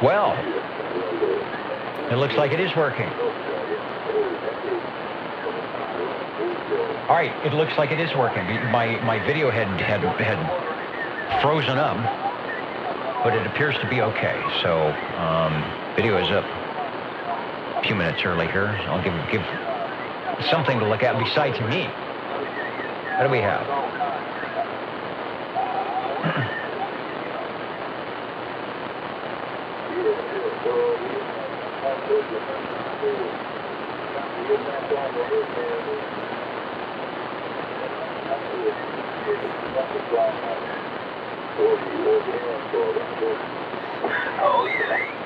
Well, it looks like it is working. All right, it looks like it is working. My video had frozen up, but it appears to be okay. So video is up a few minutes early here. I'll give something to look at besides me. What do we have?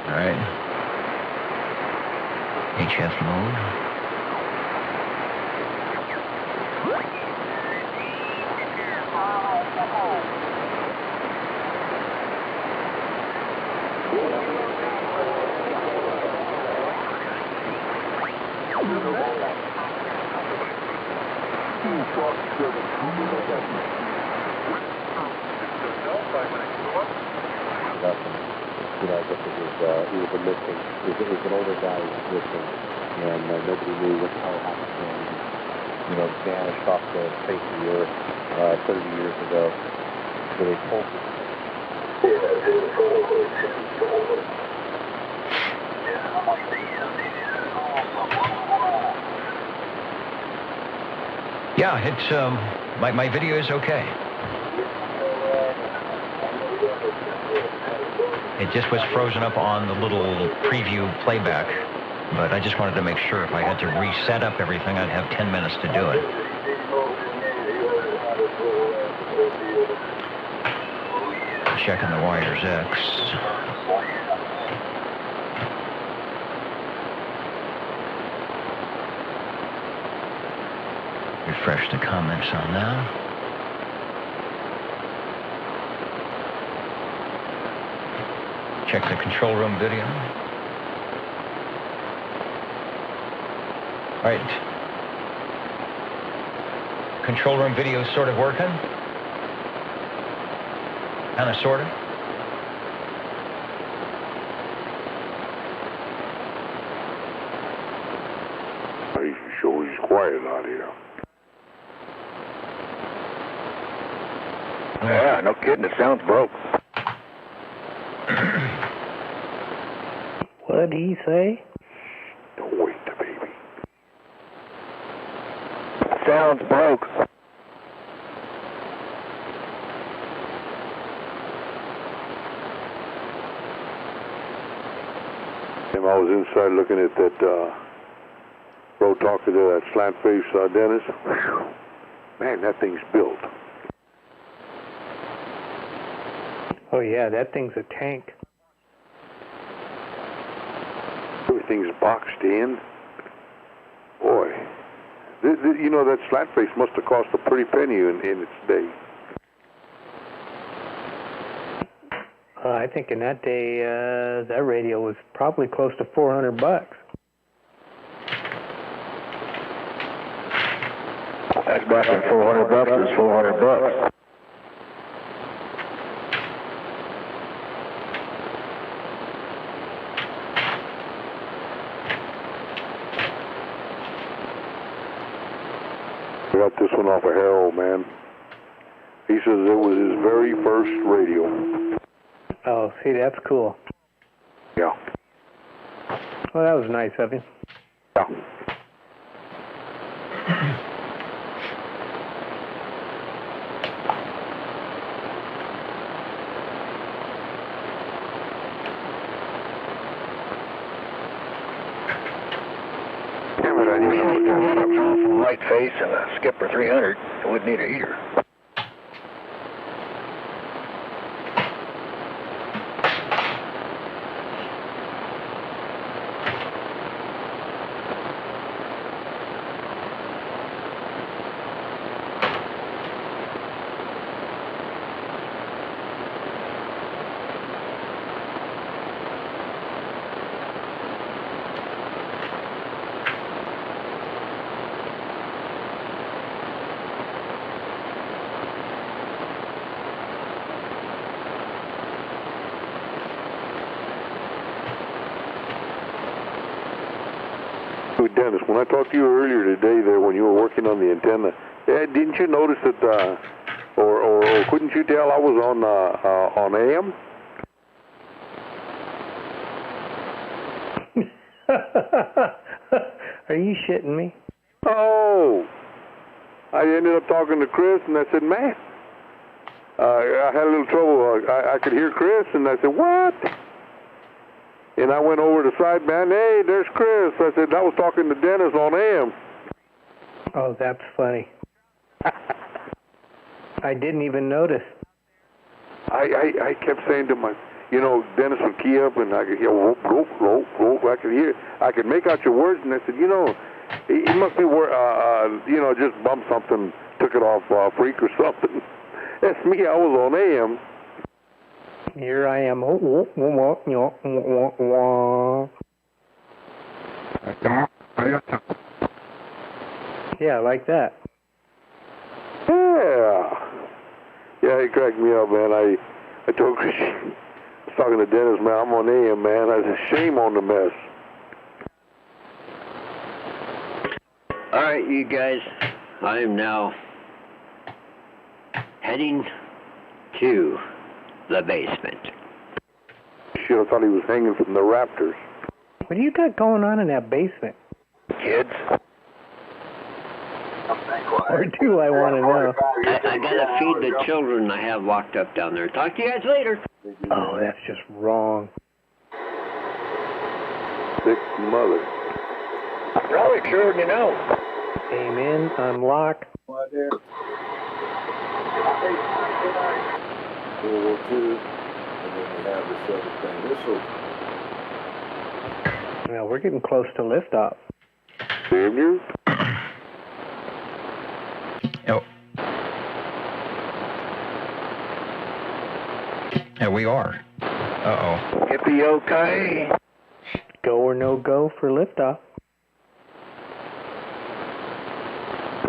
All right. HF mode. He was a missing. It was an older guy who was missing, and nobody knew what the hell happened to him. You know, vanished off the face of the earth 30 years ago. So they told him. Yeah, it's my video is okay. It just was frozen up on the little preview playback, but I just wanted to make sure if I had to reset up everything, I'd have 10 minutes to do it. Checking the wires X. Refresh the comments on that. Check the control room video. All right. Control room video is sort of working. Kind of, sort of. He's sure he's quiet out here. Yeah, no kidding. It sounds broke. What'd he say? Don't wait, baby. Sounds broke. I was inside looking at that road talking to that slant face Dennis. Whew. Man, that thing's built. Oh yeah, that thing's a tank. Everything's boxed in. Boy, you know, that slant face must have cost a pretty penny in its day. I think in that day, that radio was probably close to $400. That's back in $400. It's $400. I got this one off of Harold, man. He says it was his very first radio. Oh, see, that's cool. Yeah. Well, that was nice of you. Yeah. Damn it, I need a light face and a Skipper 300. I wouldn't need a heater. So, Dennis, when I talked to you earlier today there when you were working on the antenna, didn't you notice that, or couldn't you tell I was on AM? Are you shitting me? Oh, I ended up talking to Chris, and I said, man, I had a little trouble. I could hear Chris, and I said, what? And I went over to sideband. Hey, there's Chris. I said, I was talking to Dennis on AM. Oh, that's funny. I didn't even notice. I kept saying to my, you know, Dennis would key up, and I could hear, whoop, whoop, whoop, whoop. I could hear, I could make out your words, and I said, you know, he must be, you know, just bumped something, took it off freak or something. That's me. I was on AM. Here I am. Yeah, like that. Yeah, he cracked me up, man. I told Chris, I was talking to Dennis, man, I'm on AM, man. I said, shame on the mess. All right, you guys, I am now heading to the basement. Shit, I thought he was hanging from the Raptors. What do you got going on in that basement? Kids? Or do I want to know? I gotta feed the children I have locked up down there. Talk to you guys later. Oh, that's just wrong. Sick mother. Probably sure you know. Came in, unlock. World War II, and then we have this other thing. Well, we're getting close to liftoff. Damn you. Oh. Yeah, we are. Uh-oh. Yippee-okay. Go or no go for liftoff.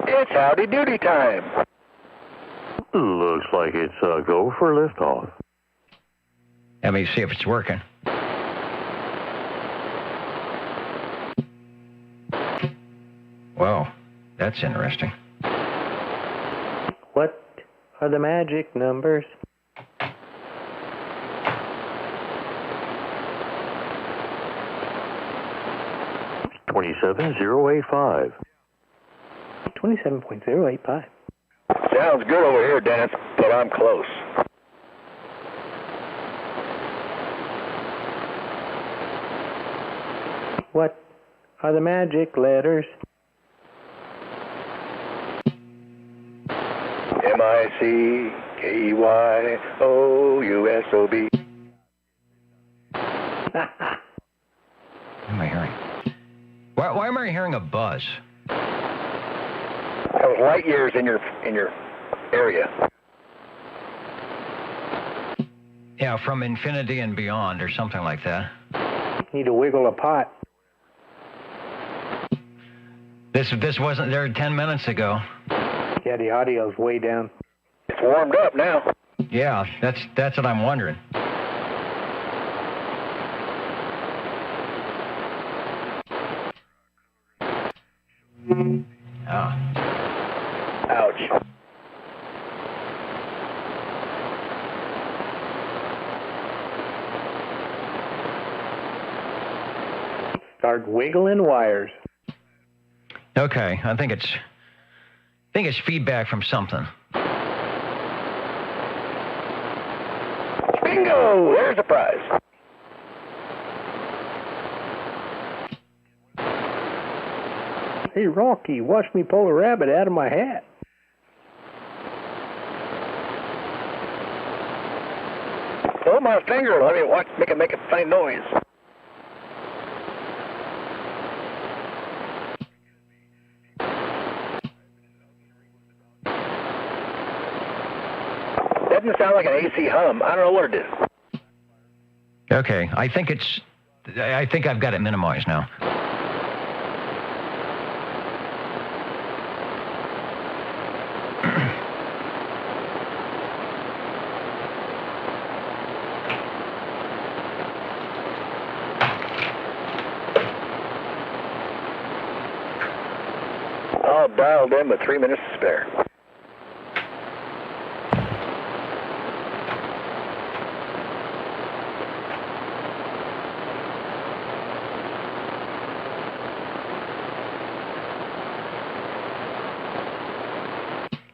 It's howdy doody time. Looks like it's a go for liftoff. Let me see if it's working. Well, that's interesting. What are the magic numbers? $27,085. 27.085. Sounds good over here, Dennis, but I'm close. What are the magic letters? M-I-C-K-E-Y-O-U-S-O-B. What am I hearing? Why am I hearing a buzz? That was light years in your area. Yeah, from infinity and beyond, or something like that. Need to wiggle a pot. This wasn't there 10 minutes ago. Yeah, the audio's way down. It's warmed up now. Yeah, that's what I'm wondering. Ah. Ouch. Start wiggling wires. Okay, I think it's feedback from something. Bingo! There's a prize. Hey, Rocky, watch me pull a rabbit out of my hat. Pull my finger. Let me watch. Make a funny noise. Doesn't sound like an AC hum. I don't know what it is. Okay, I think I've got it minimized now. dialed in with 3 minutes to spare.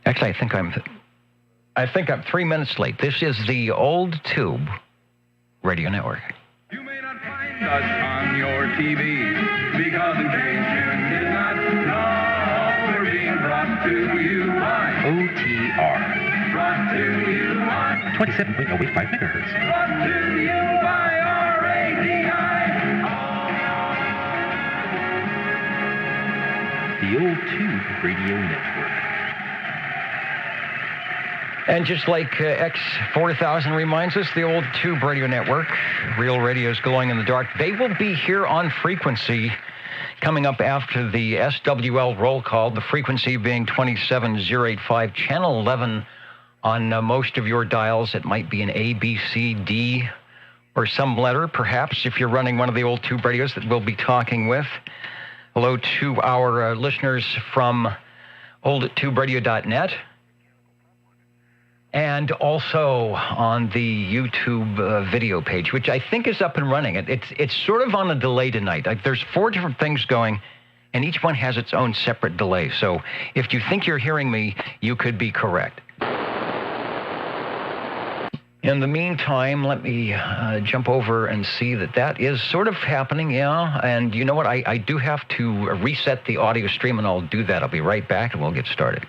Actually, I think I'm 3 minutes late. This is the Old Tube Radio Network. You may not find us on your TV because in case you did not know, we're being brought to you by OTR. Brought to you by 27.085 megahertz. Brought to you by RADI. The Old Tube Radio Network. And just like X4000 reminds us, the Old Tube Radio Network, real radio's glowing in the dark, they will be here on frequency coming up after the SWL roll call, the frequency being 27085, channel 11 on most of your dials. It might be an A, B, C, D, or some letter, perhaps, if you're running one of the Old Tube radios that we'll be talking with. Hello to our listeners from oldtuberadio.net. And also on the YouTube video page, which I think is up and running. It's sort of on a delay tonight. There's 4 different things going, and each one has its own separate delay. So if you think you're hearing me, you could be correct. In the meantime, let me jump over and see that is sort of happening, yeah. And you know what? I do have to reset the audio stream, and I'll do that. I'll be right back, and we'll get started.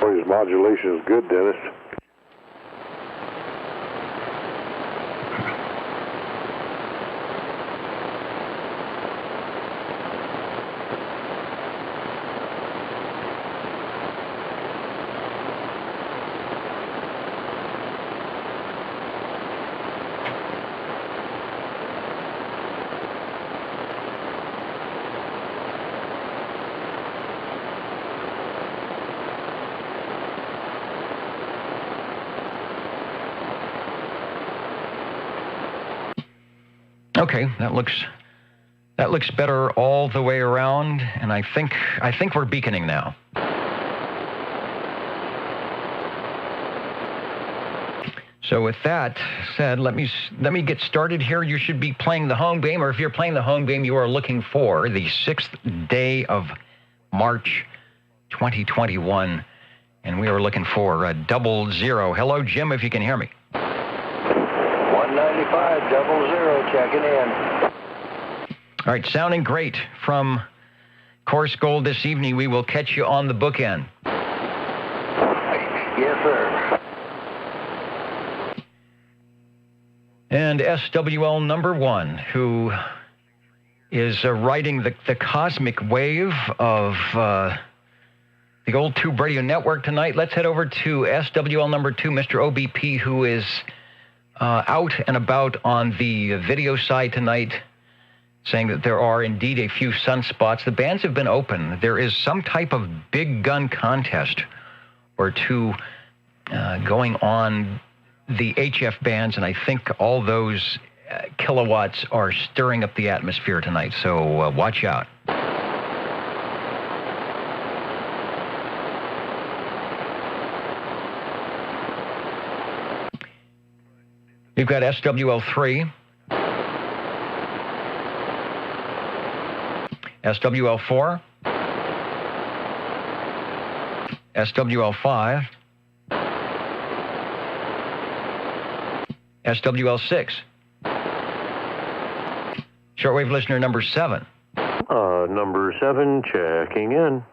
His modulation is good, Dennis. Okay, that looks better all the way around, and I think we're beaconing now. So with that said, let me get started here. You should be playing the home game, or if you're playing the home game, you are looking for the 6th day of March 2021, and we are looking for 00. Hello, Jim, if you can hear me. 195 00 checking in. All right, sounding great from Course Gold this evening. We will catch you on the bookend. Yes, sir. And SWL number 1, who is riding the cosmic wave of the Old Tube Radio Network tonight. Let's head over to SWL number 2, Mr. OBP, who is out and about on the video side tonight, saying that there are indeed a few sunspots. The bands have been open. There is some type of big gun contest or two going on the HF bands, and I think all those kilowatts are stirring up the atmosphere tonight, so watch out. You've got SWL3, SWL4, SWL5, SWL6, shortwave listener number 7. Number 7, checking in.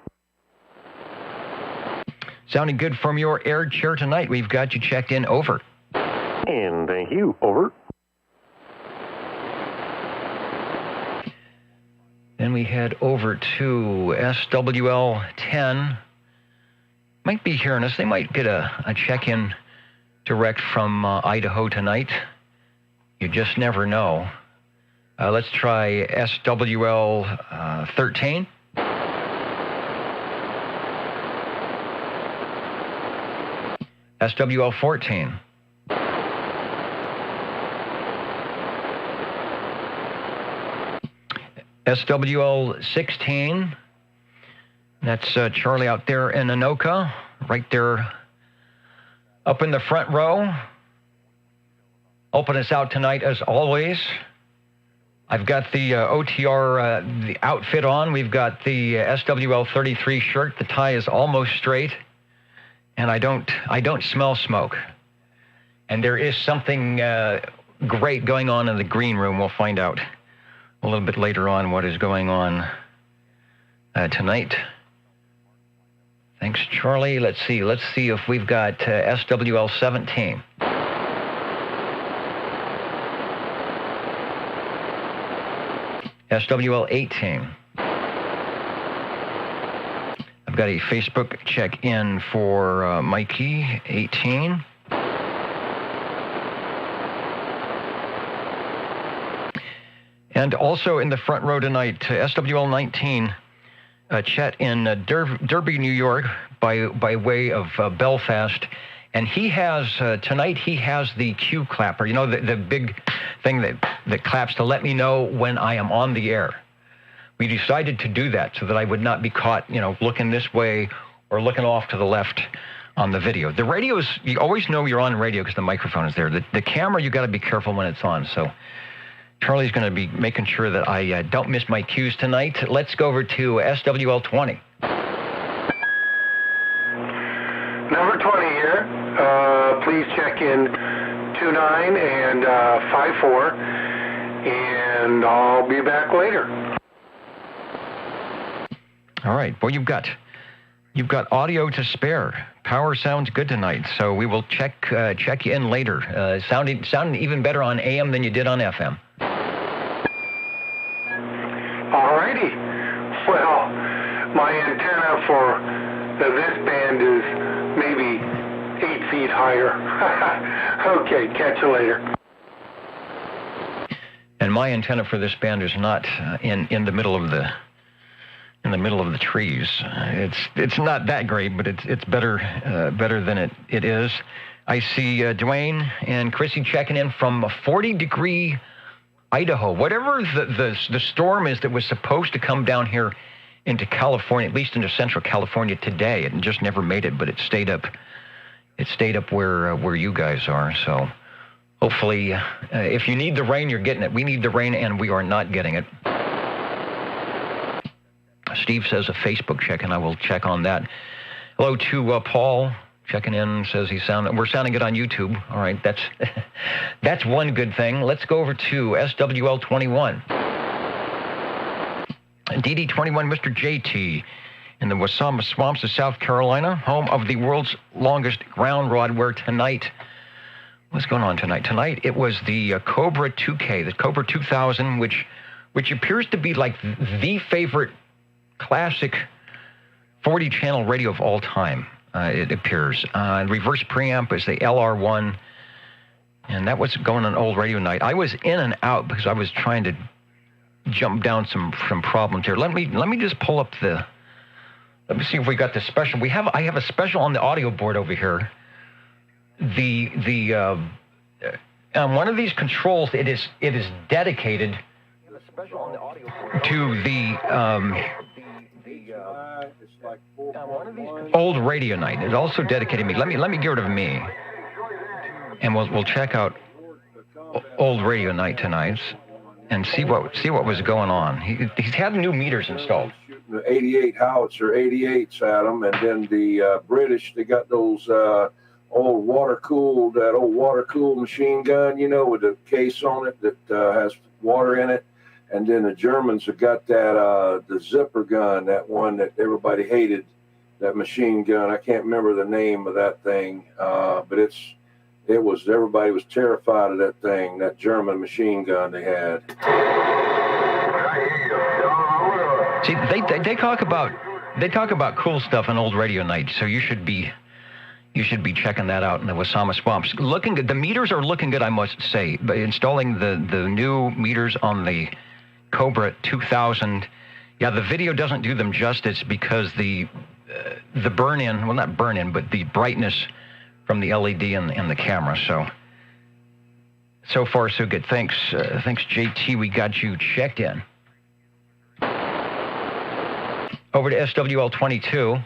Sounding good from your air chair tonight. We've got you checked in. Over. And thank you. Over. Then we head over to SWL10. Might be hearing us. They might get a check-in direct from Idaho tonight. You just never know. Let's try SWL 13. SWL 14. SWL 16. That's Charlie out there in Anoka, right there up in the front row. Helping us out tonight as always. I've got the OTR the outfit on. We've got the SWL 33 shirt. The tie is almost straight. And I don't smell smoke. And there is something great going on in the green room. We'll find out a little bit later on what is going on tonight. Thanks, Charlie. Let's see if we've got SWL 17. SWL 18. I've got a Facebook check-in for Mikey 18. And also in the front row tonight, SWL 19, Chet in Derby, New York, by way of Belfast. And he has, tonight he has the cue clapper, you know, the big thing that claps to let me know when I am on the air. We decided to do that so that I would not be caught, you know, looking this way or looking off to the left on the video. The radio is, you always know you're on radio because the microphone is there. The camera, you got to be careful when it's on. So Charlie's going to be making sure that I don't miss my cues tonight. Let's go over to SWL 20. Number 20 here. Please check in 29 and 54, and I'll be back later. All right. Well, you've got audio to spare. Power sounds good tonight, so we will check you in later. Sounding even better on AM than you did on FM. Alrighty. Well, my antenna for this band is maybe 8 feet higher. Okay, catch you later. And my antenna for this band is not in the middle of the trees. It's not that great, but it's better than it is. I see Dwayne and Chrissy checking in from 40-degree Idaho. Whatever the storm is that was supposed to come down here into California, at least into Central California today, it just never made it, but it stayed up. It stayed up where you guys are. So hopefully, if you need the rain, you're getting it. We need the rain, and we are not getting it. Steve says a Facebook check, and I will check on that. Hello to Paul checking in. Says we're sounding good on YouTube. All right, that's one good thing. Let's go over to SWL 21. DD 21, Mr. JT in the Wasama Swamps of South Carolina, home of the world's longest ground rod. Where tonight, what's going on tonight? Tonight it was the Cobra 2K, the Cobra 2000, which appears to be like the favorite classic 40-channel radio of all time, it appears. Reverse preamp is the LR1, and that was going on Old Radio Night. I was in and out because I was trying to jump down some problems here. Let me just pull up let me see if we got the special. I have a special on the audio board over here. One of these controls, it is dedicated to the Old Radio Night. It's also dedicated to me. Let me get rid of me, and we'll check out Old Radio Night tonight and see what was going on. He's had new meters installed. The 88 howitzer 88s at them, and then the British, they got those old water-cooled machine gun, you know, with the case on it that has water in it. And then the Germans have got that the zipper gun, that one that everybody hated, that machine gun. I can't remember the name of that thing, but everybody was terrified of that thing, that German machine gun they had. See, they talk about cool stuff on Old Radio Night, so you should be checking that out in the Wasama Swamps. Looking good. The meters are looking good, I must say. By installing the new meters on the Cobra 2000, yeah, the video doesn't do them justice because the burn-in, well, not burn-in, but the brightness from the LED and the camera. So far, so good. Thanks, JT. We got you checked in. Over to SWL 22.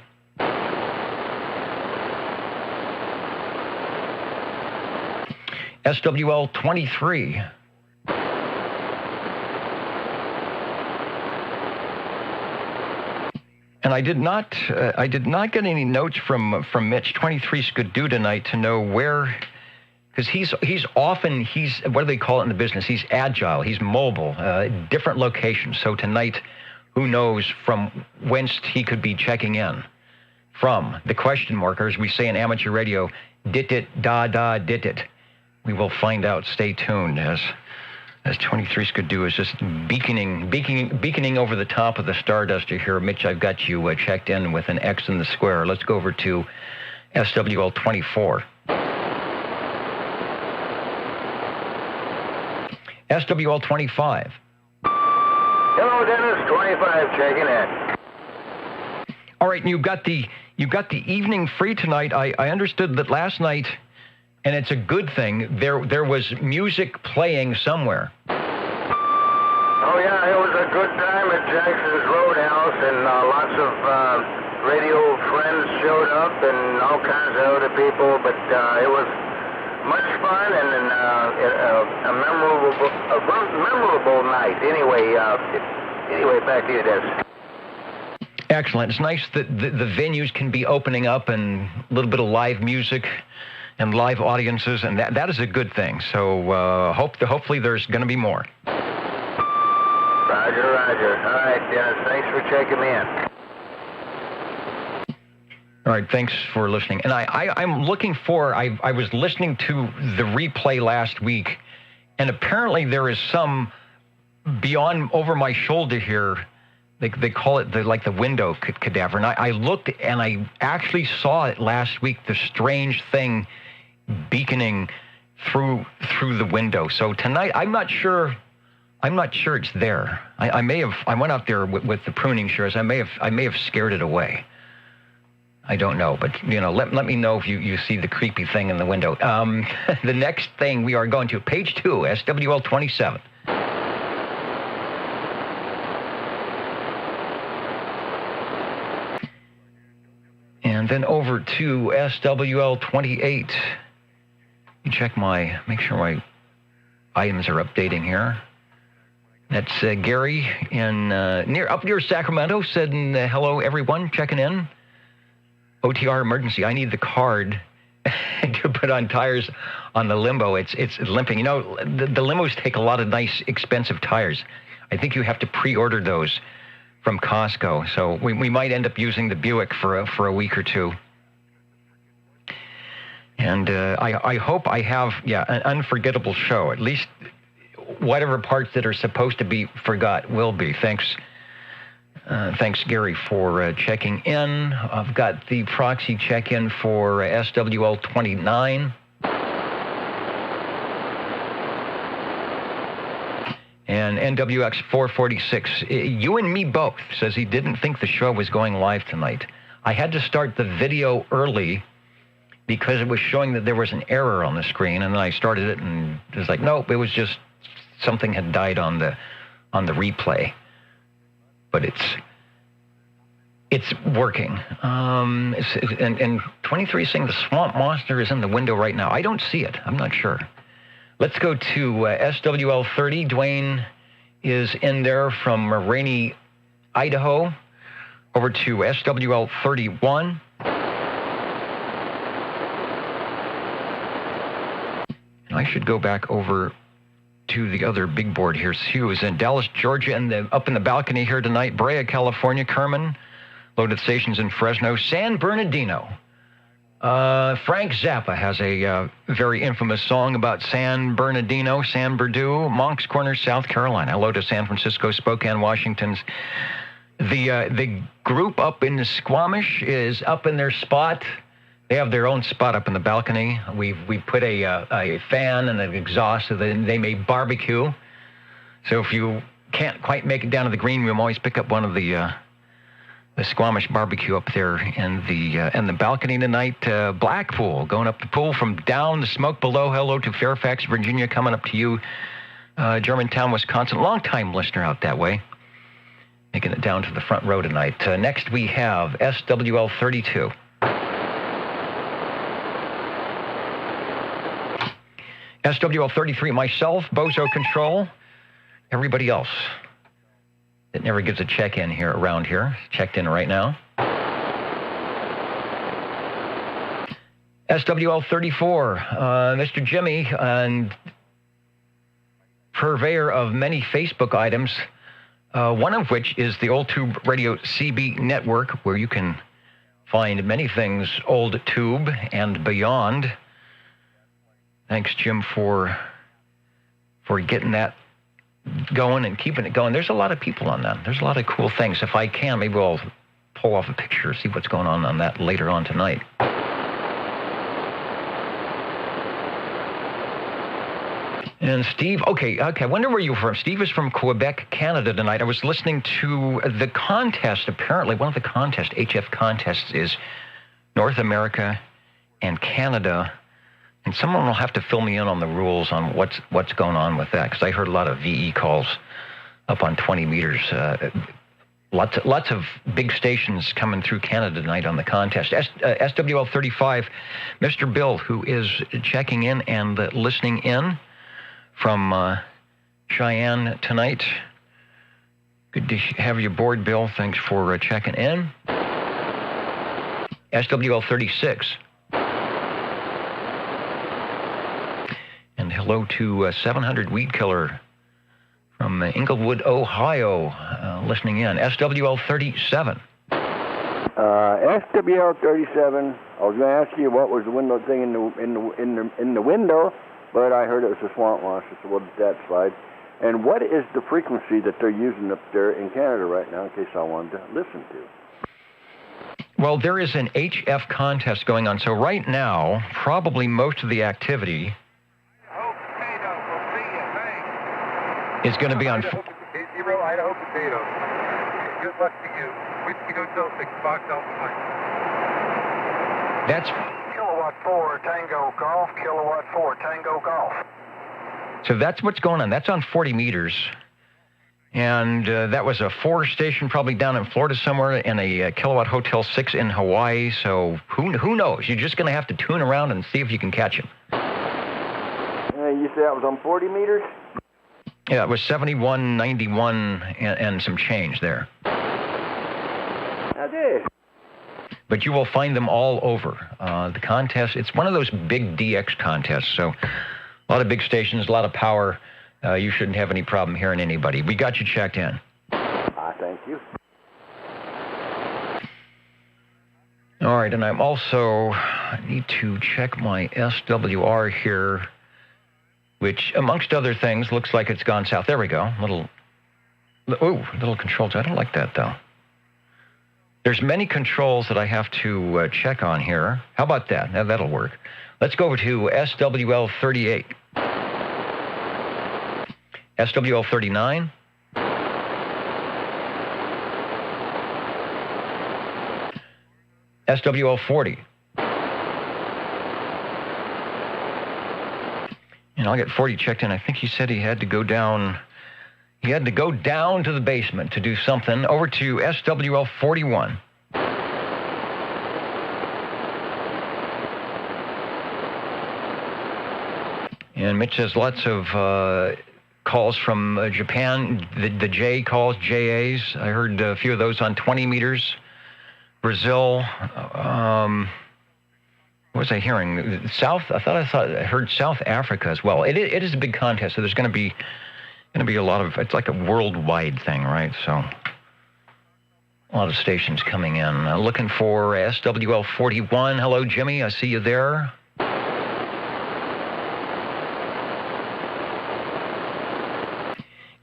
SWL 23. And I did not get any notes from Mitch. 23's could do tonight to know where, because he's what do they call it in the business? He's agile, he's mobile, different locations. So tonight, who knows from whence he could be checking in from. The question markers we say in amateur radio, dit it, da da, dit it. We will find out. Stay tuned as 23's could do is just beaconing over the top of the Starduster here. Mitch, I've got you checked in with an X in the square. Let's go over to SWL 24. SWL 25. Hello, Dennis. 25 checking in. All right, and you've got the evening free tonight. I understood that last night, and it's a good thing, there was music playing somewhere. Oh, yeah, it was a good time at Jackson's Roadhouse, and lots of radio friends showed up and all kinds of other people, but it was much fun and a memorable night. Anyway, back to you, Dennis. Excellent. It's nice that the venues can be opening up and a little bit of live music and live audiences, and that is a good thing. So hopefully there's going to be more. Roger. All right, Dennis, thanks for checking me in. All right, thanks for listening. And I'm looking for, I was listening to the replay last week, and apparently there is some beyond over my shoulder here. They call it the window cadaver. And I looked and I actually saw it last week, the strange thing beaconing through the window. So tonight, I'm not sure it's there. I went out there with the pruning shears. I may have scared it away. I don't know, but let me know if you see the creepy thing in the window. The next thing we are going to page 2, SWL 27. And then over to SWL 28. You make sure my items are updating here. That's Gary up near Sacramento said, hello everyone, checking in. OTR emergency. I need the card to put on tires on the limbo. It's limping. The limos take a lot of nice, expensive tires. I think you have to pre-order those from Costco. So we might end up using the Buick for a week or two. And I hope I have an unforgettable show. At least whatever parts that are supposed to be forgot will be. Thanks, Gary, for checking in. I've got the proxy check-in for SWL 29. And NWX 446, you and me both, says he didn't think the show was going live tonight. I had to start the video early because it was showing that there was an error on the screen, and then I started it, and it was like, nope, it was just something had died on the replay. But it's working. And 23 is saying the swamp monster is in the window right now. I don't see it. I'm not sure. Let's go to SWL 30. Dwayne is in there from rainy Idaho. Over to SWL 31. And I should go back over to the other big board here. Hugh is in Dallas, Georgia, and up in the balcony here tonight. Brea, California. Kerman, loaded stations in Fresno. San Bernardino. Frank Zappa has a very infamous song about San Bernardino, San Berdue, Moncks Corner, South Carolina. Hello to San Francisco, Spokane, Washington's. The group up in Squamish is up in their spot. They have their own spot up in the balcony. We put a fan and an exhaust so that they may barbecue. So if you can't quite make it down to the green room, always pick up one of the the Squamish barbecue up there in the balcony tonight. Blackpool, going up the pool from down the smoke below. Hello to Fairfax, Virginia, coming up to you. Germantown, Wisconsin, long-time listener out that way. Making it down to the front row tonight. Next we have SWL 32. SWL 33, myself, Bozo Control, everybody else that never gives a check-in here around here, checked in right now. SWL 34, Mr. Jimmy, and purveyor of many Facebook items, one of which is the Old Tube Radio CB network, where you can find many things Old Tube and beyond. Thanks, Jim, for getting that going and keeping it going. There's a lot of people on that. There's a lot of cool things. If I can, maybe I'll pull off a picture, see what's going on that later on tonight. And Steve, okay, I wonder where you're from. Steve is from Quebec, Canada tonight. I was listening to the contest. Apparently, one of the contests, HF contests, is North America and Canada. And someone will have to fill me in on the rules on what's going on with that, because I heard a lot of VE calls up on 20 meters. Lots of big stations coming through Canada tonight on the contest. SWL 35, Mr. Bill, who is checking in and listening in from Cheyenne tonight. Good to have you aboard, Bill. Thanks for checking in. SWL 36. And hello to 700 Weed Killer from Inglewood, Ohio, listening in. SWL 37. SWL 37. I was going to ask you what was the window thing in the window, but I heard it was a swamp monster, so we'll let that slide. And what is the frequency that they're using up there in Canada right now, in case I wanted to listen to? Well, there is an HF contest going on. So right now, probably most of the activity is going to be on... Idaho Potato. Good luck to you. Whiskey Hotel 6, Fox Alpha Mike. That's... Kilowatt 4, Tango Golf, Kilowatt 4, Tango Golf. So that's what's going on. That's on 40 meters. And that was a 4-station probably down in Florida somewhere, and a Kilowatt Hotel 6 in Hawaii. So who knows? You're just going to have to tune around and see if you can catch him. You said that was on 40 meters? Yeah, it was 71, 91, and some change there. I did. But you will find them all over. The contest, it's one of those big DX contests, so a lot of big stations, a lot of power. You shouldn't have any problem hearing anybody. We got you checked in. Thank you. All right, and I'm also, I need to check my SWR here, which, amongst other things, looks like it's gone south. There we go. Little controls. I don't like that, though. There's many controls that I have to check on here. How about that? Now, that'll work. Let's go over to SWL 38. SWL 39. SWL 40. And I'll get 40 checked in. I think he said he had to go down. He had to go down to the basement to do something. Over to SWL 41. And Mitch says lots of calls from Japan. The J calls, JAs. I heard a few of those on 20 meters. Brazil. What was I hearing? I heard South Africa as well. It is a big contest, so there's going to be a lot of. It's like a worldwide thing, right? So a lot of stations coming in. Looking for SWL 41. Hello, Jimmy. I see you there.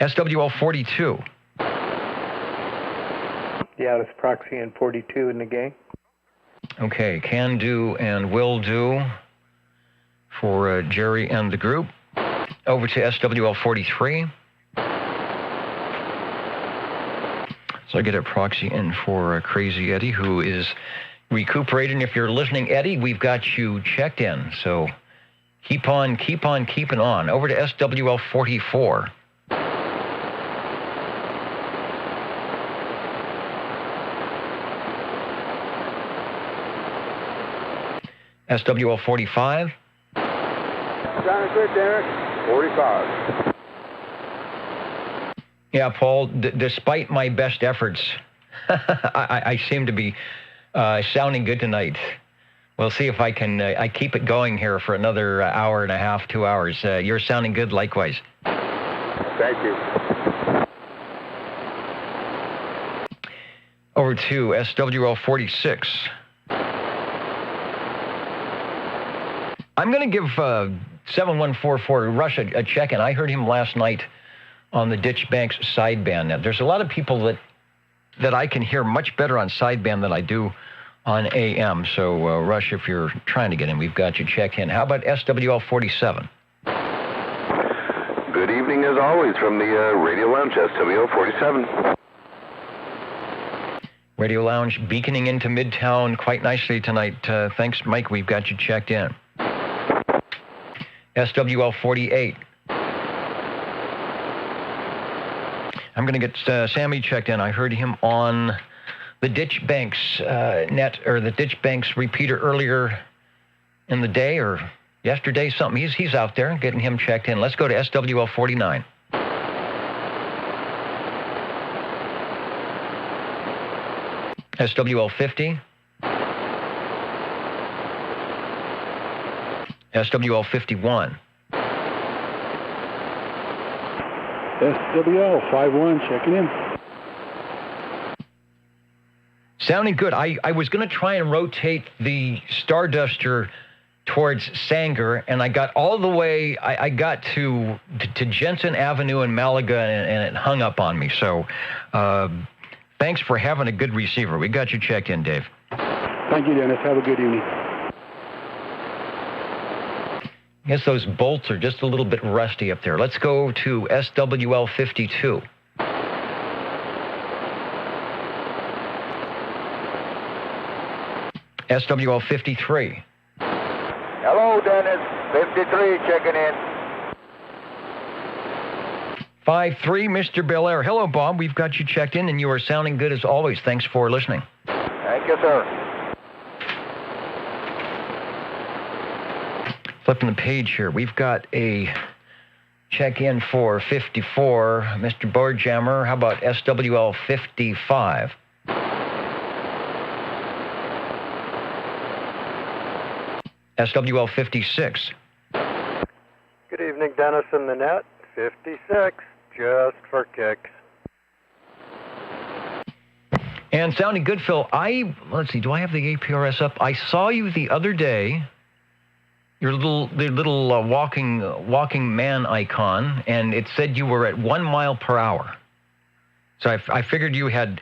SWL 42. Yeah, it's Proxy and 42 in the gang. Okay, can do and will do for Jerry and the group. Over to SWL 43. So I get a proxy in for Crazy Eddie, who is recuperating. If you're listening, Eddie, we've got you checked in. So keep on keeping on. Over to SWL 44. SWL 45. Sounding good, Dennis. 45. Yeah, Paul, despite my best efforts, I seem to be sounding good tonight. We'll see if I can I keep it going here for another hour and a half, 2 hours. You're sounding good likewise. Thank you. Over to SWL 46. I'm going to give 7144 Rush a check-in. I heard him last night on the Ditch Banks sideband. Now, there's a lot of people that I can hear much better on sideband than I do on AM. So, Rush, if you're trying to get in, we've got you check in. How about SWL 47? Good evening, as always, from the Radio Lounge, SWL 47. Radio Lounge beaconing into Midtown quite nicely tonight. Thanks, Mike. We've got you checked in. SWL 48. I'm going to get Sammy checked in. I heard him on the Ditch Banks net, or the Ditch Banks repeater earlier in the day or yesterday, something. He's out there, getting him checked in. Let's go to SWL 49. SWL 50. SWL 51. SWL 51 checking in. Sounding good. I was going to try and rotate the Starduster towards Sanger, and I got all the way, I got to Jensen Avenue in Malaga, and it hung up on me. So thanks for having a good receiver. We got you checked in, Dave. Thank you, Dennis. Have a good evening. I guess those bolts are just a little bit rusty up there. Let's go to SWL 52. SWL 53. Hello, Dennis. 53 checking in. 53, Mr. Belair. Hello, Bob. We've got you checked in, and you are sounding good as always. Thanks for listening. Thank you, sir. Flipping the page here, we've got a check-in for 54, Mr. Boardjammer. How about SWL 55? SWL 56. Good evening, Dennis and the net. 56, just for kicks. And sounding good, Phil. Let's see, do I have the APRS up? I saw you the other day. Your little walking man icon, and it said you were at 1 mile per hour. So I figured you had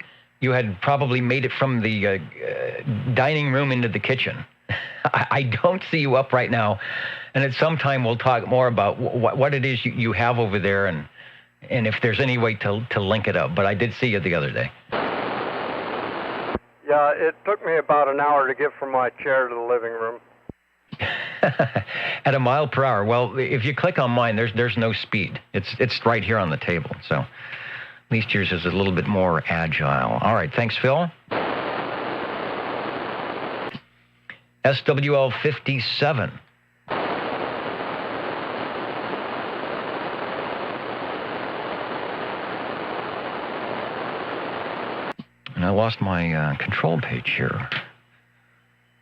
probably made it from the dining room into the kitchen. I don't see you up right now, and at some time we'll talk more about what it is you have over there, and if there's any way to link it up. But I did see you the other day. Yeah, it took me about an hour to get from my chair to the living room. At 1 mile per hour. Well, if you click on mine, there's no speed. It's right here on the table. So at least yours is a little bit more agile. All right, thanks, Phil. SWL 57. And I lost my control page here.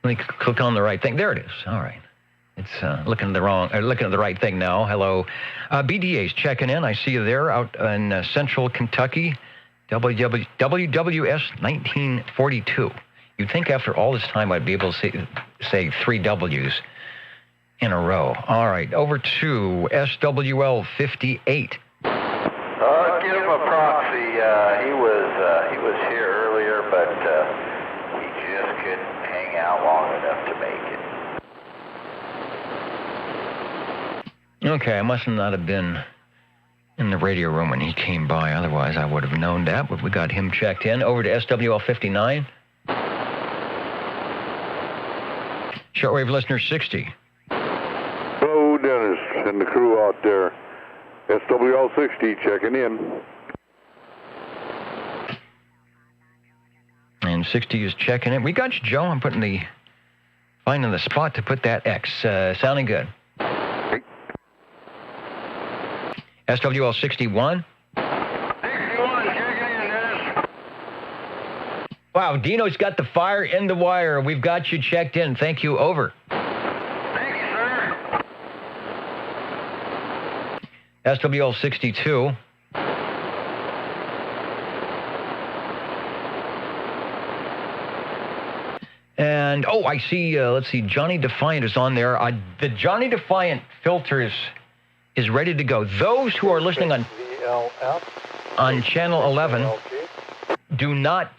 Let me click on the right thing. There it is. All right. It's looking at the right thing now. Hello. BDA's checking in. I see you there out in central Kentucky. WWS 1942. You'd think after all this time I'd be able to say 3 W's in a row. All right. Over to SWL 58. Give him a proxy. He was here earlier, but he just couldn't hang out long enough to make it. Okay, I must not have been in the radio room when he came by. Otherwise, I would have known that, but we got him checked in. Over to SWL 59. Shortwave listener 60. Hello, Dennis and the crew out there. SWL 60 checking in. And 60 is checking in. We got you, Joe. I'm finding the spot to put that X. Sounding good. SWL 61. 61, checking in, Dennis. Wow, Dino's got the fire in the wire. We've got you checked in. Thank you. Over. Thank you, sir. SWL 62. And, I see, let's see, Johnny Defiant is on there. The Johnny Defiant filter is ready to go. Those who are listening on Channel 11 do not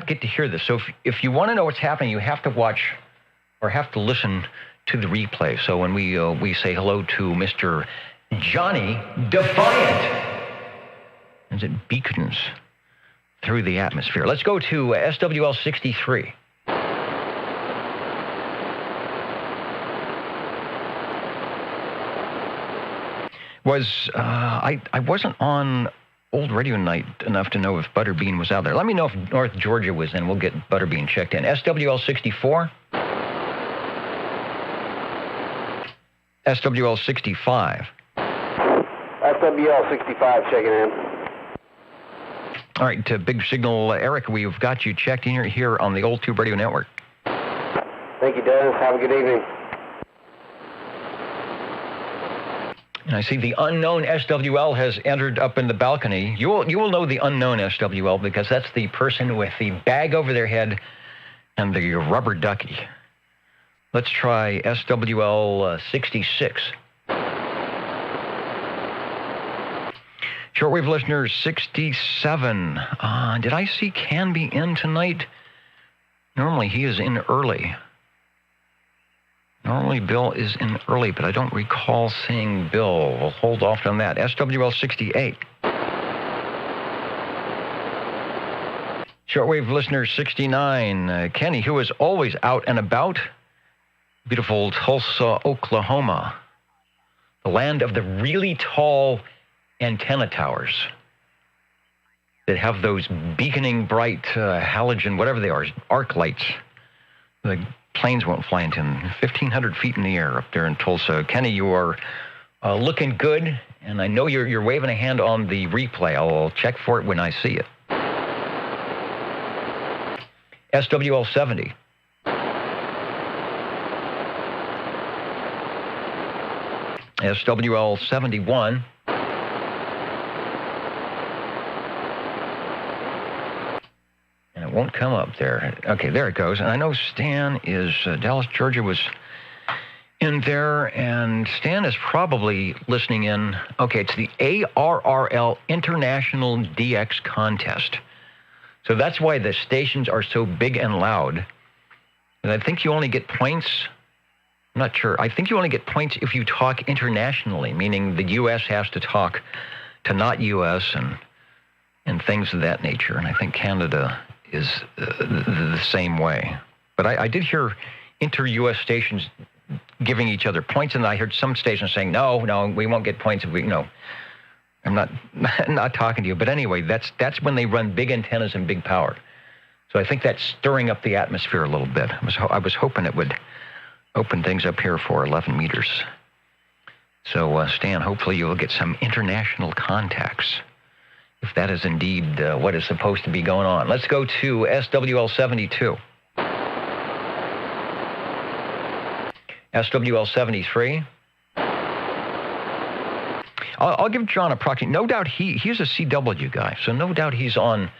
get to hear this. So if you want to know what's happening, you have to watch or have to listen to the replay. So when we say hello to Mr. Johnny Defiant, as it beacons through the atmosphere. Let's go to SWL 63. I wasn't on Old Radio Night enough to know if Butterbean was out there. Let me know if North Georgia was in. We'll get Butterbean checked in. SWL 64. SWL 65. SWL 65 checking in. All right, to Big Signal, Eric, we've got you checked in here on the Old Tube Radio Network. Thank you, Dennis. Have a good evening. And I see the unknown SWL has entered up in the balcony. You will know the unknown SWL because that's the person with the bag over their head and the rubber ducky. Let's try SWL 66. Shortwave listener 67. Did I see Canby in tonight? Normally he is in early. Normally Bill is in early, but I don't recall seeing Bill. We'll hold off on that. SWL 68. Shortwave listener 69. Kenny, who is always out and about. Beautiful Tulsa, Oklahoma. The land of the really tall antenna towers that have those beaconing bright halogen, whatever they are, arc lights. The planes won't fly into 1,500 feet in the air up there in Tulsa. Kenny, you are looking good, and I know you're waving a hand on the replay. I'll check for it when I see it. SWL 70. SWL 71. And it won't come up there. Okay, there it goes. And I know Stan is, Dallas, Georgia was in there, and Stan is probably listening in. Okay, it's the ARRL International DX Contest. So that's why the stations are so big and loud. And I think you only get points. I'm not sure. I think you only get points if you talk internationally, meaning the U.S. has to talk to not U.S. and things of that nature. And I think Canada is the same way. But I did hear inter-U.S. stations giving each other points, and I heard some stations saying, no, we won't get points if we, no. I'm not talking to you. But anyway, that's when they run big antennas and big power. So I think that's stirring up the atmosphere a little bit. I was hoping it would open things up here for 11 meters. So, Stan, hopefully you'll get some international contacts, if that is indeed what is supposed to be going on. Let's go to SWL 72. SWL 73. I'll give John a proxy. No doubt he's a CW guy, so no doubt he's on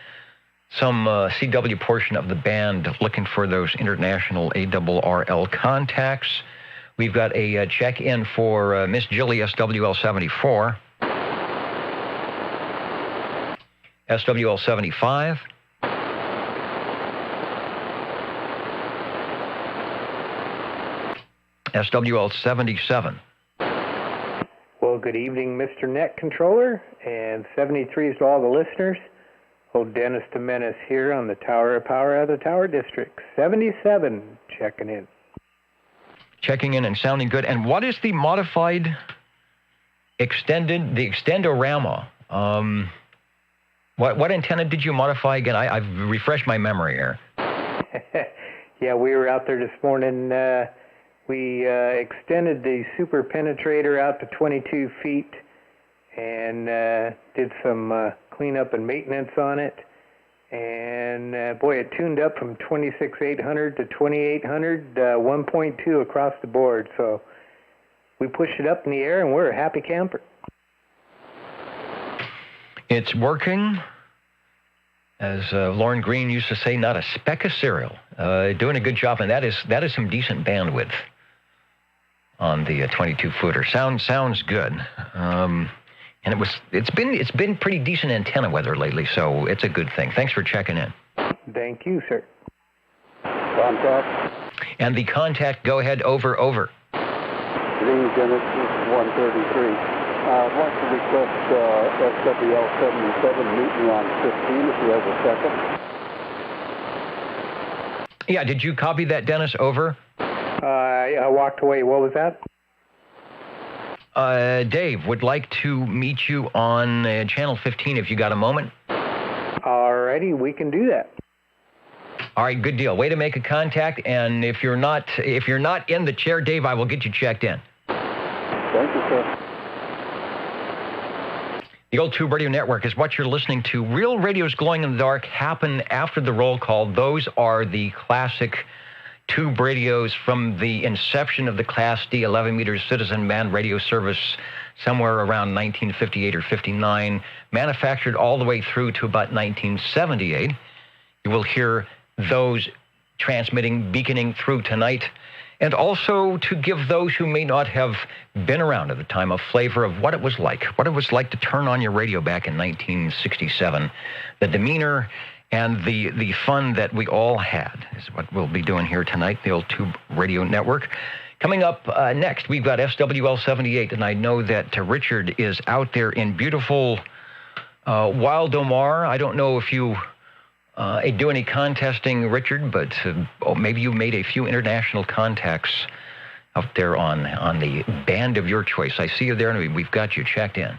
some CW portion of the band looking for those international ARRL contacts. We've got a check-in for Miss Jilly, SWL 74. SWL 75. SWL 77. Well, good evening, Mr. Net Controller, and 73 is to all the listeners. Old Dennis the Menace here on the Tower of Power of the Tower District. 77 checking in. Checking in and sounding good. And what is the modified Extendorama? What antenna did you modify again? I've refreshed my memory here. Yeah, we were out there this morning. We extended the super penetrator out to 22 feet and did some cleanup and maintenance on it. And boy, it tuned up from 26,800 to 2,800, 1.2 across the board. So we pushed it up in the air, and we're a happy camper. It's working. As Lauren Green used to say, not a speck of cereal. Doing a good job, and that is some decent bandwidth on the 22-footer. Sounds good. And it's been pretty decent antenna weather lately, so it's a good thing. Thanks for checking in. Thank you, sir. Contact. And the contact, go ahead, over. Green Dennis 133. I'd like to request SWL 77 meet me on 15 if he has a second. Yeah, did you copy that, Dennis? Over. I walked away. What was that? Dave would like to meet you on channel 15 if you got a moment. Alrighty, we can do that. All right, good deal. Way to make a contact, and if you're not in the chair, Dave, I will get you checked in. Thank you, sir. The old Tube Radio Network is what you're listening to. Real radios glowing in the dark happen after the roll call. Those are the classic tube radios from the inception of the Class D 11-meter citizen band radio service somewhere around 1958 or 59, manufactured all the way through to about 1978. You will hear those transmitting, beaconing through tonight. And also to give those who may not have been around at the time a flavor of what it was like to turn on your radio back in 1967. The demeanor and the fun that we all had is what we'll be doing here tonight, the old Tube Radio Network. Coming up next, we've got SWL 78, and I know that Richard is out there in beautiful Wild Omar. I don't know if you do any contesting, Richard, but maybe you made a few international contacts out there on the band of your choice. I see you there, and we've got you checked in.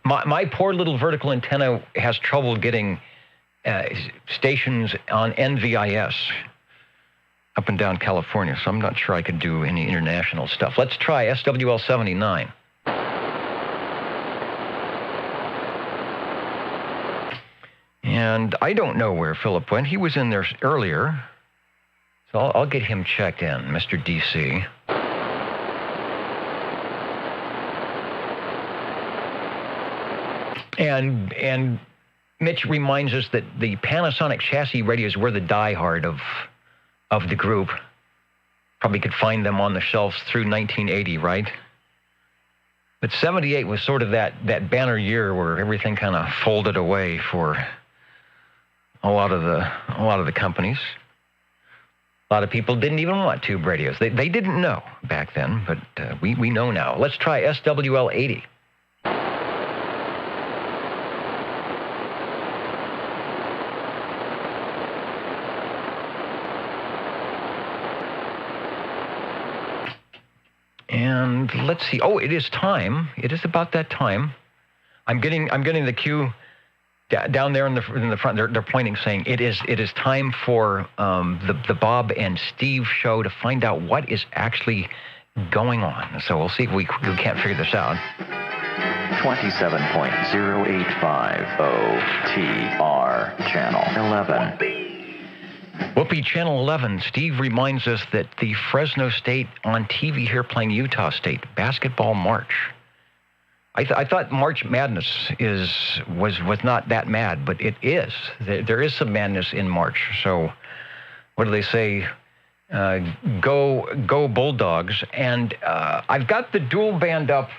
My poor little vertical antenna has trouble getting stations on NVIS up and down California, so I'm not sure I could do any international stuff. Let's try SWL 79. And I don't know where Philip went. He was in there earlier. So I'll get him checked in, Mr. DC. And Mitch reminds us that the Panasonic chassis radios were the diehard of the group. Probably could find them on the shelves through 1980, right? But 78 was sort of that banner year where everything kind of folded away for a lot of the companies. A lot of people didn't even want tube radios. They didn't know back then, but we know now. Let's try SWL 80. And let's see. Oh, it is time. It is about that time. I'm getting the cue down there in the front. They're pointing, saying it is time for the Bob and Steve show to find out what is actually going on. So we'll see if we can't figure this out. 27.0850 TR Channel 11. Whoopi, Channel 11. Steve reminds us that the Fresno State on TV here playing Utah State basketball march. I thought March Madness was not that mad, but it is. There is some madness in March. So what do they say? Go Bulldogs. And I've got the dual band up.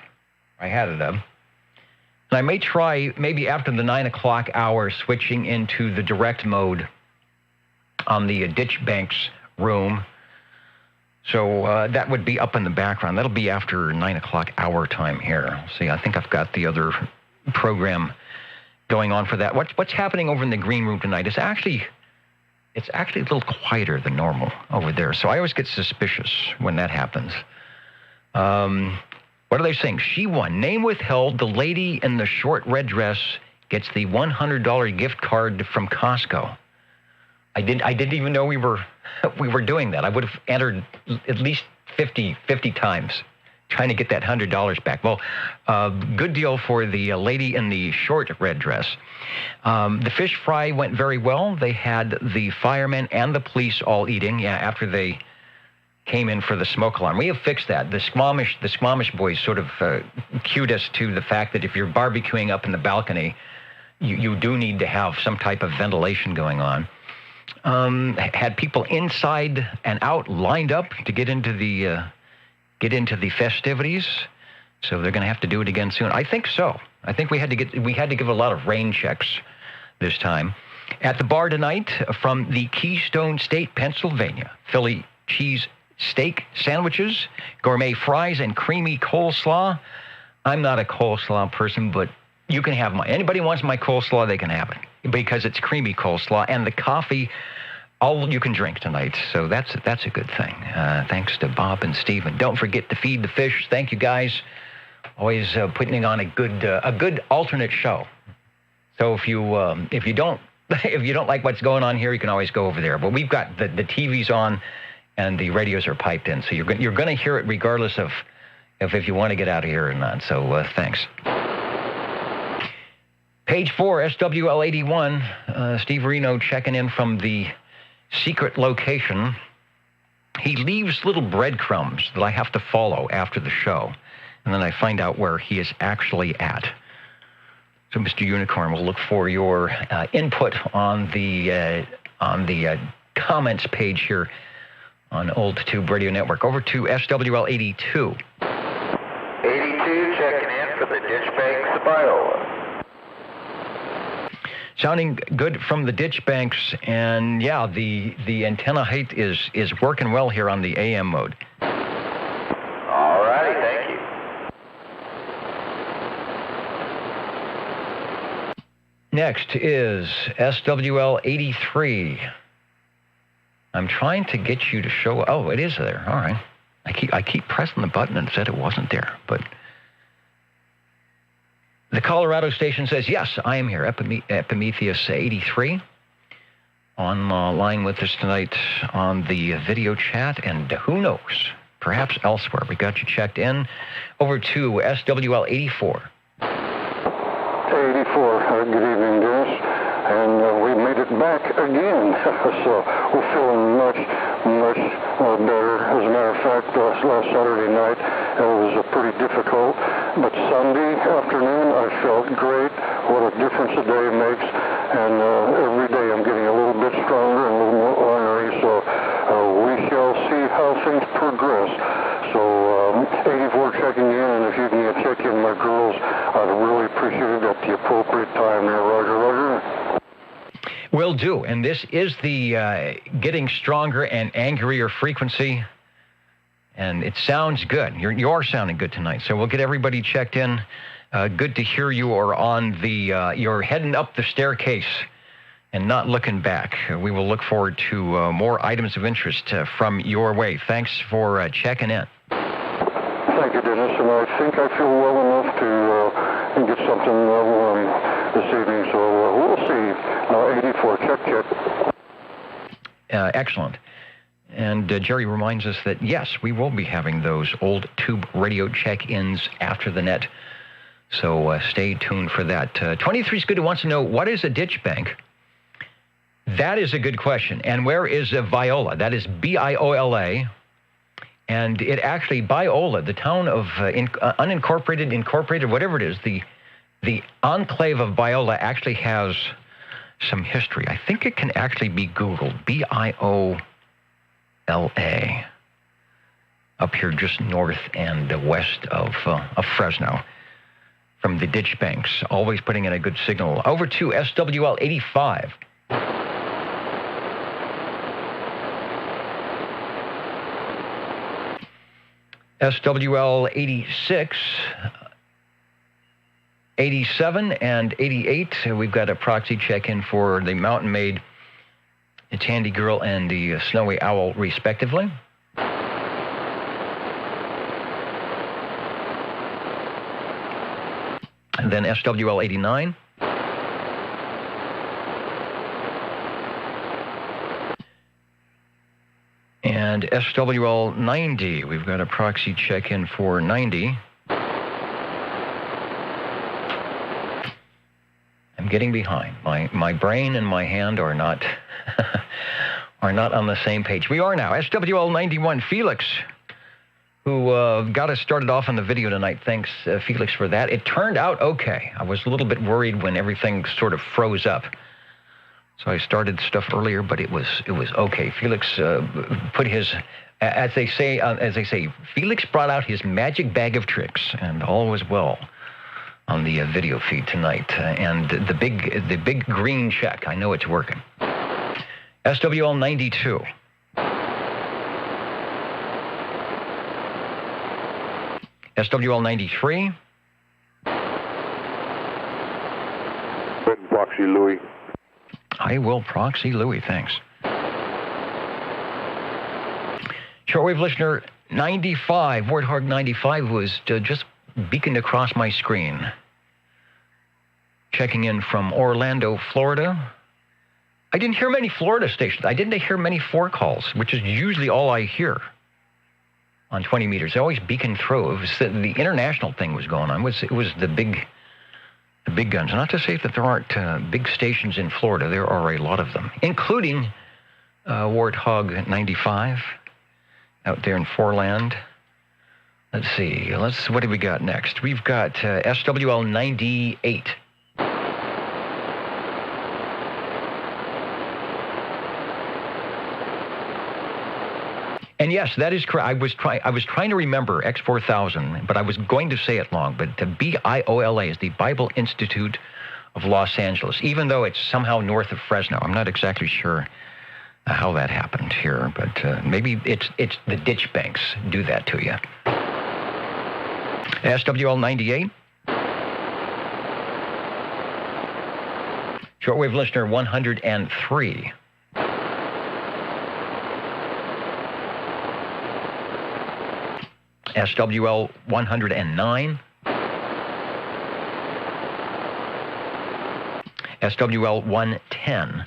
I had it up. And I may try, maybe after the 9 o'clock hour, switching into the direct mode on the Ditch Banks room So that would be up in the background. That'll be after 9 o'clock our time here. See, I think I've got the other program going on for that. What's happening over in the green room tonight is actually a little quieter than normal over there. So I always get suspicious when that happens. What are they saying? She won. Name withheld. The lady in the short red dress gets the $100 gift card from Costco. I didn't even know we were doing that. I would have entered at least 50 times trying to get that $100 back. Well, good deal for the lady in the short red dress. The fish fry went very well. They had the firemen and the police all eating. Yeah, after they came in for the smoke alarm. We have fixed that. The Squamish boys sort of cued us to the fact that if you're barbecuing up in the balcony, you do need to have some type of ventilation going on. Had people inside and out lined up to get into the festivities, so they're going to have to do it again soon. I think so. I think we had to give a lot of rain checks this time. At the bar tonight from the Keystone State, Pennsylvania, Philly cheese steak sandwiches, gourmet fries, and creamy coleslaw. I'm not a coleslaw person, but you can have anybody wants my coleslaw, they can have it because it's creamy coleslaw, and the coffee, all you can drink tonight. So that's a good thing. Thanks to Bob and Steve, and don't forget to feed the fish. Thank you guys. Always putting on a good alternate show. So if you don't like what's going on here, you can always go over there. But we've got the TVs on and the radios are piped in, so you're going to hear it regardless of if you want to get out of here or not. So thanks. Page 4, SWL 81. Steve Reno checking in from the secret location. He leaves little breadcrumbs that I have to follow after the show, and then I find out where he is actually at. So, Mr. Unicorn, we'll look for your input on the comments page here on Old Tube Radio Network. Over to SWL 82. 82 checking in for the Ditch Banks of Iowa. Sounding good from the Ditch Banks, and yeah, the antenna height is working well here on the AM mode. All righty, thank you. Next is SWL 83. I'm trying to get you to show. Oh, it is there. All right. I keep pressing the button and said it wasn't there, but the Colorado station says yes, I am here. Epimetheus 83 on line with us tonight on the video chat, and who knows, perhaps elsewhere. We got you checked in. Over to SWL 84. 84. Good evening, Dennis. And we made it back again, so we're feeling much better. As a matter of fact, last Saturday night it was pretty difficult, but Sunday afternoon I felt great. What a difference a day makes, and every day I'm getting a little bit stronger and a little more ornery, so we shall see how things progress. So 84 checking in, and if you can check in my girls, I'd really appreciate it at the appropriate time there. Roger, Roger. Will do. And this is the getting stronger and angrier frequency. And it sounds good. You are sounding good tonight. So we'll get everybody checked in. Good to hear you are on the, you're heading up the staircase and not looking back. We will look forward to more items of interest from your way. Thanks for checking in. Thank you, Dennis. And I think I feel well enough to get something warm this evening. So we'll see. 84, check. Excellent. And Jerry reminds us that, yes, we will be having those Old Tube Radio check-ins after the net. So stay tuned for that. 23 Scooter wants to know, what is a ditch bank? That is a good question. And where is Viola? That is Biola. And it actually, Biola, the town of unincorporated, incorporated, whatever it is, the enclave of Biola actually has some history. I think it can actually be Googled. Biola. Up here just north and west of Fresno. From the ditch banks. Always putting in a good signal. Over to SWL 85. SWL 86, 87, and 88. We've got a proxy check-in for the Mountain Maid, the Tandy Girl, and the Snowy Owl, respectively. And then SWL 89. And SWL 90, we've got a proxy check-in for 90. I'm getting behind. My brain and my hand are not on the same page. We are now. SWL 91, Felix, who got us started off on the video tonight. Thanks, Felix, for that. It turned out okay. I was a little bit worried when everything sort of froze up. So I started stuff earlier, but it was okay. Felix put his, as they say, Felix brought out his magic bag of tricks, and all was well on the video feed tonight. And the big green check, I know it's working. SWL 92. SWL 93. Proxy Louis. I will proxy Louis, thanks. Shortwave listener 95, Warthog 95 was just beaconed across my screen. Checking in from Orlando, Florida. I didn't hear many Florida stations. I didn't hear many 4 calls, which is usually all I hear on 20 meters. They always beacon through. It was the international thing was going on. It was the big guns. Not to say that there aren't big stations in Florida. There are a lot of them, including Warthog 95 out there in Foreland. Let's see. What do we got next? We've got SWL 98. And yes, that is correct. I was trying to remember X4000, but I was going to say it long. But the BIOLA is the Bible Institute of Los Angeles, even though it's somehow north of Fresno. I'm not exactly sure how that happened here, but maybe it's the ditch banks do that to you. SWL 98. Shortwave listener 103. SWL 109. SWL 110.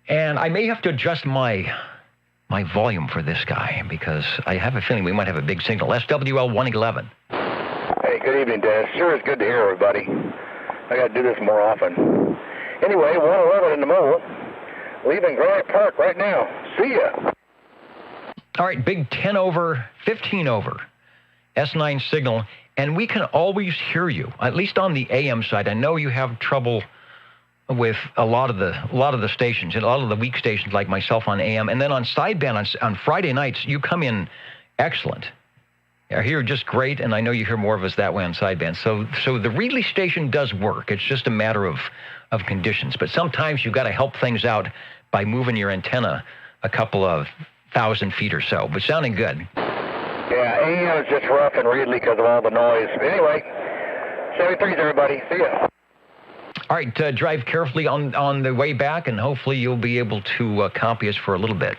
And I may have to adjust my volume for this guy because I have a feeling we might have a big signal. SWL 111. Hey, good evening, Dennis. Sure is good to hear everybody. I got to do this more often. Anyway, 111 in the mobile. Leaving Grant Park right now. See ya. All right, big 10 over, 15 over, S9 signal, and we can always hear you, at least on the AM side. I know you have trouble with a lot of the stations, and a lot of the weak stations like myself on AM, and then on sideband on Friday nights, you come in excellent. I hear just great, and I know you hear more of us that way on sideband. So the Reedley station does work. It's just a matter of conditions, but sometimes you've got to help things out by moving your antenna a couple of 1,000 feet or so, but sounding good. Yeah, AM is just rough and Reedley because of all the noise. But anyway, 73s, everybody. See ya. All right, drive carefully on the way back, and hopefully you'll be able to copy us for a little bit.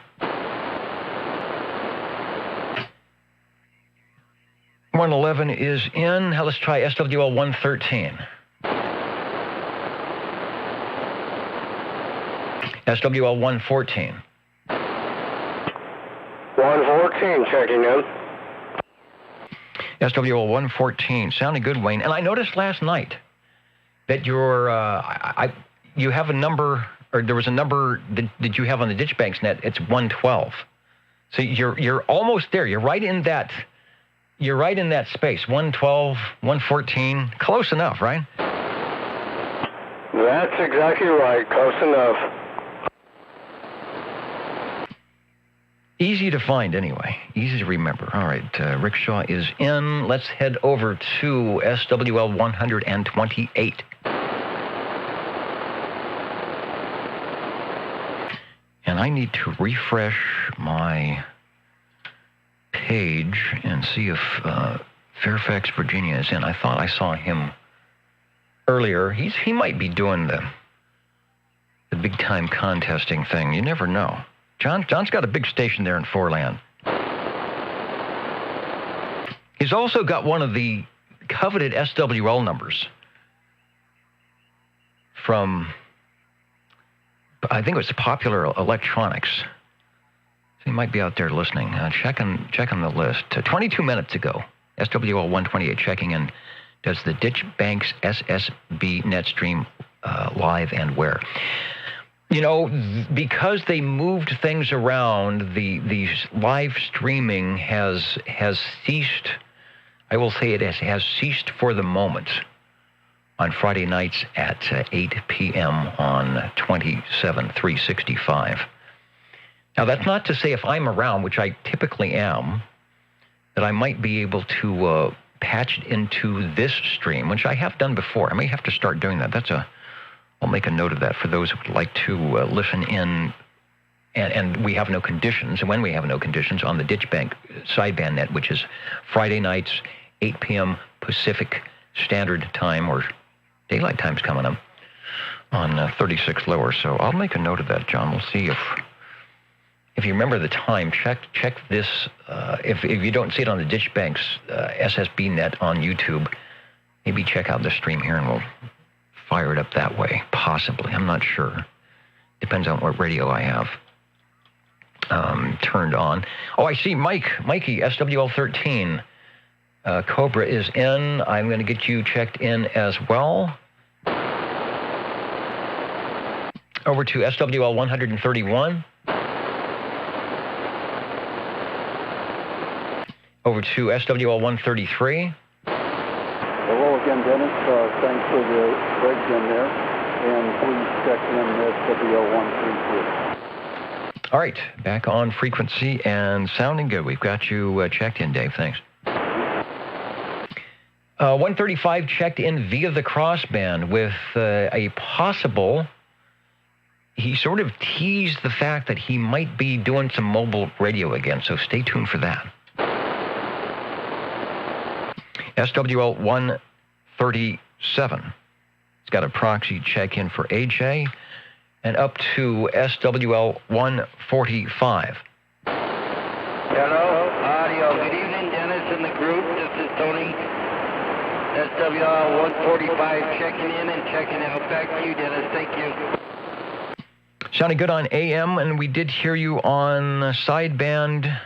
111 is in. Now let's try SWL 113. SWL 114. 114 checking in. SWL 114. Sounding good, Wayne. And I noticed last night that you have a number, or there was a number that you have on the Ditch Banks net. It's 112. So you're almost there. You're right in that space. 112, 114. Close enough, right? That's exactly right. Close enough. Easy to find, anyway. Easy to remember. All right, Rickshaw is in. Let's head over to SWL 128. And I need to refresh my page and see if Fairfax, Virginia is in. I thought I saw him earlier. He might be doing the big time contesting thing. You never know. John's got a big station there in Foreland. He's also got one of the coveted SWL numbers from, I think it was Popular Electronics. So he might be out there listening. Checking the list. 22 minutes ago, SWL 128 checking in. Does the Ditch Banks SSB net stream live and where? You know, because they moved things around, the live streaming has ceased. I will say it has ceased for the moment on Friday nights at 8 p.m. on 27/365. Now, that's not to say if I'm around, which I typically am, that I might be able to patch it into this stream, which I have done before. I may have to start doing that. I'll make a note of that for those who would like to listen in, and we have no conditions, and when we have no conditions, on the Ditch Bank sideband net, which is Friday nights, 8 p.m. Pacific Standard Time, or daylight time's coming up, on 36 lower. So I'll make a note of that, John. We'll see if you remember the time, check this. If you don't see it on the Ditch Bank's SSB net on YouTube, maybe check out the stream here and we'll fire it up that way, possibly. I'm not sure. Depends on what radio I have turned on. Oh, I see Mikey, SWL 13. Cobra is in. I'm going to get you checked in as well. Over to SWL 131. Over to SWL 133. Hello again, Dennis. Thanks for the breakdown there. And please check in SWL 133. All right, back on frequency and sounding good. We've got you checked in, Dave. Thanks. 135 checked in via the crossband with a possible... He sort of teased the fact that he might be doing some mobile radio again, so stay tuned for that. SWL 137. It's got a proxy check-in for AJ. And up to SWL 145. Hello, audio. Good evening, Dennis and the group. This is Tony. SWL 145 checking in and checking out. Back to you, Dennis. Thank you. Sounding good on AM, and we did hear you on sideband.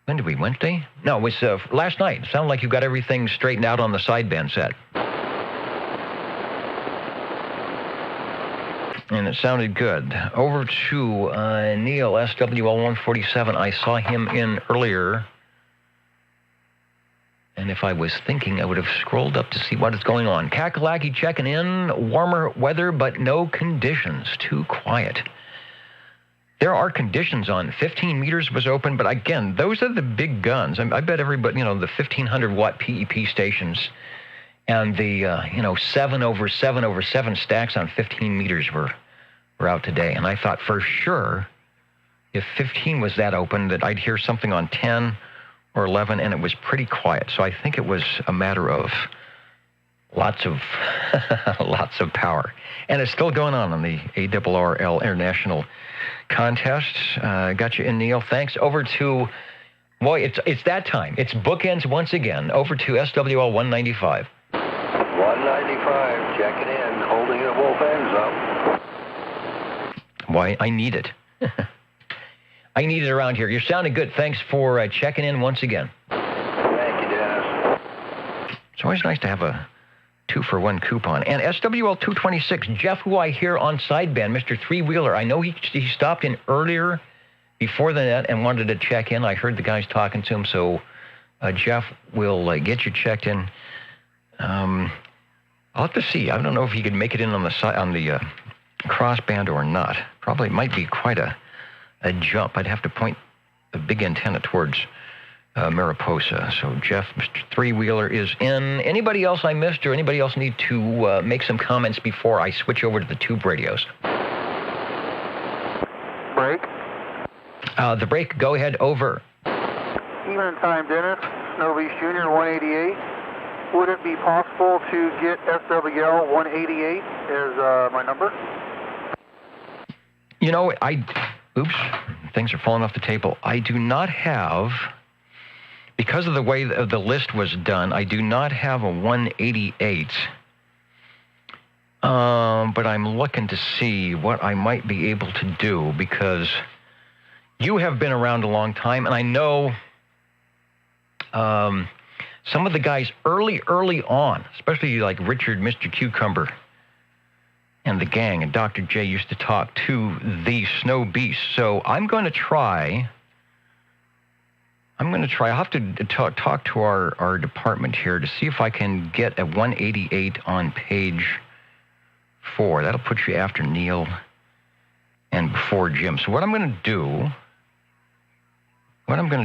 When did we? Wednesday? No, it was last night. Sounded like you got everything straightened out on the sideband set. And it sounded good. Over to Neil, SWL 147. I saw him in earlier. And if I was thinking, I would have scrolled up to see what is going on. Kakalaki checking in. Warmer weather, but no conditions. Too quiet. There are conditions on. 15 meters was open, but again, those are the big guns. I bet everybody, the 1,500 watt PEP stations and the 7 over 7 over 7 stacks on 15 meters were out today. And I thought for sure, if 15 was that open, that I'd hear something on 10 or 11, and it was pretty quiet. So I think it was a matter of lots of power. And it's still going on the ARRL International Contest. Got you in, Neil. Thanks. Over to, boy, it's that time. It's bookends once again. Over to SWL 195. 195, checking in, holding it both ends up. Why, I need it. I need it around here. You're sounding good. Thanks for checking in once again. Thank you, Dennis. It's always nice to have a 2-for-1 coupon. And SWL 226, Jeff, who I hear on sideband, Mr. Three-Wheeler, I know he stopped in earlier before the net and wanted to check in. I heard the guys talking to him, so Jeff will get you checked in. I'll have to see. I don't know if he could make it in on the crossband or not. Probably might be quite a jump. I'd have to point the big antenna towards Mariposa. So Jeff, Mr. Three-Wheeler is in. Anybody else I missed or anybody else need to make some comments before I switch over to the tube radios? Break. The break, go ahead, over. Evening time, Dennis. Snow Beast Jr., 188. Would it be possible to get SWL 188 as my number? You know, oops, things are falling off the table. I do not have, because of the way the list was done, I do not have a 188. But I'm looking to see what I might be able to do, because you have been around a long time, and I know some of the guys early on, especially like Richard, Mr. Cucumber, and the gang, and Dr. J used to talk to the Snow Beast. So I'm going to try. I'll have to talk to our department here to see if I can get a 188 on page 4. That'll put you after Neil and before Jim. So what I'm going to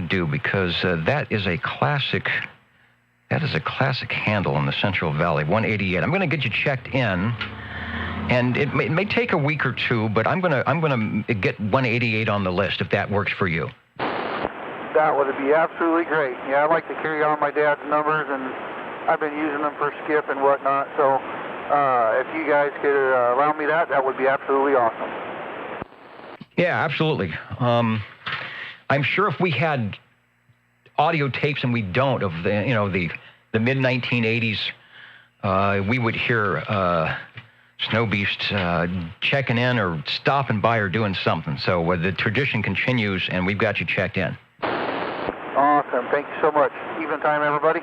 do, because that is a classic handle in the Central Valley, 188. I'm going to get you checked in. And it may take a week or two, but I'm gonna get 188 on the list if that works for you. That would be absolutely great. Yeah, I'd like to carry on my dad's numbers, and I've been using them for skip and whatnot. So if you guys could allow me that would be absolutely awesome. Yeah, absolutely. I'm sure if we had audio tapes, and we don't, of the mid 1980s, we would hear Snow Beast checking in or stopping by or doing something. So the tradition continues, and we've got you checked in. Awesome. Thank you so much. Even time, everybody.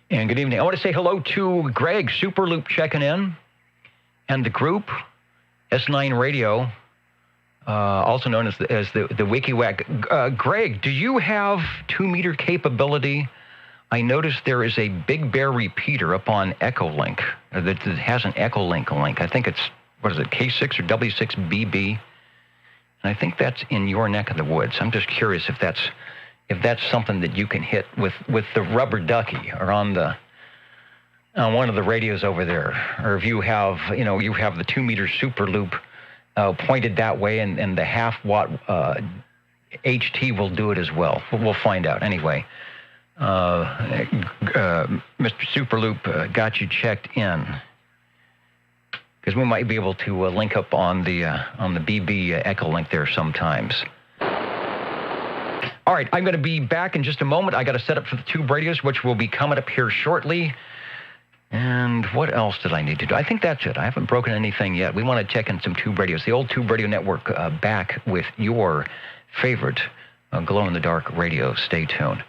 And good evening. I want to say hello to Greg, Superloop checking in, and the group, S9 Radio, also known as the WikiWack. Greg, do you have 2-meter capability? I noticed there is a Big Bear repeater up on Echolink that has an Echolink link. I think it's, K6 or W6BB? And I think that's in your neck of the woods. I'm just curious if that's something that you can hit with the rubber ducky or on one of the radios over there, or if you have the 2-meter super loop pointed that way, and the half-watt HT will do it as well. We'll find out anyway. Mr. Superloop got you checked in, because we might be able to link up on the BB Echo link there sometimes. All right, I'm going to be back in just a moment. I got to set up for the tube radios, which will be coming up here shortly. And what else did I need to do? I think that's it. I haven't broken anything yet. We want to check in some tube radios. The old Tube Radio Network back with your favorite glow-in-the-dark radio. Stay tuned.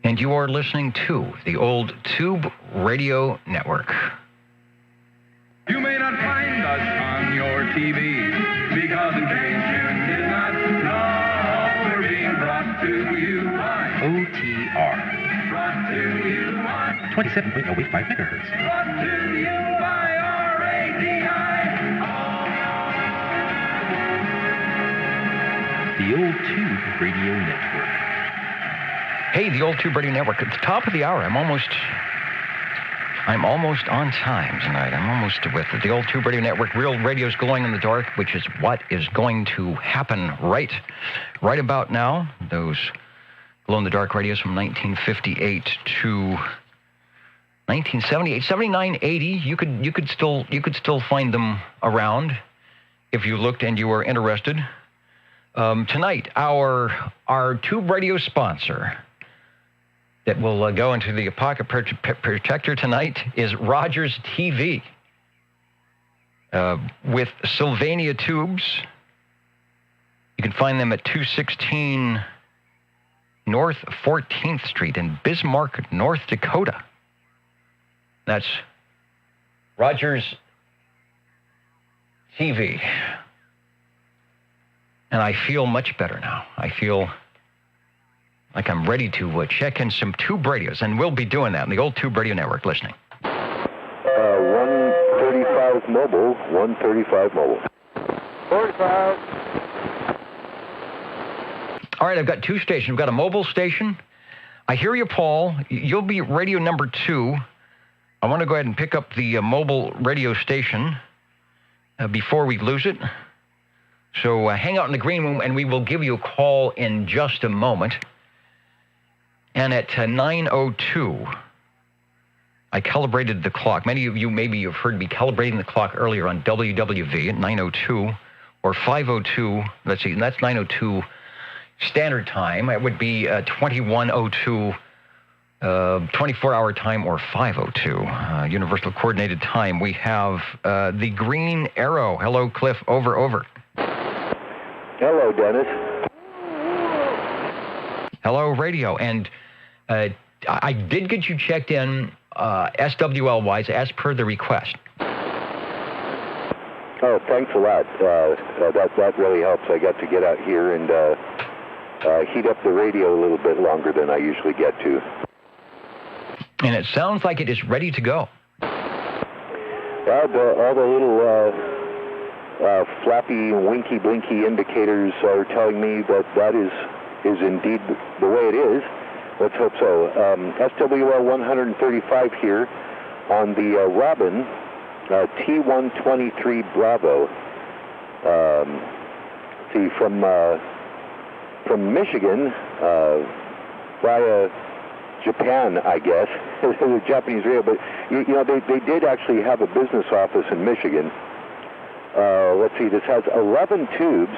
And you are listening to the Old Tube Radio Network. You may not find us on your TV because in case you did not know, we're being brought to you by OTR. Brought to you by 27.085 megahertz. Brought to you by RADI. The Old Tube Radio Network. Hey, the Old Tube Radio Network. At the top of the hour, I'm almost on time tonight. I'm almost with it. The Old Tube Radio Network. Real radio's glowing in the dark, which is what is going to happen right about now. Those glow-in-the-dark radios from 1958 to 1978, 79, 80. You could still find them around if you looked and you were interested. Tonight, our Tube Radio sponsor that will go into the pocket protector tonight is Rogers TV with Sylvania tubes. You can find them at 216 North 14th Street in Bismarck, North Dakota. That's Rogers TV. And I feel much better now. I feel like I'm ready to check in some tube radios, and we'll be doing that in the Old Tube Radio Network. Listening. 135 mobile, 135 mobile. 45. All right, I've got two stations. We've got a mobile station. I hear you, Paul. You'll be radio number 2. I want to go ahead and pick up the mobile radio station before we lose it. So hang out in the green room, and we will give you a call in just a moment. And at 9:02, I calibrated the clock. Many of you maybe have heard me calibrating the clock earlier on WWV at 9:02 or 5:02. Let's see, and that's 9:02 standard time. It would be 21:02 24-hour time or 5:02 universal coordinated time. We have the green arrow. Hello, Cliff. Over. Hello, Dennis. Hello, radio. And I did get you checked in SWL-wise as per the request. Oh, thanks a lot. That really helps. I got to get out here and heat up the radio a little bit longer than I usually get to. And it sounds like it is ready to go. Well, all the little flappy, winky, blinky indicators are telling me that is indeed the way it is. Let's hope so. SWL 135 here on the Robin T123 Bravo. See, from Michigan via Japan, I guess. The Japanese radio, but you know they did actually have a business office in Michigan. Let's see, this has 11 tubes,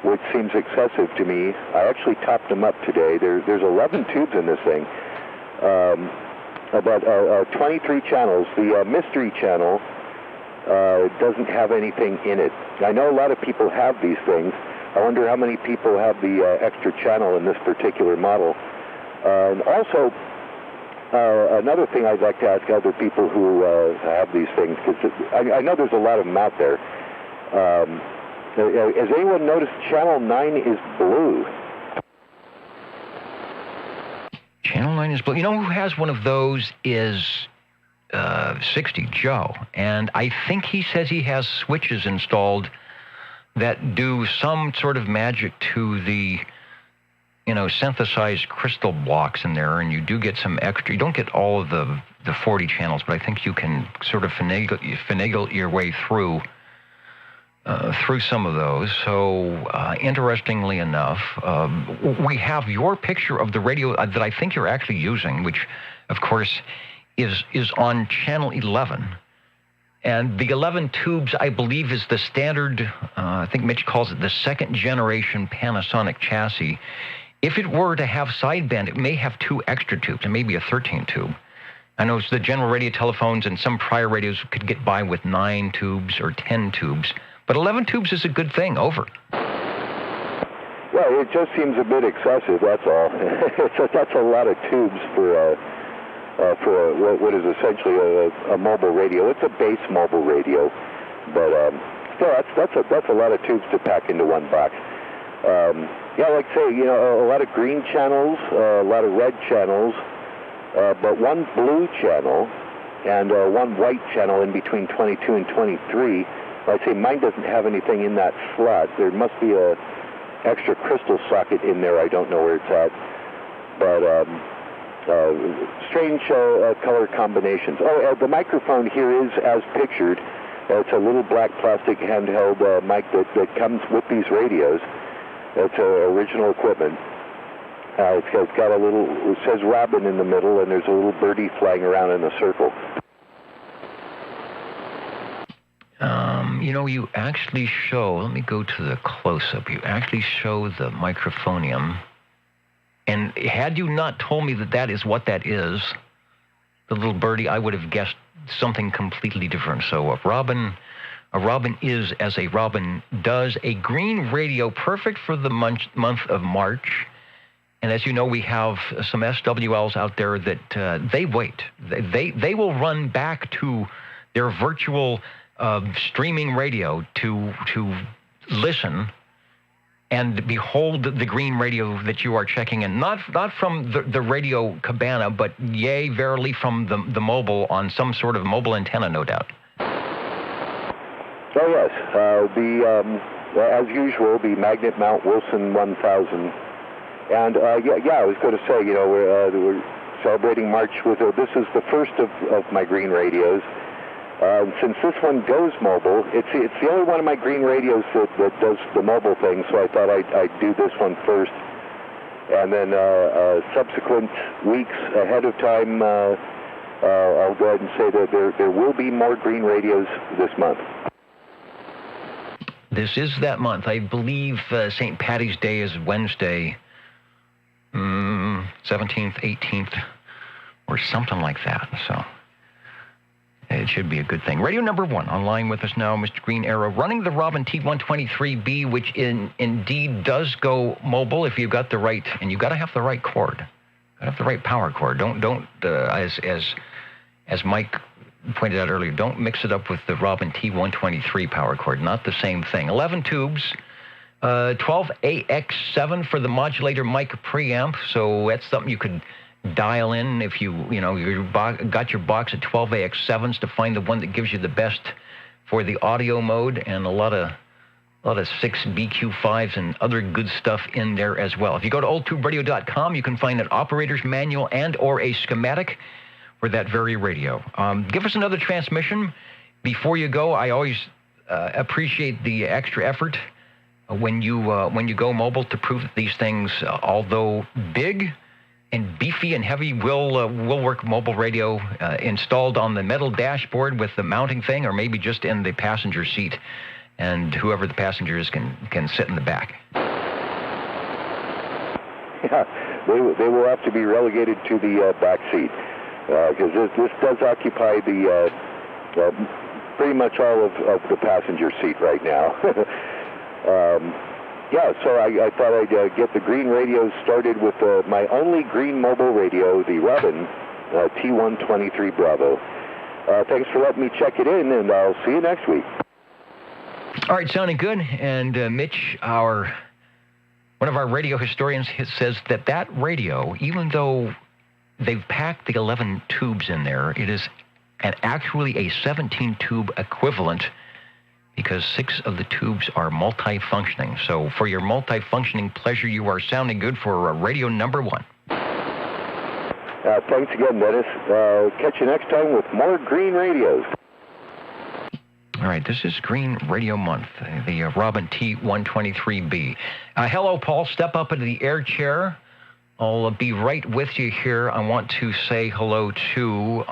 which seems excessive to me. I actually topped them up today. There's 11 tubes in this thing. About 23 channels. The mystery channel doesn't have anything in it. I know a lot of people have these things. I wonder how many people have the extra channel in this particular model. And also, another thing I'd like to ask other people who have these things, because I know there's a lot of them out there. Has anyone noticed Channel 9 is blue? Channel 9 is blue. You know who has one of those is 60 Joe. And I think he says he has switches installed that do some sort of magic to the, synthesized crystal blocks in there, and you do get some extra. You don't get all of the 40 channels, but I think you can sort of finagle your way through some of those. So, interestingly enough, we have your picture of the radio that I think you're actually using, which, of course, is on channel 11. And the 11 tubes, I believe, is the standard, I think Mitch calls it the second generation Panasonic chassis. If it were to have sideband, it may have 2 extra tubes, and maybe a 13 tube. I know the general radio telephones and some prior radios could get by with 9 tubes or 10 tubes, but 11 tubes is a good thing. Over. Well, it just seems a bit excessive, that's all. That's a lot of tubes for what is essentially a mobile radio. It's a base mobile radio, but still, that's a lot of tubes to pack into one box. Yeah, like I say, a lot of green channels, a lot of red channels, but one blue channel and one white channel in between 22 and 23. I'd say mine doesn't have anything in that slot. There must be a extra crystal socket in there. I don't know where it's at, but strange color combinations. Oh, the microphone here is as pictured. It's a little black plastic handheld mic that comes with these radios. It's original equipment. It's got a little, it says Robin in the middle, and there's a little birdie flying around in a circle. You actually show, let me go to the close-up, you actually show the microphonium, and had you not told me that is what that is, the little birdie, I would have guessed something completely different. So a robin is as a robin does, a green radio perfect for the month of March. And as you know, we have some SWLs out there that they wait. They will run back to their virtual streaming radio to listen and behold the green radio that you are checking in, not from the radio cabana, but yea, verily from the mobile on some sort of mobile antenna, no doubt. Oh yes, as usual, the Magnet Mount Wilson 1000, and I was going to say, we're celebrating March with this is the first of my green radios. Since this one goes mobile, it's the only one of my green radios that does the mobile thing, so I thought I'd do this one first. And then subsequent weeks ahead of time, I'll go ahead and say that there will be more green radios this month. This is that month. I believe St. Patty's Day is Wednesday, 17th, 18th, or something like that, so it should be a good thing. Radio number one online with us now, Mr. Green Arrow, running the Robin T123B, which indeed does go mobile if you've got the right, and you've got to have the right cord. Got to have the right power cord. Don't as Mike pointed out earlier, don't mix it up with the Robin T123 power cord. Not the same thing. 11 tubes, 12AX7 for the modulator mic preamp, so that's something you could dial in if you got your box at 12AX7s to find the one that gives you the best for the audio mode, and a lot of 6 BQ5s and other good stuff in there as well. If you go to oldtuberadio.com, you can find an operator's manual and or a schematic for that very radio. Give us another transmission before you go. I always appreciate the extra effort when you go mobile to prove that these things, although big and beefy and heavy, will work mobile radio installed on the metal dashboard with the mounting thing, or maybe just in the passenger seat, and whoever the passenger is can sit in the back. Yeah, they will have to be relegated to the back seat, because this does occupy the pretty much all of the passenger seat right now. Yeah, so I thought I'd get the green radios started with my only green mobile radio, the Robin T123 Bravo. Thanks for letting me check it in, and I'll see you next week. All right, sounding good. And Mitch, one of our radio historians, says that radio, even though they've packed the 11 tubes in there, it is actually a 17-tube equivalent, because 6 of the tubes are multifunctioning. So for your multifunctioning pleasure, you are sounding good for radio number one. Thanks again, Dennis. Catch you next time with more green radios. All right, this is Green Radio Month, the Robin T123B. Hello, Paul. Step up into the air chair. I'll be right with you here. I want to say hello to,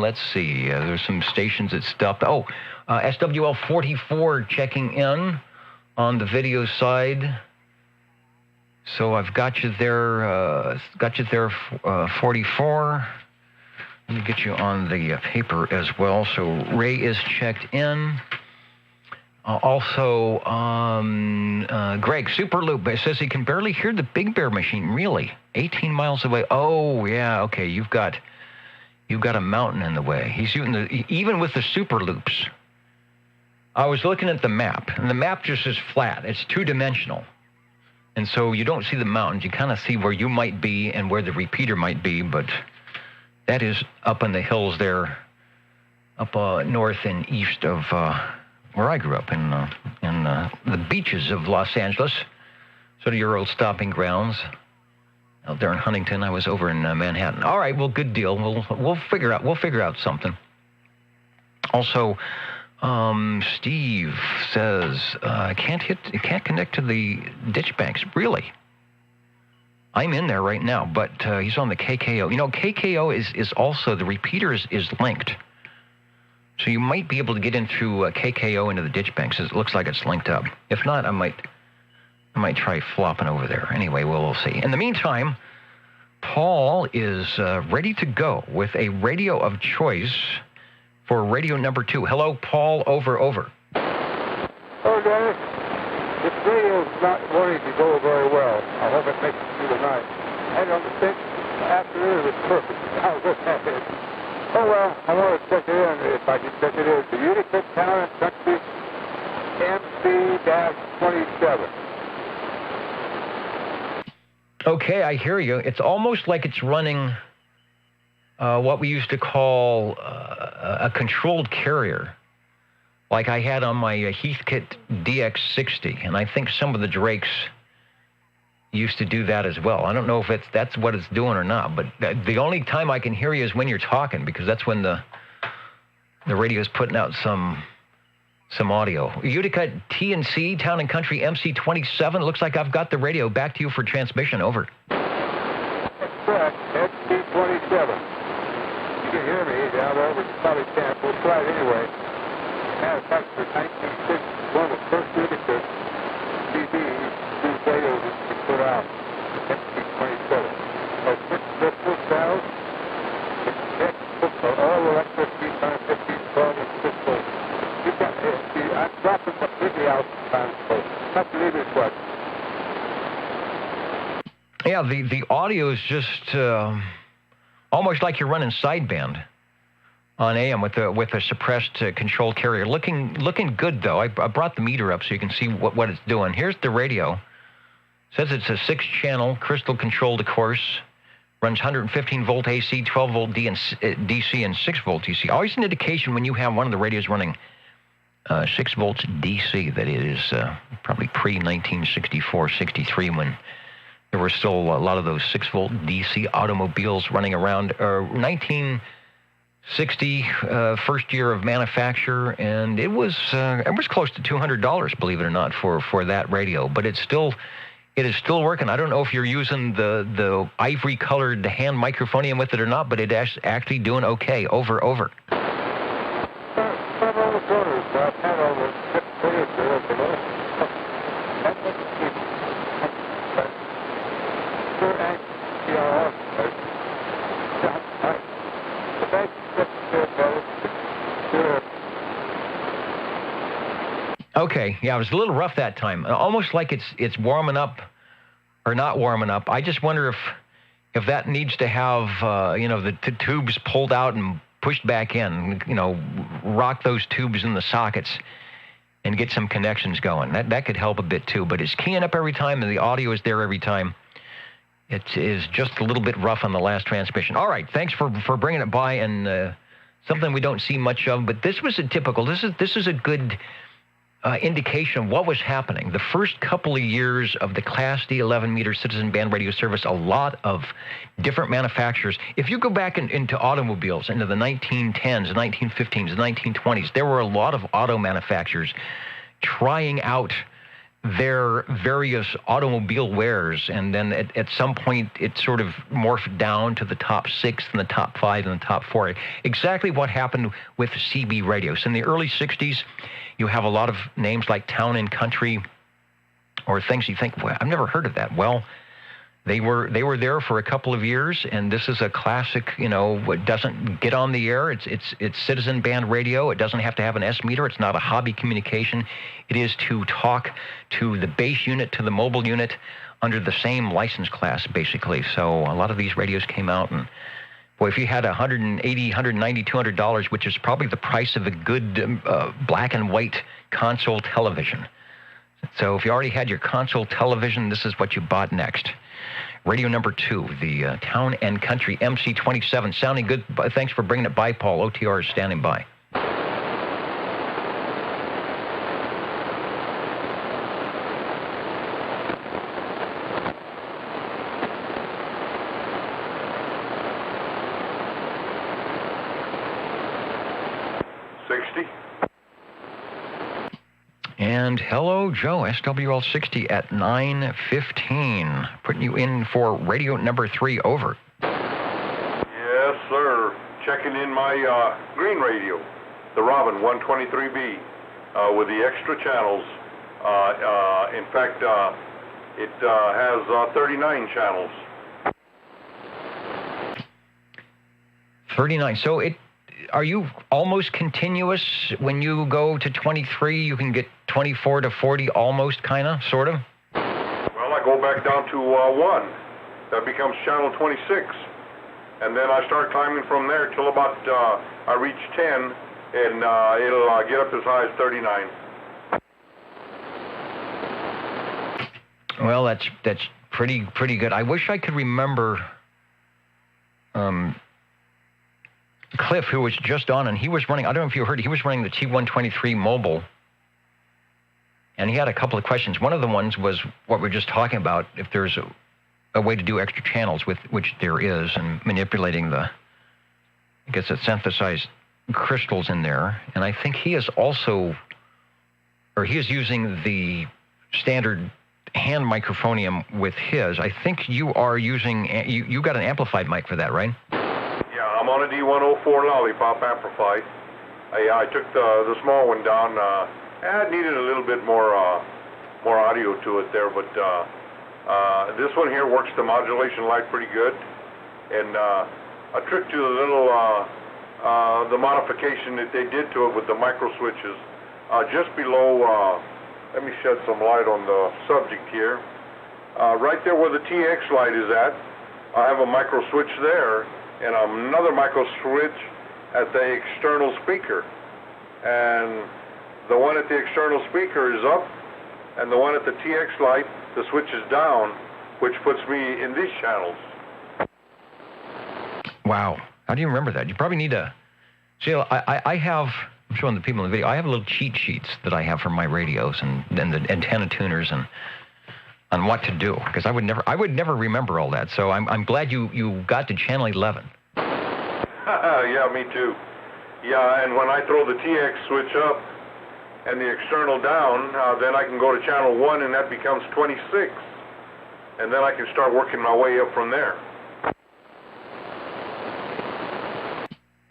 let's see, there's some stations that stopped. Oh, SWL 44 checking in on the video side. So I've got you there, 44. Let me get you on the paper as well. So Ray is checked in. Also, Greg, Superloop says he can barely hear the Big Bear machine. Really? 18 miles away. Oh, yeah. Okay, you've got a mountain in the way. He's shooting even with the Superloops. I was looking at the map, and the map just is flat. It's two-dimensional. And so you don't see the mountains. You kind of see where you might be and where the repeater might be, but that is up in the hills there, up north and east of where I grew up, in the beaches of Los Angeles, sort of your old stopping grounds. Out there in Huntington, I was over in Manhattan. All right, well, good deal. We'll figure out something. Also, Steve says I can't connect to the ditch banks. Really? I'm in there right now, but he's on the KKO. You know, KKO is also, the repeater is linked. So you might be able to get in through KKO into the ditch banks. It looks like it's linked up. If not, I might try flopping over there. Anyway, we'll see. In the meantime, Paul is ready to go with a radio of choice for radio number 2. Hello, Paul, over. Oh, Dennis, this radio's not wanting to go very well. I hope it makes it through tonight. I don't think afternoon is perfect. I'll look at it. Oh, well, I want to check it in, if I can check it in. The Utica Town and Country MC-27. Okay, I hear you. It's almost like it's running what we used to call a controlled carrier, like I had on my Heathkit DX60, and I think some of the Drakes used to do that as well. I don't know if that's what it's doing or not, but the only time I can hear you is when you're talking, because that's when the radio's putting out some audio. Utica TNC, Town and Country MC27. Looks like I've got the radio. Back to you for transmission. Over. That's correct. MC27. You can hear me down there, but you probably can't. We'll try it anyway. Matter of fact, for 1961, the first Utica CD, these radios that we put out, MC27. Our 6 crystal cells, all electricity, times 15, 12, and 6 volts. I'm dropping completely out sometimes, so not to leave this one. Yeah, the audio is just almost like you're running sideband on AM with a suppressed controlled carrier. Looking good, though. I brought the meter up so you can see what it's doing. Here's the radio. Says it's a 6-channel, crystal controlled, of course. Runs 115 volt AC, 12 volt DC, and 6 volt DC. Always an indication when you have one of the radios running 6 volts DC that it is probably pre-1964, 63, when there were still a lot of those 6 volt DC automobiles running around. 1960, first year of manufacture, and it was close to $200, believe it or not, for that radio. But it is still working. I don't know if you're using the ivory colored hand microphonium with it or not, but it is actually doing okay. Over. Okay, yeah, it was a little rough that time. Almost like it's warming up or not warming up. I just wonder if that needs to have the tubes pulled out and pushed back in. Rock those tubes in the sockets and get some connections going. That could help a bit too. But it's keying up every time, and the audio is there every time. It is just a little bit rough on the last transmission. All right, thanks for bringing it by, and something we don't see much of. But this was a typical. This is a good indication of what was happening. The first couple of years of the Class D 11-meter citizen band radio service, a lot of different manufacturers. If you go back into automobiles, into the 1910s, the 1915s, the 1920s, there were a lot of auto manufacturers trying out their various automobile wares, and then at some point it sort of morphed down to the top 6 and the top 5 and the top 4. Exactly what happened with CB radios. In the early 60s, you have a lot of names like Town and Country, or things you think, well, I've never heard of that. Well, They were there for a couple of years, and this is a classic. It doesn't get on the air. It's citizen band radio. It doesn't have to have an S meter. It's not a hobby communication. It is to talk to the base unit, to the mobile unit, under the same license class, basically. So a lot of these radios came out, and boy, if you had $180, $190, $200, which is probably the price of a good black and white console television. So if you already had your console television, this is what you bought next. Radio number 2, the Town and Country MC27, sounding good. Thanks for bringing it by, Paul. OTR is standing by. And hello, Joe, SWL60 at 9:15. Putting you in for radio number 3, over. Yes, sir. Checking in my green radio, the Robin 123B, with the extra channels. In fact, it has 39 channels. 39. So are you almost continuous? When you go to 23, you can get 24 to 40 almost, kind of, sort of? Well, I go back down to 1. That becomes channel 26. And then I start climbing from there till about I reach 10, and it'll get up as high as 39. Well, that's pretty good. I wish I could remember Cliff, who was just on, and he was running, I don't know if you heard, he was running the T123 mobile, and he had a couple of questions. One of the ones was what we're just talking about, if there's a way to do extra channels, with which there is, and manipulating the synthesized crystals in there. And I think he is also, or he is using the standard hand microphonium with his. I think you are using, you got an amplified mic for that, right? I'm on a D104 Lollipop amplified. I took the small one down. It needed a little bit more audio to it there, but this one here works the modulation light pretty good. And a trick to the little the modification that they did to it with the micro switches, just below. Let me shed some light on the subject here. Right there where the TX light is at, I have a micro switch there, and another micro switch at the external speaker. And the one at the external speaker is up, and the one at the TX light, the switch is down, which puts me in these channels. Wow. How do you remember that? You probably need to... See, I have... I'm showing the people in the video. I have little cheat sheets that I have for my radios and the antenna tuners and on what to do, because I would never remember all that. So I'm glad you got to channel 11. Yeah, me too. Yeah, and when I throw the TX switch up and the external down, then I can go to channel 1, and that becomes 26. And then I can start working my way up from there.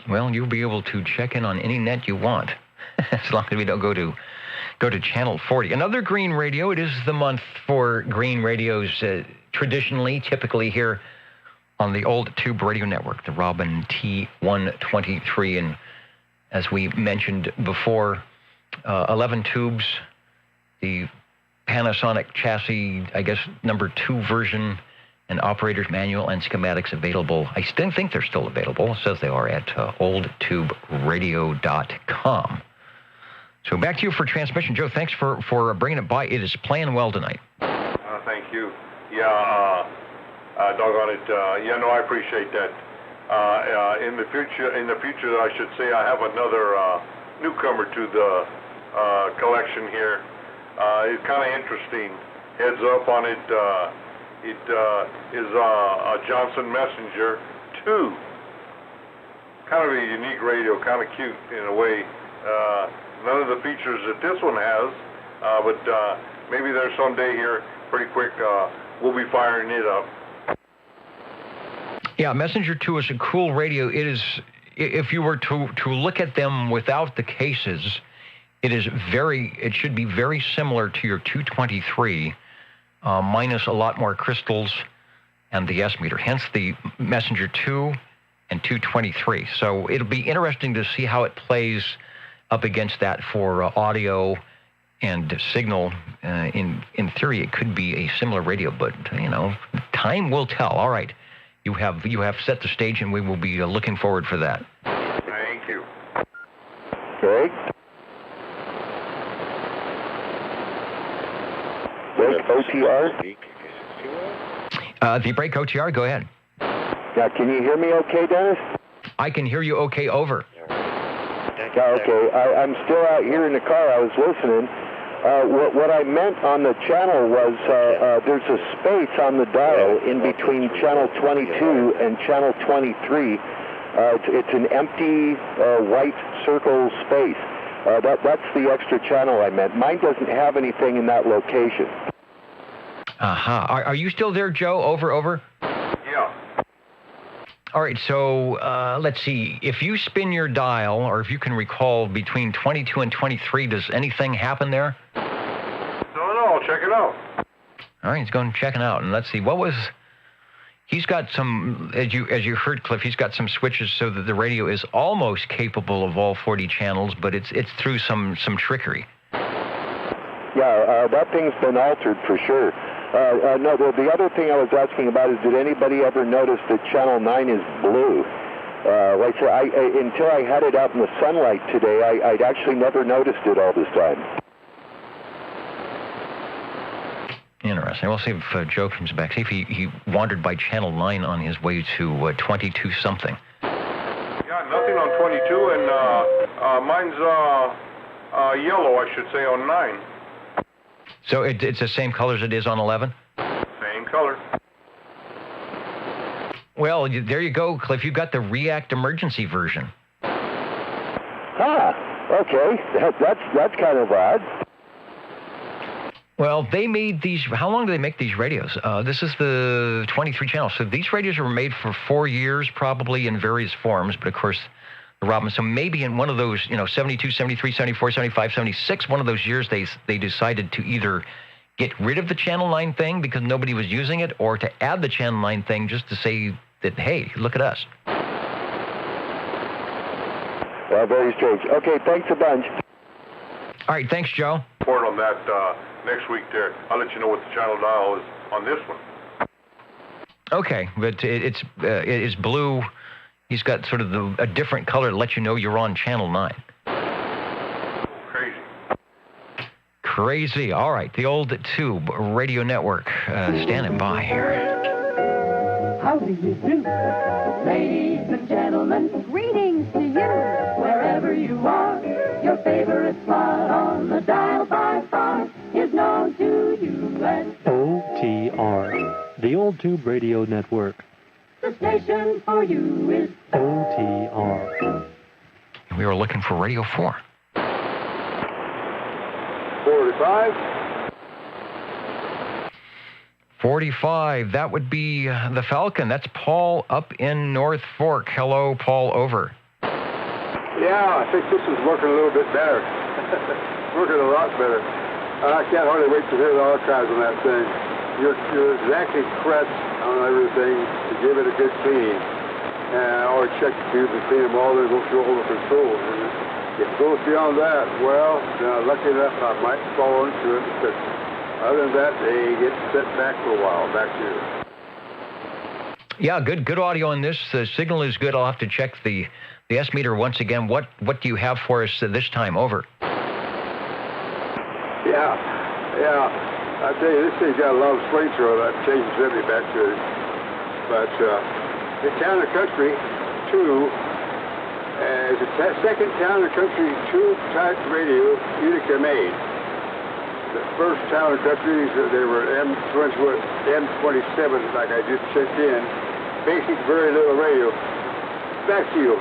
Well, you'll be able to check in on any net you want, as long as we don't go to channel 40. Another green radio. It is the month for green radios, typically here on the old tube radio network, the Robin T123. And as we mentioned before, 11 tubes, the Panasonic chassis, I guess, number 2 version, and operator's manual and schematics available. I still think they're still available. It says they are at oldtuberadio.com. So back to you for transmission. Joe, thanks for bringing it by. It is playing well tonight. Thank you. Yeah, doggone it. I appreciate that. In the future, I should say, I have another newcomer to the collection here. It's kind of interesting. Heads up on it. It is a Johnson Messenger 2. Kind of a unique radio, kind of cute in a way. None of the features that this one has, but maybe there's someday here, pretty quick, we'll be firing it up. Yeah, Messenger 2 is a cool radio. It is, if you were to look at them without the cases, it should be very similar to your 223, minus a lot more crystals, and the S meter, hence the Messenger 2 and 223. So it'll be interesting to see how it plays up against that for audio and signal. In theory, it could be a similar radio, but time will tell. All right, you have set the stage, and we will be looking forward for that. Thank you. Greg? Break OTR? The break OTR, go ahead. Yeah, can you hear me okay, Dennis? I can hear you okay, over. Yeah, okay. I'm still out here in the car. I was listening. What I meant on the channel was there's a space on the dial in between channel 22 and channel 23. It's an empty white circle space. That's the extra channel I meant. Mine doesn't have anything in that location. Aha. Are you still there, Joe? Over. Yeah. All right, so let's see. If you spin your dial, or if you can recall, between 22 and 23, does anything happen there? No, check it out. All right, he's going checking out, and let's see. He's got some, as you heard, Cliff, he's got some switches so that the radio is almost capable of all 40 channels, but it's through some trickery. Yeah, that thing's been altered for sure. No, the other thing I was asking about is, did anybody ever notice that channel 9 is blue? Like I said, until I had it out in the sunlight today, I'd actually never noticed it all this time. Interesting. We'll see if Joe comes back. See if he wandered by channel 9 on his way to 22 something. Yeah, nothing on 22, and mine's yellow, I should say, on 9. So it's the same color as it is on 11? Same color. Well, there you go, Cliff. You've got the React emergency version. Okay. That's kind of odd. Well, they made these. How long do they make these radios? This is the 23 channels. So these radios were made for 4 years, probably in various forms. But of course, the Robin. So maybe in one of those, 72, 73, 74, 75, 76, one of those years, they decided to either get rid of the Channel 9 thing because nobody was using it, or to add the Channel 9 thing just to say that, hey, look at us. Well, very strange. Okay, thanks a bunch. All right, thanks, Joe. Report on that next week there. I'll let you know what the channel dial is on this one. Okay, but it's blue. He's got sort of a different color to let you know you're on channel 9. Crazy. All right, the old Tube Radio Network standing by here. How do you do, ladies and gentlemen? Greetings to you, wherever you are. Your favorite slot on the dial by far is known to you as OTR, the Old Tube Radio Network. The station for you is OTR. We were looking for Radio 4. 45. 45. That would be the Falcon. That's Paul up in North Fork. Hello, Paul, over. Yeah, I think this is working a little bit better. Working a lot better. I can't hardly wait to hear the archives on that thing. You're exactly correct on everything to give it a good clean. Or check the tubes and clean them all, then go through all the controls. And if it goes beyond that, well, lucky enough I might fall into it, because other than that, they get set back for a while, back to you. Yeah, good audio on this. The signal is good. I'll have to check the S meter once again. What do you have for us this time? Over. Yeah. I tell you, this thing's got a lot of swing throw. That changes everything back to it. But the Town and Country 2 is the second Town and Country 2 type radio Utica made. The first Town and Countries, they were M27, like I just checked in. Basic, very little radio. Back to you.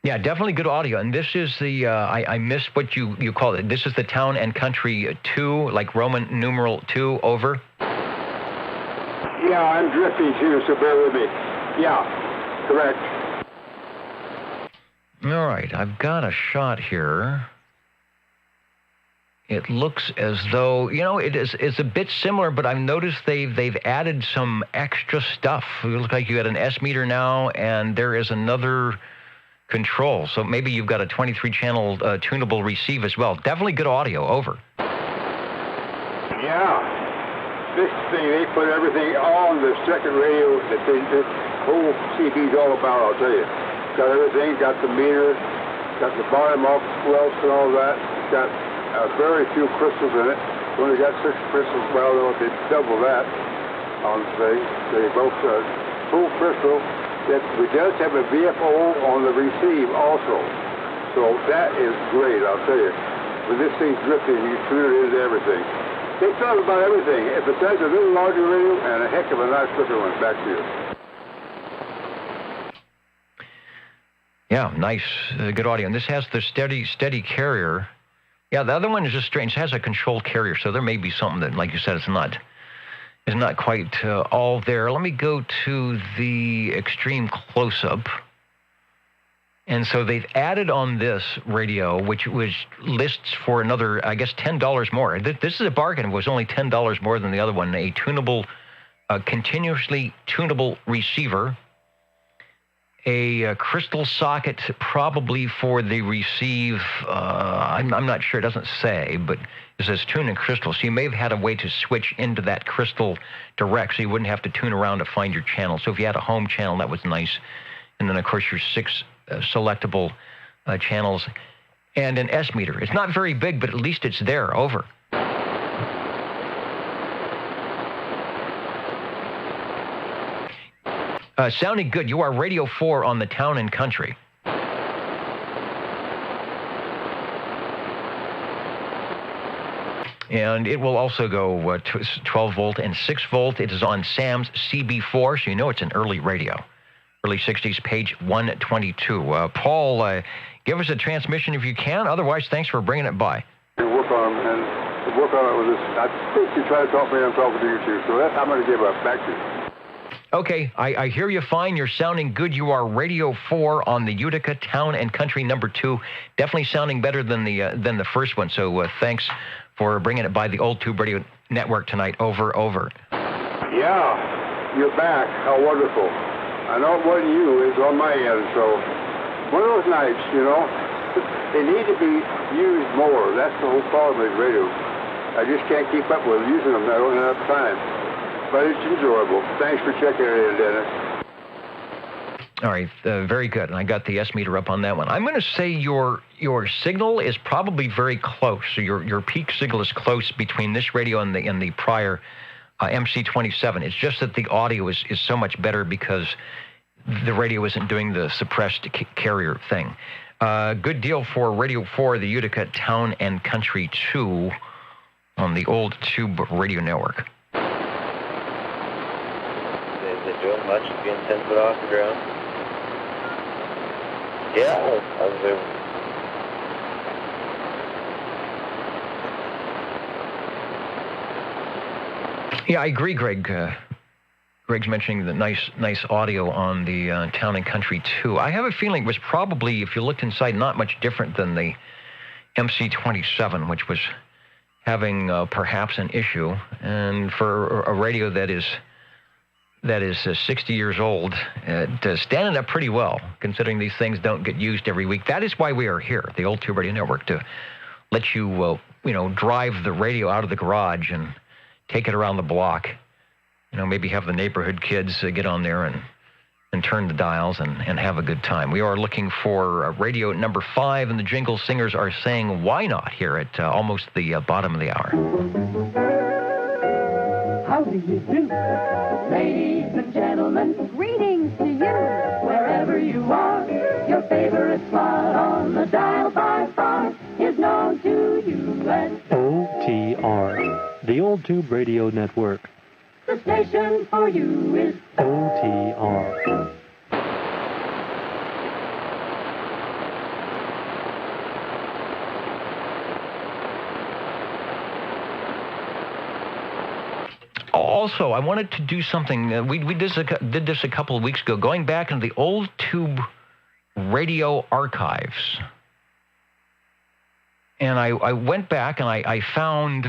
Yeah, definitely good audio. And this is the, I missed what you called it. This is the Town and Country 2, like Roman numeral 2, over? Yeah, I'm drifting too, so bear with me. Yeah, correct. All right, I've got a shot here. It looks as though, it's a bit similar, but I've noticed they've added some extra stuff. It looks like you got an S meter now, and there is another control. So maybe you've got a 23-channel tunable receive as well. Definitely good audio. Over. Yeah. This thing, they put everything on the second radio that this whole CB's all about, I'll tell you. Got everything, got the meter, got the bottom off wells and all that. Got very few crystals in it. Only got 6 crystals. Well, they double that on the thing. They both full crystal. That we does have a VFO on the receive also. So that is great, I'll tell you. When this thing's drifting, you tune it into everything. They talk about everything. If it says a little larger radio and a heck of a nice looking one, back to you. Yeah, nice, good audio. And this has the steady carrier. Yeah, the other one is just strange. It has a controlled carrier, so there may be something that, like you said, is not quite all there. Let me go to the extreme close-up. And so they've added on this radio, which lists for another, I guess, $10 more. This is a bargain. It was only $10 more than the other one. A tunable, continuously tunable receiver. A crystal socket probably for the receive. I'm not sure. It doesn't say, but it says tune in crystal. So you may have had a way to switch into that crystal direct, so you wouldn't have to tune around to find your channel. So if you had a home channel, that was nice. And then, of course, your 6 selectable channels and an S meter. It's not very big, but at least it's there. Over. Sounding good. You are Radio 4 on the Town and Country. And it will also go 12 volt and 6 volt. It is on Sam's CB4, so you know it's an early radio. Early 60s, page 122. Paul, give us a transmission if you can. Otherwise, thanks for bringing it by. Work on it, and work on it with this. I think you try to talk to me, I'm talking to you too. So that's I'm going to give up. Back to you. Okay, I hear you fine. You're sounding good. You are Radio 4 on the Utica Town and Country number 2. Definitely sounding better than the first one. So thanks for bringing it by the Old Tube Radio Network tonight. Over. Yeah, you're back. How wonderful. I know it wasn't you. It's on my end. So one of those nights, they need to be used more. That's the whole problem with radio. I just can't keep up with using them. I don't have time. But it's enjoyable. Thanks for checking it in, Dennis. All right, very good. And I got the S meter up on that one. I'm going to say your signal is probably very close. So your peak signal is close between this radio and the prior MC27. It's just that the audio is so much better because the radio isn't doing the suppressed carrier thing. Good deal for Radio 4, the Utica Town and Country 2 on the Old Tube Radio Network. Doing much being 10 foot off the ground? Yeah, I was there. Yeah, I agree, Greg. Greg's mentioning the nice audio on the Town and Country 2. I have a feeling it was probably, if you looked inside, not much different than the MC27, which was having perhaps an issue. And for a radio that is 60 years old, standing up pretty well, considering these things don't get used every week. That is why we are here, the Old Tube Radio Network, to let you, drive the radio out of the garage and take it around the block. Maybe have the neighborhood kids get on there and turn the dials and have a good time. We are looking for radio number 5, and the Jingle Singers are saying, why not, here at almost the bottom of the hour. How do you do? Ladies and gentlemen, greetings to you, wherever you are. Your favorite slot on the dial by far is known to you as OTR, the Old Tube Radio Network. The station for you is OTR. Also, I wanted to do something. We did this a couple of weeks ago, going back into the Old Tube Radio archives. And I went back and I found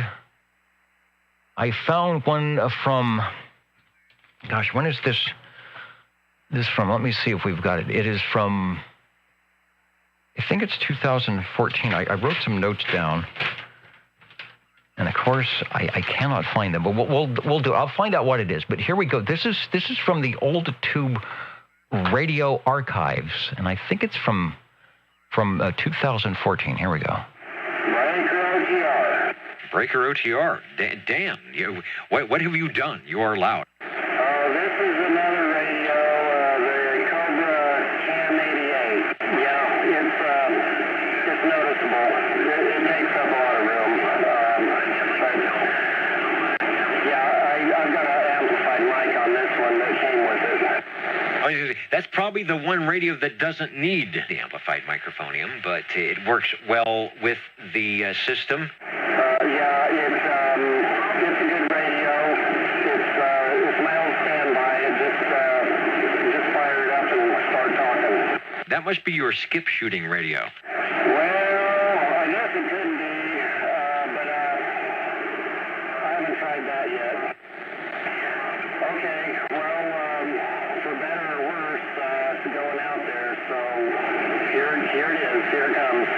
one from, gosh, when is this from? Let me see if we've got it. It is from, I think it's 2014. I wrote some notes down. And of course, I cannot find them, but we'll do. I'll find out what it is. But here we go. This is from the old tube radio archives, and I think it's from 2014. Here we go. Breaker OTR. Dan, what have you done? You are loud. This is another radio, the Cobra Cam 88. Yeah, it's noticeable. It takes up a lot of room. I've got an amplified mic on this one that came with it. Oh, that's probably the one radio that doesn't need the amplified microphonium, but it works well with the system. It's a good radio. It's my own standby. Just fire it up and start talking. That must be your skip shooting radio. Well, I guess it could be, but I haven't tried that yet. Okay, well, for better or worse, it's going out there, so here it is. Here it comes.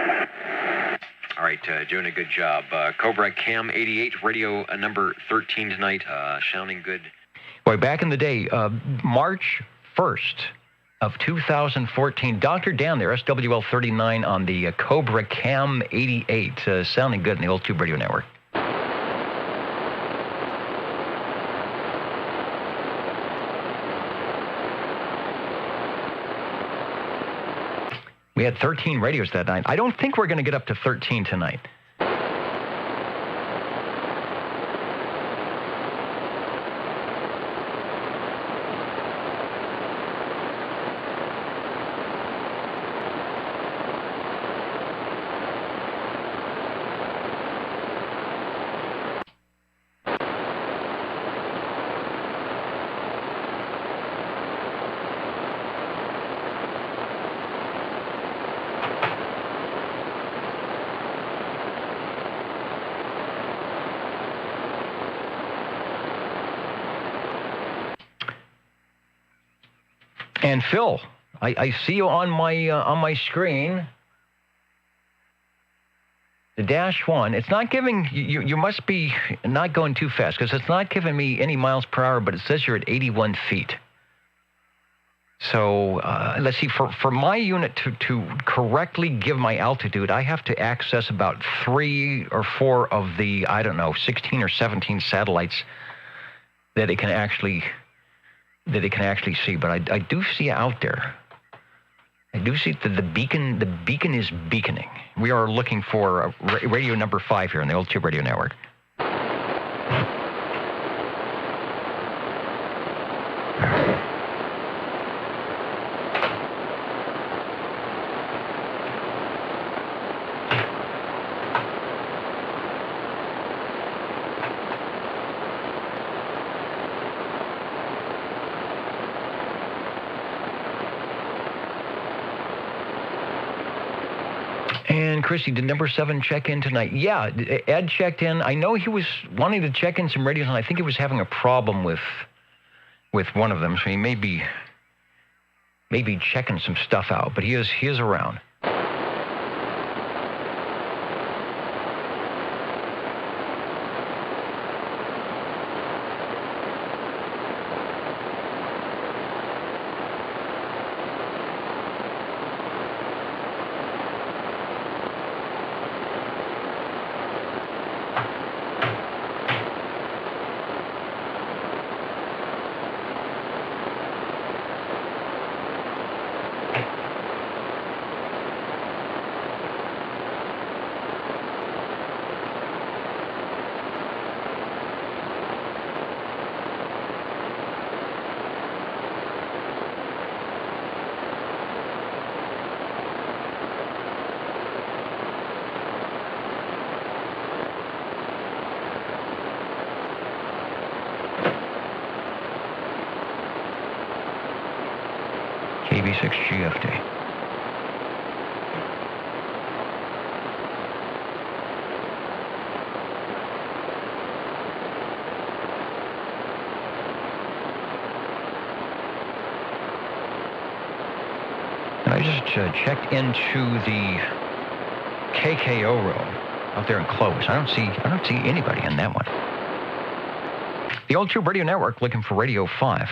All right, doing a good job. Cobra Cam 88, radio number 13 tonight, sounding good. Boy, back in the day, March 1st of 2014, Dr. Dan there, SWL 39 on the Cobra Cam 88, sounding good in the old Tube Radio Network. We had 13 radios that night. I don't think we're going to get up to 13 tonight. And Phil, I see you on my screen. The -1. It's not giving you. You must be not going too fast because it's not giving me any miles per hour. But it says you're at 81 feet. So let's see. For my unit to correctly give my altitude, I have to access about 3 or 4 of the 16 or 17 satellites that it can actually see, but I do see out there. I do see that the beacon is beaconing. We are looking for radio number 5 here on the old Tube Radio Network. And Chrissy, did number 7 check in tonight? Yeah, Ed checked in. I know he was wanting to check in some radios, and I think he was having a problem with one of them, so he may be checking some stuff out. But he is around. KB6 GFD. I just checked into the KKO room out there in Clovis. I don't see anybody in that one. The Old Tube Radio Network looking for Radio 5.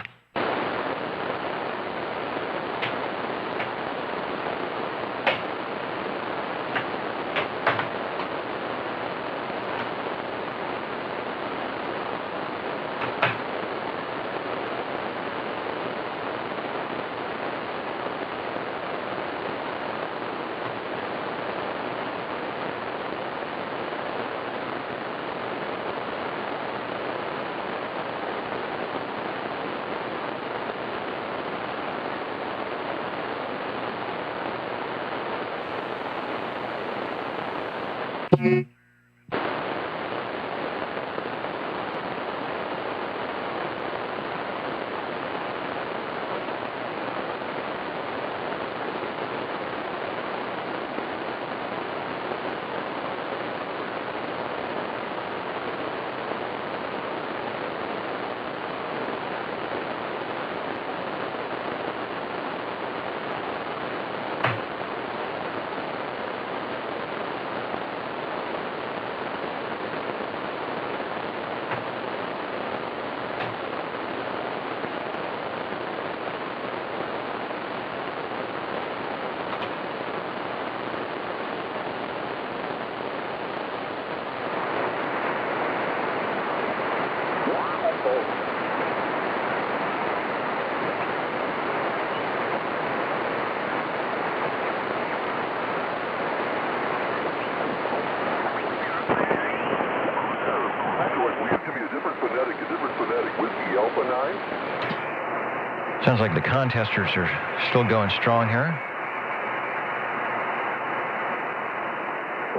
Sounds like the contesters are still going strong here.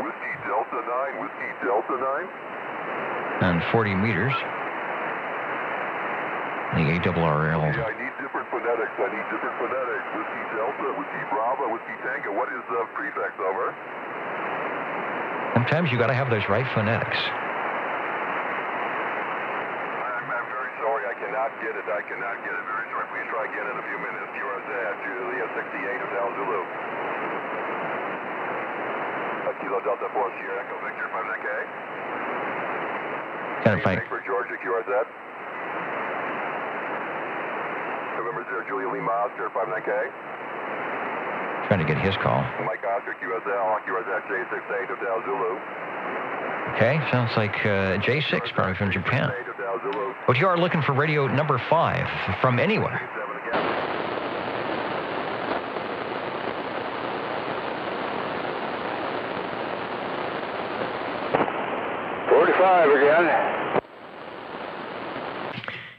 Whiskey Delta 9, Whiskey Delta 9. And 40 meters. The ARRL. Yeah, I need different phonetics. Whiskey Delta, Whiskey Bravo, Whiskey Tango. What is the prefix, over? Sometimes you got to have those right phonetics. I'm very sorry. I cannot get it. Very sorry. Please try again in a few minutes. QRZ, Julia 68 Hotel Zulu. Kilo Delta 4 Sierra Echo Victor 59K. Kind of fight. For Georgia QRZ. November 0 Julia Lima Oscar 59K. Trying to get his call. Mike Oscar QSL J68 Hotel Zulu. Okay, sounds like J6, probably from Japan. But you are looking for radio number 5 from anywhere. Again.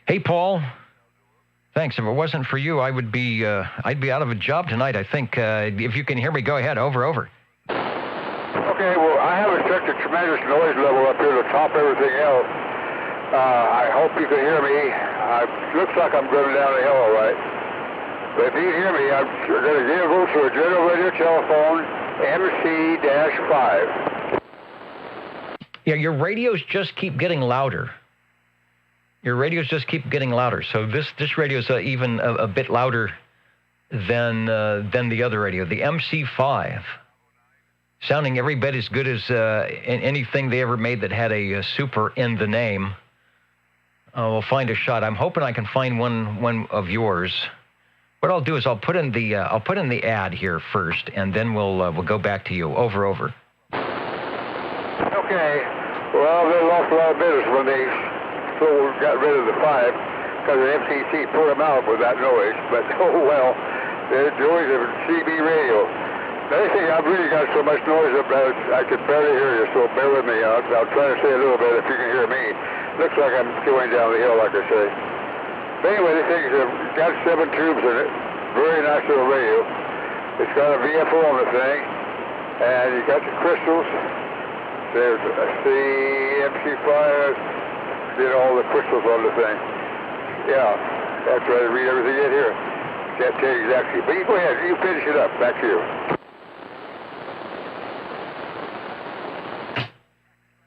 Hey, Paul. Thanks. If it wasn't for you, I'd be out of a job tonight, I think. If you can hear me, go ahead. Over. Okay, well, I haven't checked the tremendous noise level up here to top everything else. I hope you can hear me. Looks like I'm going down the hill all right. But if you can hear me, I'm going to go to a general radio telephone, MC-5. Yeah, your radios just keep getting louder. So this radio is even a bit louder than the other radio. The MC5, sounding every bit as good as anything they ever made that had a super in the name. We'll find a shot. I'm hoping I can find one of yours. What I'll do is I'll put in the ad here first, and then we'll go back to you. Over. Okay. Well, they lost a lot of business when they got rid of the 5 because the FCC put them out with that noise. But, oh, well, the noise of CB radio. The other thing, I've really got so much noise up that I can barely hear you, so bear with me. I'll try to say a little bit if you can hear me. Looks like I'm going down the hill, like I say. But anyway, this thing's got 7 tubes in it. Very nice little radio. It's got a VFO on the thing. And you got the crystals. There's the MC5, all the crystals on the thing. Yeah, that's right. I read everything in here. Can't tell you exactly. But you go ahead. You finish it up. Back to you.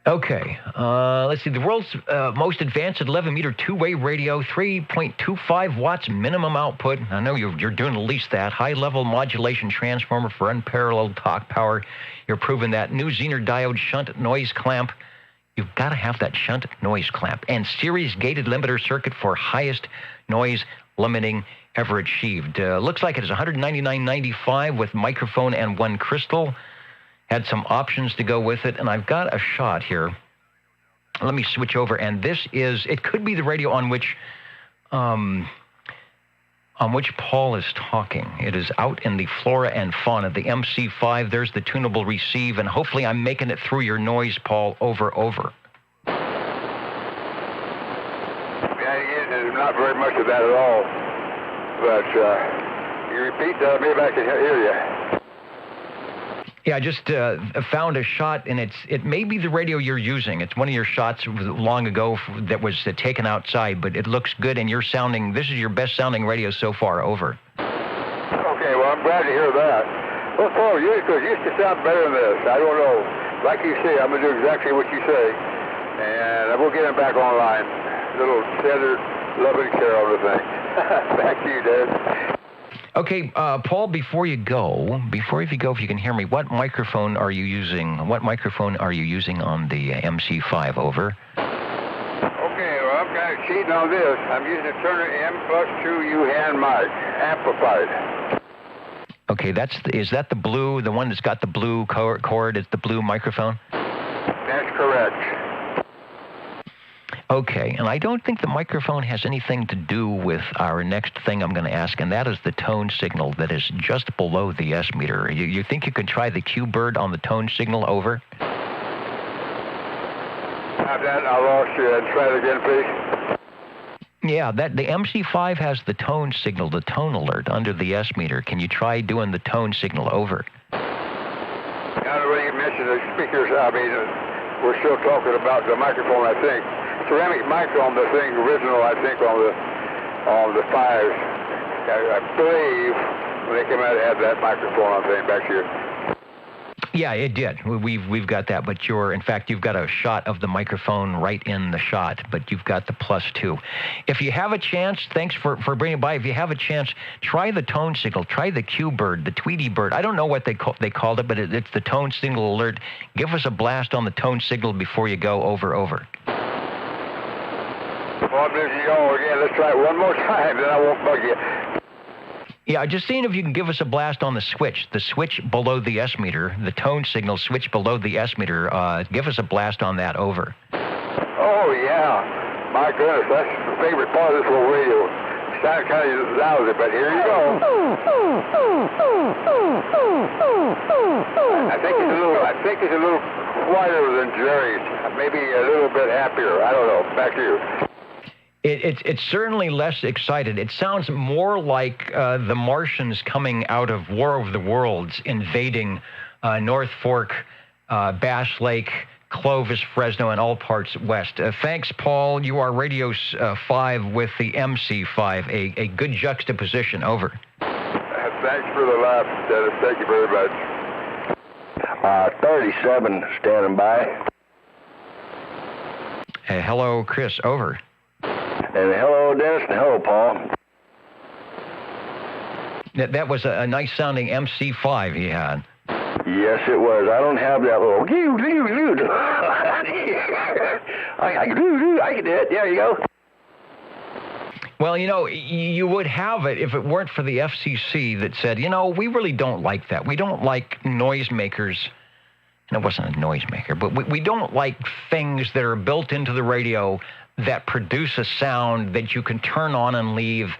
Okay, let's see. The world's most advanced 11-meter two-way radio, 3.25 watts minimum output. I know you're doing at least that. High-level modulation transformer for unparalleled talk power. You're proving that. New Zener diode shunt noise clamp. You've got to have that shunt noise clamp. And series gated limiter circuit for highest noise limiting ever achieved. Looks like it is $199.95 with microphone and one crystal. Had some options to go with it, and I've got a shot here. Let me switch over, and this is, it could be the radio on which Paul is talking. It is out in the flora and fauna, the MC5. There's the tunable receive, and hopefully I'm making it through your noise, Paul, over. Yeah, there's not very much of that at all, but you repeat that, maybe I can hear you. Yeah, I just found a shot, and it may be the radio you're using. It's one of your shots long ago that was taken outside, but it looks good, and you're sounding, this is your best sounding radio so far, over. Okay, well, I'm glad to hear that. Well, Paul, you used to sound better than this. I don't know. Like you say, I'm going to do exactly what you say, and we'll get him back online. Little tender, loving care of the thing. Back to you, Dad. Okay, Paul, before you go, if you can hear me, what microphone are you using? What microphone are you using on the MC5, over? Okay, well, I'm kind of cheating on this. I'm using a Turner M+2U hand mic, amplified. Okay, is that the blue, the one that's got the blue cord? It's the blue microphone? That's correct. Okay, and I don't think the microphone has anything to do with our next thing I'm going to ask, and that is the tone signal that is just below the S meter. You think you could try the Q-bird on the tone signal, over? I lost you. Try it again, please. Yeah, the MC5 has the tone signal, the tone alert under the S meter. Can you try doing the tone signal, over? Now, when you mentioned the speakers, I mean, we're still talking about the microphone, I think. Ceramic mic on the thing, original, I think, on the 5s. I believe when they came out, it had that microphone on thing back here. Yeah, it did. We've got that, but in fact, you've got a shot of the microphone right in the shot, but you've got the +2. If you have a chance, thanks for bringing it by. If you have a chance, try the tone signal. Try the Q-bird, the Tweety bird. I don't know what they called it, but it's the tone signal alert. Give us a blast on the tone signal before you go, over. Well, I'm busy all again. Let's try it one more time, then I won't bug you. Yeah, just seeing if you can give us a blast on the switch below the S meter, the tone signal switch below the S meter. Give us a blast on that, over. Oh, yeah. My goodness, that's the favorite part of this little radio. Sounds kind of lousy, but here you go. I think it's a little quieter than Jerry's. Maybe a little bit happier. I don't know. Back to you. It's certainly less excited. It sounds more like the Martians coming out of War of the Worlds, invading North Fork, Bass Lake, Clovis, Fresno, and all parts west. Thanks, Paul. You are Radio 5 with the MC5, a good juxtaposition, over. Thanks for the laugh, Dennis. Thank you very much. 37 standing by. Hello, Chris, over. And hello, Dennis, and hello, Paul. That was a nice sounding MC5 he had. Yes, it was. I don't have that little. I can do it. There you go. Well, you would have it if it weren't for the FCC that said, we really don't like that. We don't like noisemakers. And it wasn't a noisemaker, but we don't like things that are built into the radio that produce a sound that you can turn on and leave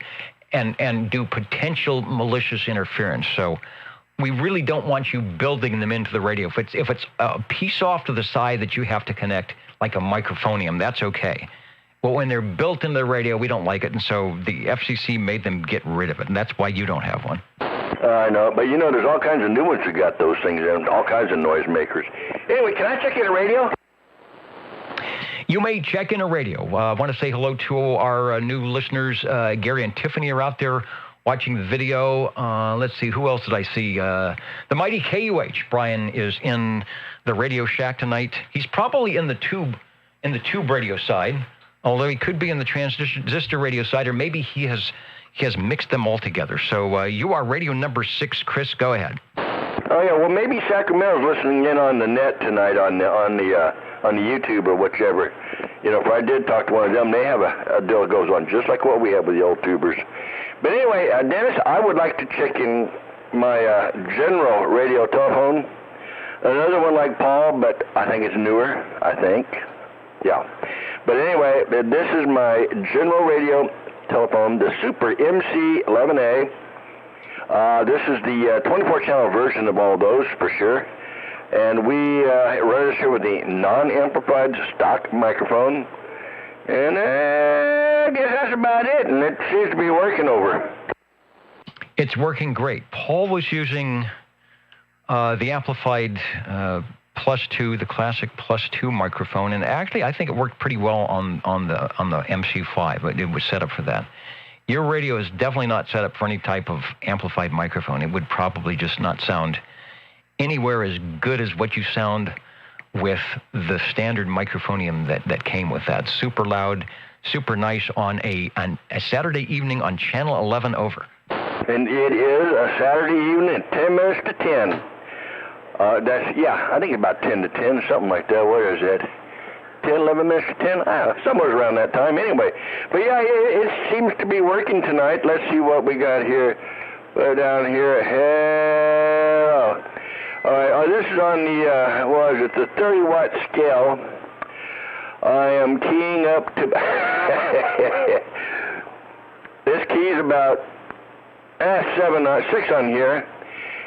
and do potential malicious interference. So we really don't want you building them into the radio. If it's a piece off to the side that you have to connect, like a microphonium, that's okay. But when they're built into the radio, we don't like it, and so the FCC made them get rid of it, and that's why you don't have one. I know, but there's all kinds of new ones that got those things in, all kinds of noisemakers. Anyway, can I check in a radio? You may check in a radio. I want to say hello to our new listeners. Gary and Tiffany are out there watching the video. Let's see, who else did I see? The mighty KUH, Brian, is in the Radio Shack tonight. He's probably in the tube radio side, although he could be in the transistor radio side, or maybe he has mixed them all together. So you are radio number 6, Chris. Go ahead. Oh yeah, well maybe Sacramento's listening in on the net tonight on the YouTube or whichever. You know, if I did talk to one of them, they have a deal that goes on just like what we have with the old tubers. But anyway, Dennis, I would like to check in my general radio telephone. Another one like Paul, but I think it's newer. I think, yeah. But anyway, this is my general radio telephone, the Super MC11A. This is the 24-channel version of all those, for sure. And we run this here with the non-amplified stock microphone. And I guess that's about it, and it seems to be working over. It's working great. Paul was using the amplified +2, the classic +2 microphone, and actually I think it worked pretty well on the MC5. It was set up for that. Your radio is definitely not set up for any type of amplified microphone. It would probably just not sound anywhere as good as what you sound with the standard microphonium that came with that. Super loud, super nice on a Saturday evening on Channel 11 over. And it is a Saturday evening at 10 minutes to 10. I think about 10 to 10, something like that. What is it? 10, 11 minutes to 10? Somewhere around that time anyway. But yeah, it seems to be working tonight. Let's see what we got here. Down here. Hell. All right, this is on the 30-watt scale. I am keying up to... This key is about 6 on here.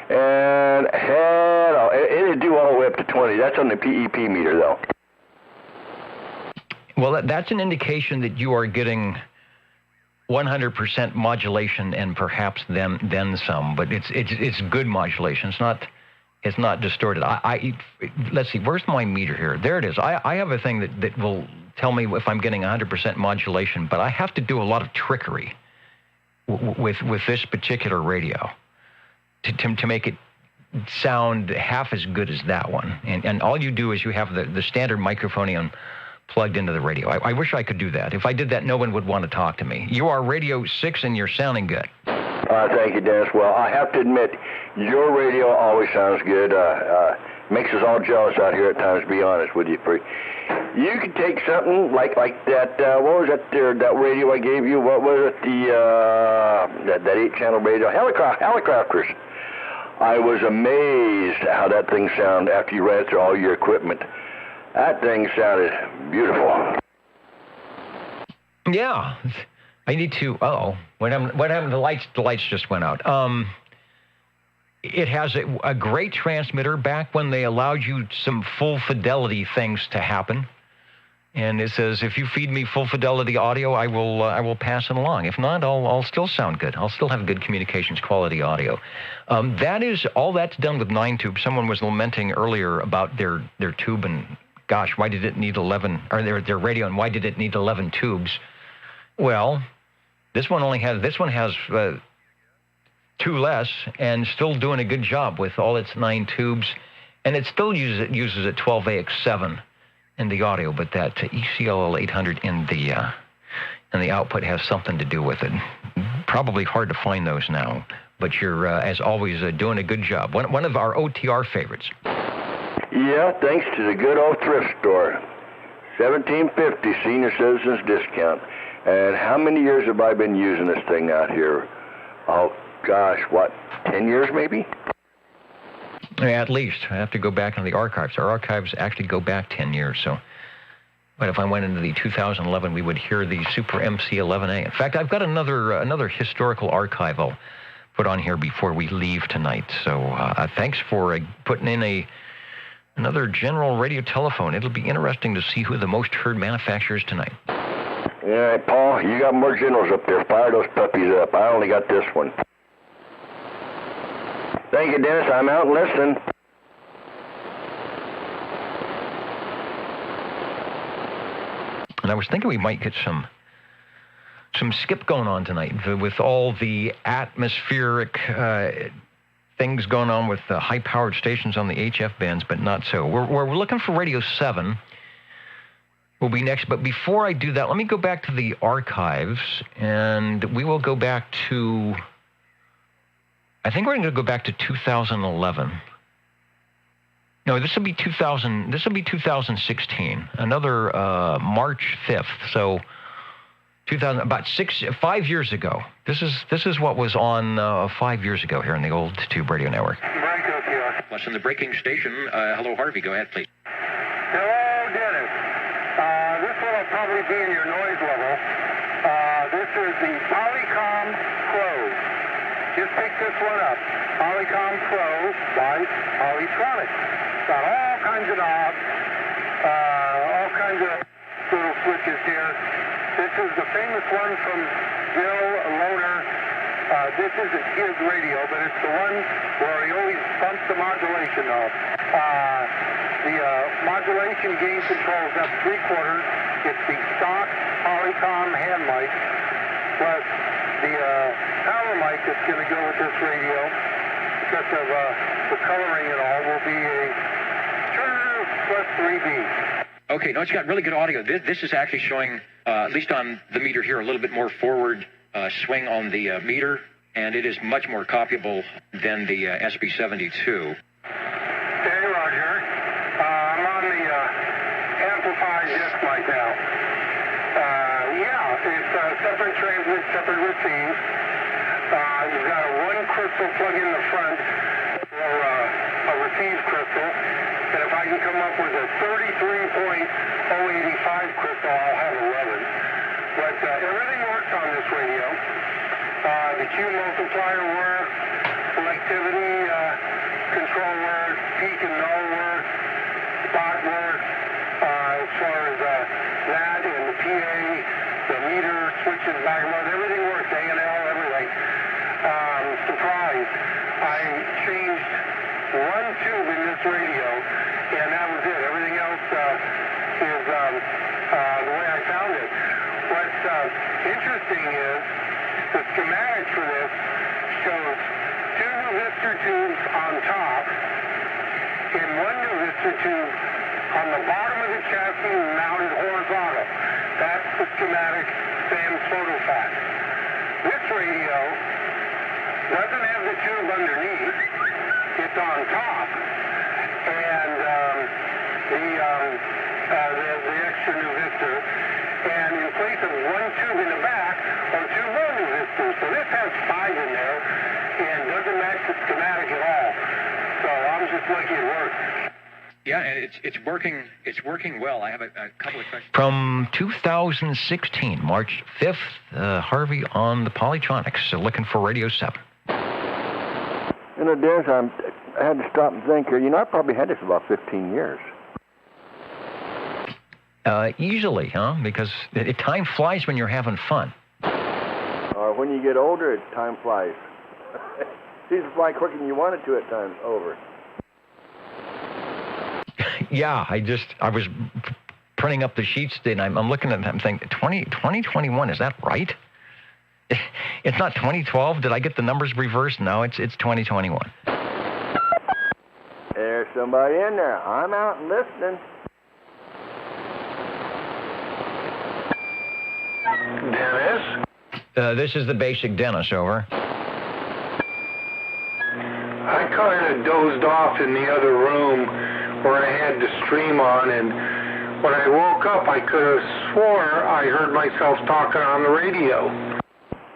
And hell, it'll do all the way up to 20. That's on the PEP meter, though. Well, that's an indication that you are getting 100% modulation and perhaps then some, but it's good modulation. It's not distorted. Let's see, where's my meter here? There it is. I have a thing that will tell me if I'm getting 100% modulation, but I have to do a lot of trickery with this particular radio to make it sound half as good as that one. And all you do is you have the standard microphone plugged into the radio. I wish I could do that. If I did that, no one would want to talk to me. You are Radio 6 and you're sounding good. Thank you, Dennis. Well, I have to admit, your radio always sounds good. Makes us all jealous out here at times, to be honest with you. You could take something like that, what was that there, that radio I gave you? What was it, that 8-channel radio? Helicopters. I was amazed how that thing sounded after you ran through all your equipment. That thing sounded beautiful. Yeah. I need to, what happened? The lights just went out. It has a great transmitter back when they allowed you some full fidelity things to happen. And it says, if you feed me full fidelity audio, I will pass it along. If not, I'll still sound good. I'll still have good communications quality audio. That's done with 9 tubes. Someone was lamenting earlier about their tube and, gosh, why did it need 11, or their radio, and why did it need 11 tubes? Well, this one has 2 less and still doing a good job with all its 9 tubes, and it still uses a 12AX7 in the audio, but that ECLL 800 in the output has something to do with it. Probably hard to find those now, but you're as always doing a good job. One of our OTR favorites. Yeah, thanks to the good old thrift store. $17.50 senior citizens discount. And how many years have I been using this thing out here? Oh, gosh, 10 years maybe? At least. I have to go back into the archives. Our archives actually go back 10 years. So, but if I went into the 2011, we would hear the Super MC11A. In fact, I've got another historical archive I'll put on here before we leave tonight. So thanks for putting in another general radio telephone. It'll be interesting to see who the most heard manufacturers tonight. All right, Paul, you got more generals up there. Fire those puppies up. I only got this one. Thank you, Dennis. I'm out and listening. And I was thinking we might get some some skip going on tonight with all the atmospheric things going on with the high-powered stations on the HF bands, but not so. We're looking for Radio 7. Will be next, but before I do that, let me go back to the archives, and we will go back to, I think we're going to go back to 2011. No, this will be 2016, another March 5th, so 5 years ago. This is what was on 5 years ago here in the old Tube Radio Network. Plus in the breaking station, hello Harvey, go ahead please. Hello, Dennis. This one will probably be in your noise level. This is the Polycom Pro. Just pick this one up. Polycom Pro by Polytronics. Got all kinds of knobs, all kinds of little switches here. This is the famous one from Bill Loner. This isn't his radio, but it's the one where he always bumps the modulation knob. The modulation gain control is up 3/4. It's the stock Polycom hand mic, plus the power mic that's going to go with this radio, because of the coloring and all, will be a Turner plus 3B. Okay, no, it's got really good audio. This is actually showing, at least on the meter here, a little bit more forward swing on the meter, and it is much more copyable than the SB72. Hey, Roger. I'm on the amplified disc right now. Yeah, it's separate transmit, separate receive. You've got a one crystal plug in the front for a receive crystal. And if I can come up with a 33.085 crystal, I'll have 11. But everything works on this radio. The Q multiplier works, selectivity control works, peak and null works, spot works, as far as that and the PA, the meter, switches, back mode, everything works, A&L, everything. Surprise, I changed one tube in this radio, and that was it. Everything else is the way I found it. What's interesting is the schematic for this shows 2 new Vistor tubes on top and 1 new Vistor tube on the bottom of the chassis mounted horizontal. That's the schematic Sam's photo fax. This radio doesn't have the tube underneath. It's on top. And the extra new Vistor. And in place of 1 tube in the back, are 2 more new Vistors. So this has 5 in there and doesn't match the schematic at all. So I'm just lucky it works. Yeah, and it's working well. I have a couple of questions. From 2016, March 5th, Harvey on the Polytronics, looking for Radio 7. You know, Dennis, I had to stop and think here. You know, I probably had this about 15 years. Easily, huh? Because time flies when you're having fun. Or when you get older, time flies. Seems to fly quicker than you want it to at times. Over. Yeah, I was printing up the sheets, and I'm looking at them thinking, 2021, is that right? It's not 2012. Did I get the numbers reversed? No, it's 2021. There's somebody in there. I'm out and listening. Dennis? This is the basic Dennis, over. I kind of dozed off in the other room where I had the stream on, and when I woke up, I could have swore I heard myself talking on the radio.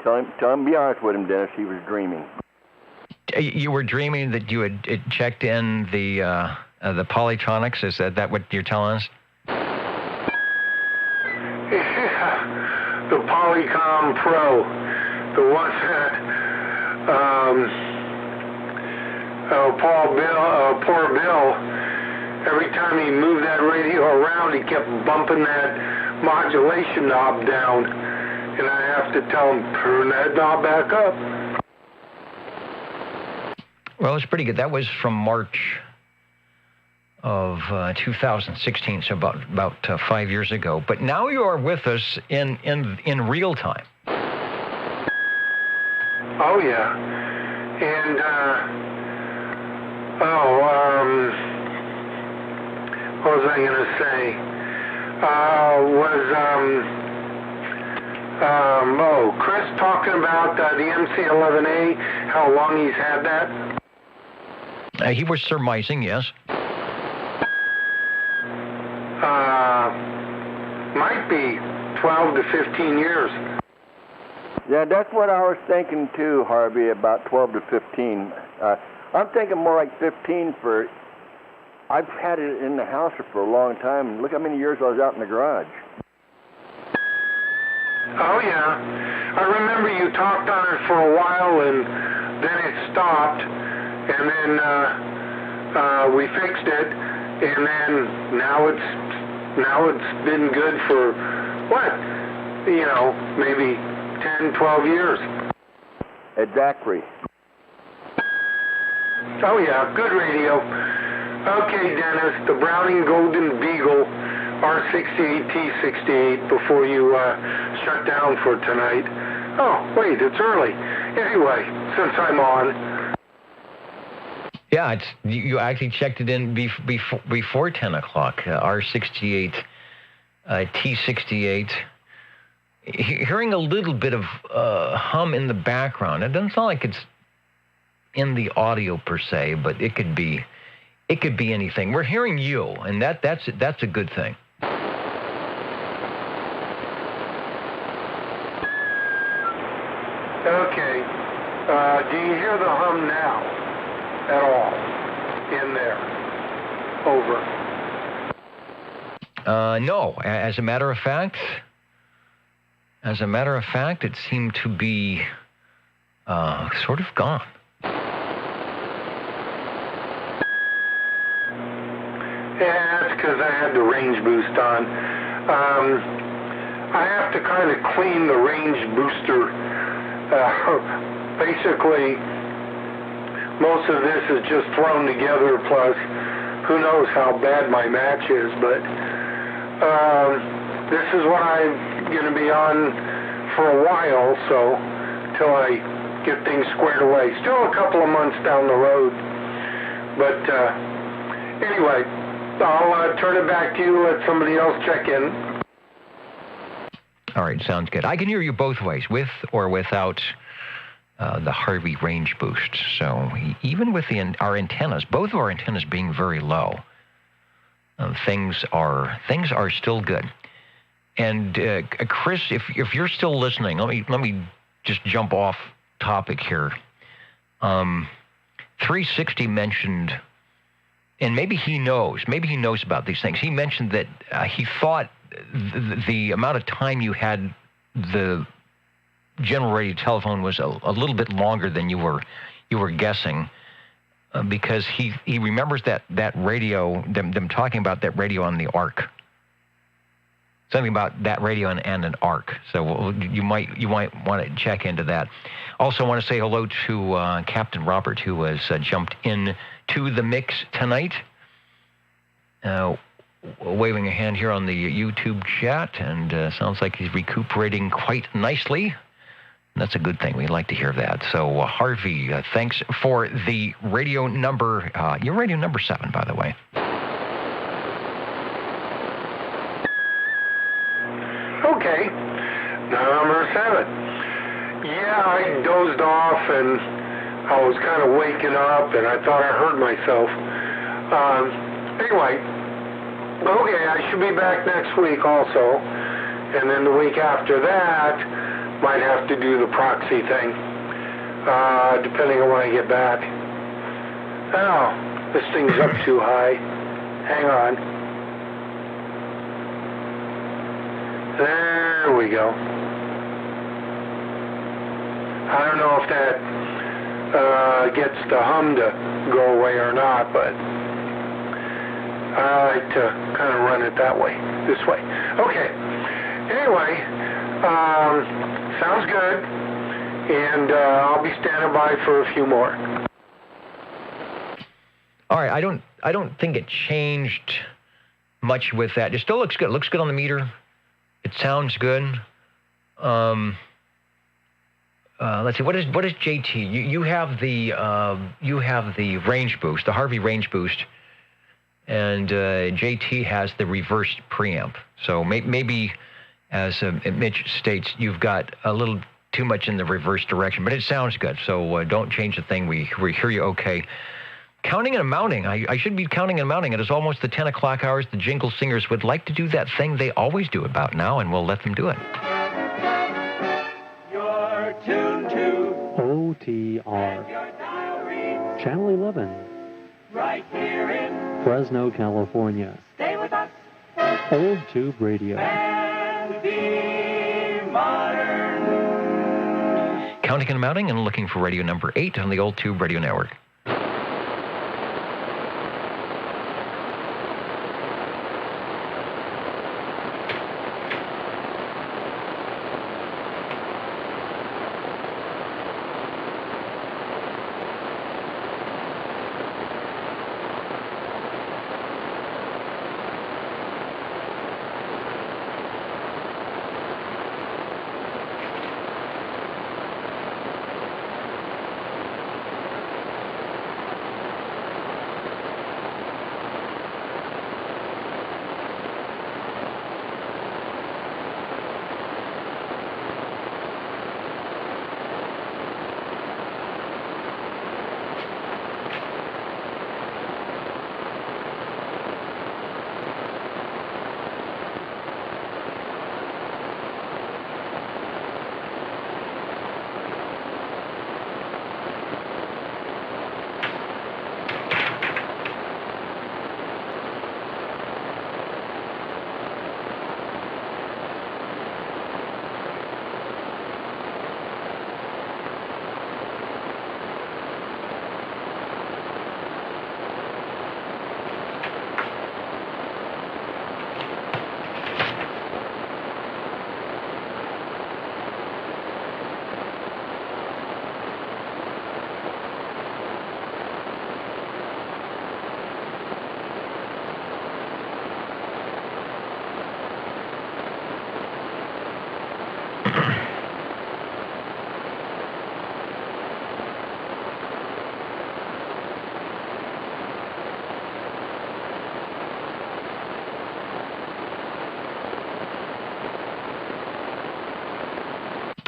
Tell him, be honest with him, Dennis. He was dreaming. You were dreaming that you had checked in the Polytronics? Is that what you're telling us? Yeah, the Polycom Pro, the one that poor Bill, every time he moved that radio around, he kept bumping that modulation knob down, and I have to tell him, turn that knob back up. Well, it's pretty good. That was from March of 2016, so about 5 years ago. But now you are with us in real time. Oh yeah, and what was I gonna say? Chris talking about the MC-11A, how long he's had that? He was surmising, yes. Might be 12 to 15 years. Yeah, that's what I was thinking too, Harvey, about 12 to 15. I'm thinking more like 15 for... I've had it in the house for a long time, and look how many years I was out in the garage. Oh, yeah. I remember you talked on it for a while, and then it stopped, and then we fixed it, and then now it's been good for, what, maybe 10, 12 years. Exactly. Oh, yeah, good radio. Okay, Dennis, the Browning Golden Beagle R68 T68 before you shut down for tonight. Oh, wait, it's early. Anyway, since I'm on. Yeah, you actually checked it in before 10 o'clock. R68 T68. Hearing a little bit of hum in the background. It doesn't sound like it's in the audio per se, but it could be anything. We're hearing you, and that's a good thing. Okay. Do you hear the hum now at all in there? Over. No. As a matter of fact, it seemed to be sort of gone. Yeah, that's because I had the range boost on. I have to kind of clean the range booster. Basically, most of this is just thrown together, plus who knows how bad my match is, but this is what I'm going to be on for a while, so till I get things squared away. Still a couple of months down the road, but anyway, I'll turn it back to you, let somebody else check in. All right, sounds good. I can hear you both ways, with or without the Harvey range boost. So even with our antennas, both of our antennas being very low, things are still good. And Chris, if you're still listening, let me just jump off topic here. 360 mentioned, and maybe he knows about these things. He mentioned that he thought the amount of time you had the general radio telephone was a little bit longer than you were guessing, because he remembers that radio, them talking about that radio on the Ark. Something about that radio and an Ark. So you might want to check into that. Also want to say hello to Captain Robert, who has jumped in to the mix tonight. Waving a hand here on the YouTube chat, and sounds like he's recuperating quite nicely. That's a good thing. We like to hear that. So, Harvey, thanks for the radio number. Your radio number 7, by the way. Okay, number 7. Yeah, I dozed off, and I was kind of waking up, and I thought I heard myself. Anyway, okay, I should be back next week also, and then the week after that, might have to do the proxy thing, depending on when I get back. Oh, this thing's up too high. Hang on. There we go. I don't know if that gets the hum to go away or not, but I like to kind of run it that way, this way. Okay. Anyway, sounds good, and I'll be standing by for a few more. All right, I don't think it changed much with that. It still looks good. It looks good on the meter. It sounds good. Let's see. What is JT? You have the range boost, the Harvey range boost, and JT has the reversed preamp. So maybe, as Mitch states, you've got a little too much in the reverse direction, but it sounds good. So don't change the thing. We hear you okay. Counting and mounting. I should be counting and mounting. It is almost the 10 o'clock hours. The Jingle Singers would like to do that thing they always do about now, and we'll let them do it. You're tuned to OTR. Channel 11. right here in Fresno, California. Stay with us Old Tube Radio. and be modern. Counting and mounting and looking for radio number 8 on the Old Tube Radio Network.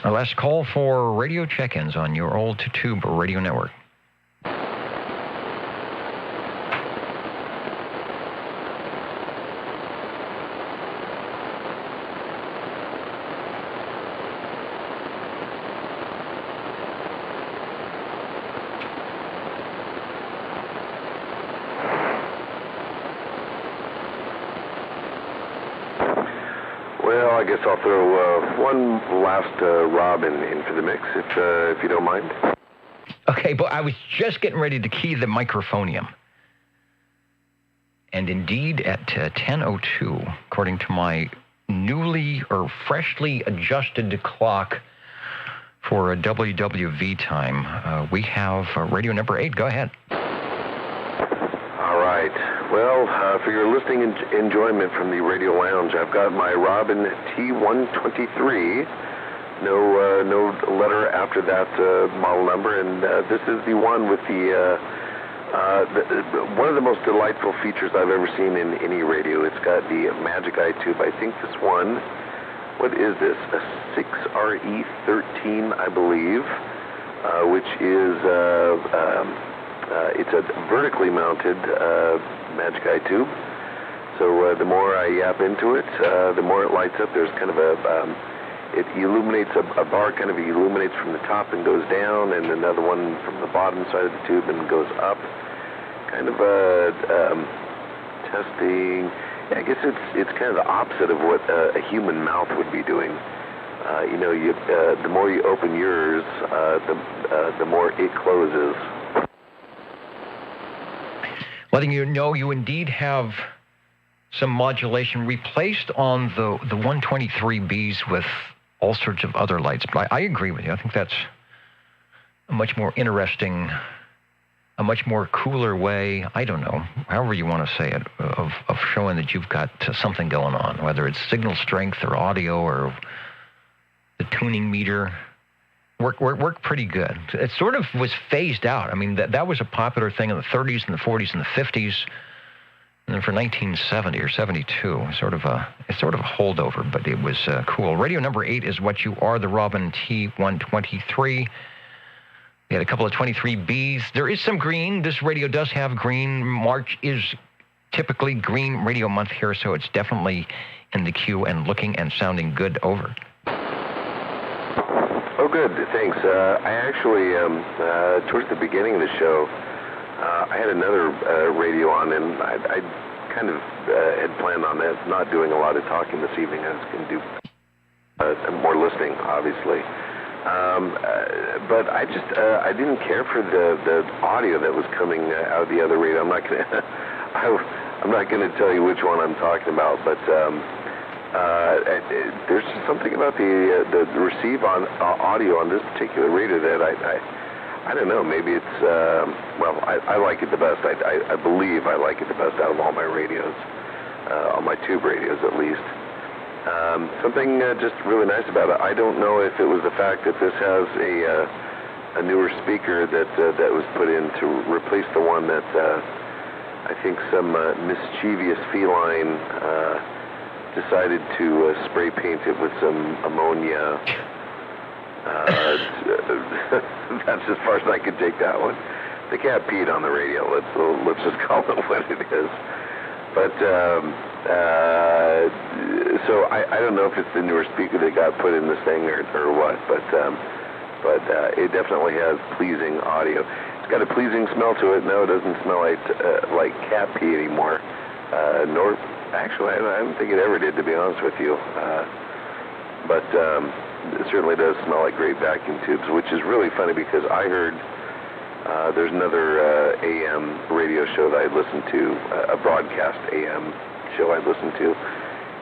Our last call for radio check-ins on your Old Tube Radio Network. Well, I guess I'll throw one last Rob into the mix, if you don't mind. Okay, but I was just getting ready to key the microphonium. And indeed, at 10:02, according to my newly or freshly adjusted clock for a WWV time, we have radio number 8. Go ahead. All right. Well, for your listening enjoyment from the Radio Lounge, I've got my Robin T123. No letter after that model number, and this is the one with one of the most delightful features I've ever seen in any radio. It's got the Magic Eye tube. I think this one, what is this? A 6RE13, I believe, which is it's a vertically mounted Magic Eye tube. So the more I yap into it, the more it lights up. There's kind of it illuminates, a bar kind of illuminates from the top and goes down, and another one from the bottom side of the tube and goes up. Kind of testing. I guess it's kind of the opposite of what a human mouth would be doing. The more you open yours, the more it closes. Letting you know you indeed have some modulation replaced on the 123Bs with all sorts of other lights. But I agree with you. I think that's a much more interesting much more cooler way, I don't know, however you want to say it, of showing that you've got something going on, whether it's signal strength or audio or the tuning meter. Worked pretty good. It sort of was phased out. I mean, that was a popular thing in the 30s and the 40s and the 50s. And then for 1970 or 72, it's sort of a holdover, but it was cool. Radio number 8 is What You Are, the Robin T123. We had a couple of 23Bs. There is some green. This radio does have green. March is typically Green Radio Month here, so it's definitely in the queue and looking and sounding good. Over. Oh, good. Thanks. I actually, towards the beginning of the show, I had another radio on, and I kind of had planned on that, not doing a lot of talking this evening. I was going to do more listening, obviously. But I just, I didn't care for the audio that was coming out of the other radio. I'm not going to tell you which one I'm talking about, but there's something about the receive on audio on this particular radio that I don't know. Maybe it's I like it the best. I believe I like it the best out of all my radios, all my tube radios at least. Something just really nice about it. I don't know if it was the fact that this has a newer speaker that was put in to replace the one that I think some mischievous feline decided to spray paint it with some ammonia. That's as far as I could take that one. The cat peed on the radio. Let's just call it what it is. But so I don't know if it's the newer speaker that got put in this thing or what. But it definitely has pleasing audio. It's got a pleasing smell to it. No, it doesn't smell like cat pee anymore. Nor actually, I don't think it ever did, to be honest with you. But it certainly does smell like great vacuum tubes, which is really funny because I heard there's another AM radio show that I listened to, a broadcast AM show I listened to,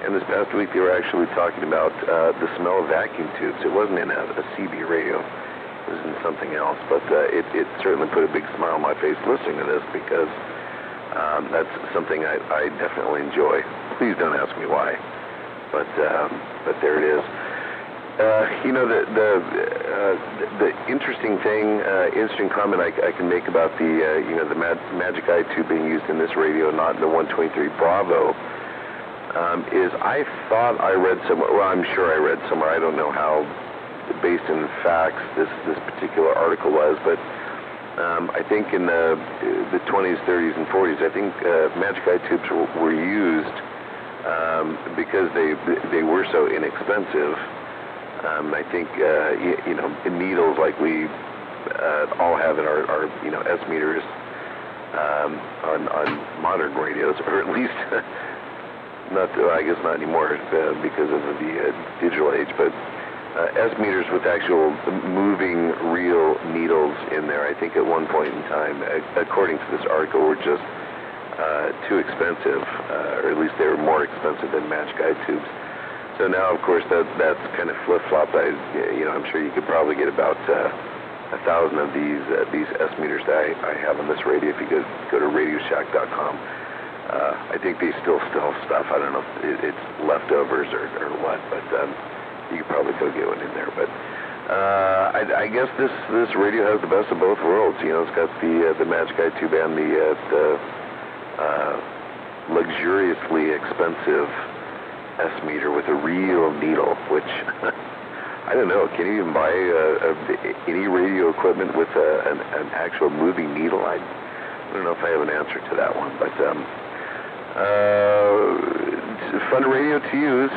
and this past week they were actually talking about the smell of vacuum tubes. It wasn't in a CB radio, it was in something else, but it certainly put a big smile on my face listening to this because that's something I definitely enjoy. Please don't ask me why, but there it is. You know, the interesting thing, interesting comment I can make about the Magic Eye tube being used in this radio, not in the 123 Bravo, is I thought I read somewhere. Well, I'm sure I read somewhere. I don't know how based in facts this particular article was, but I think in the 20s, 30s, and 40s, I think Magic Eye tubes were used because they were so inexpensive. I think needles like we all have in our S meters on modern radios, or at least not. I guess not anymore because of the digital age, but S meters with actual moving real needles in there. I think at one point in time, according to this article, were just too expensive, or at least they were more expensive than Magic Eye tubes. So now, of course, that's kind of flip-flopped. I'm sure you could probably get about 1,000 of these S meters that I have on this radio if you go to RadioShack.com. I think they still sell stuff. I don't know if it's leftovers or what, but you could probably go get one in there. But I guess this radio has the best of both worlds. You know, it's got the Magic Eye tube and the luxuriously expensive S meter with a real needle, which I don't know. Can you even buy any radio equipment with an actual moving needle? I don't know if I have an answer to that one, but it's fun radio to use.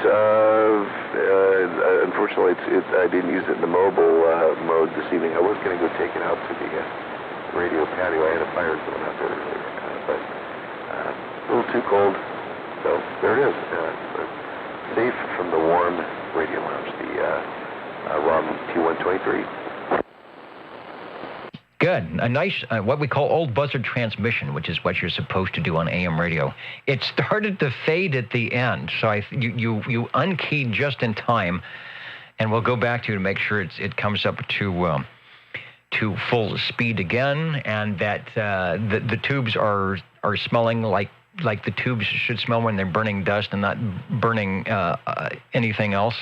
Unfortunately, I didn't use it in the mobile mode this evening. I was going to go take it out to the radio patio. I had a fire going out there earlier, but a little too cold. So there it is. Safe from the warm radio lounge, the ROM T123. Good. A nice, what we call old buzzard transmission, which is what you're supposed to do on AM radio. It started to fade at the end, so you unkeyed just in time, and we'll go back to make sure it comes up to to full speed again, and that the tubes are smelling like the tubes should smell when they're burning dust and not burning anything else.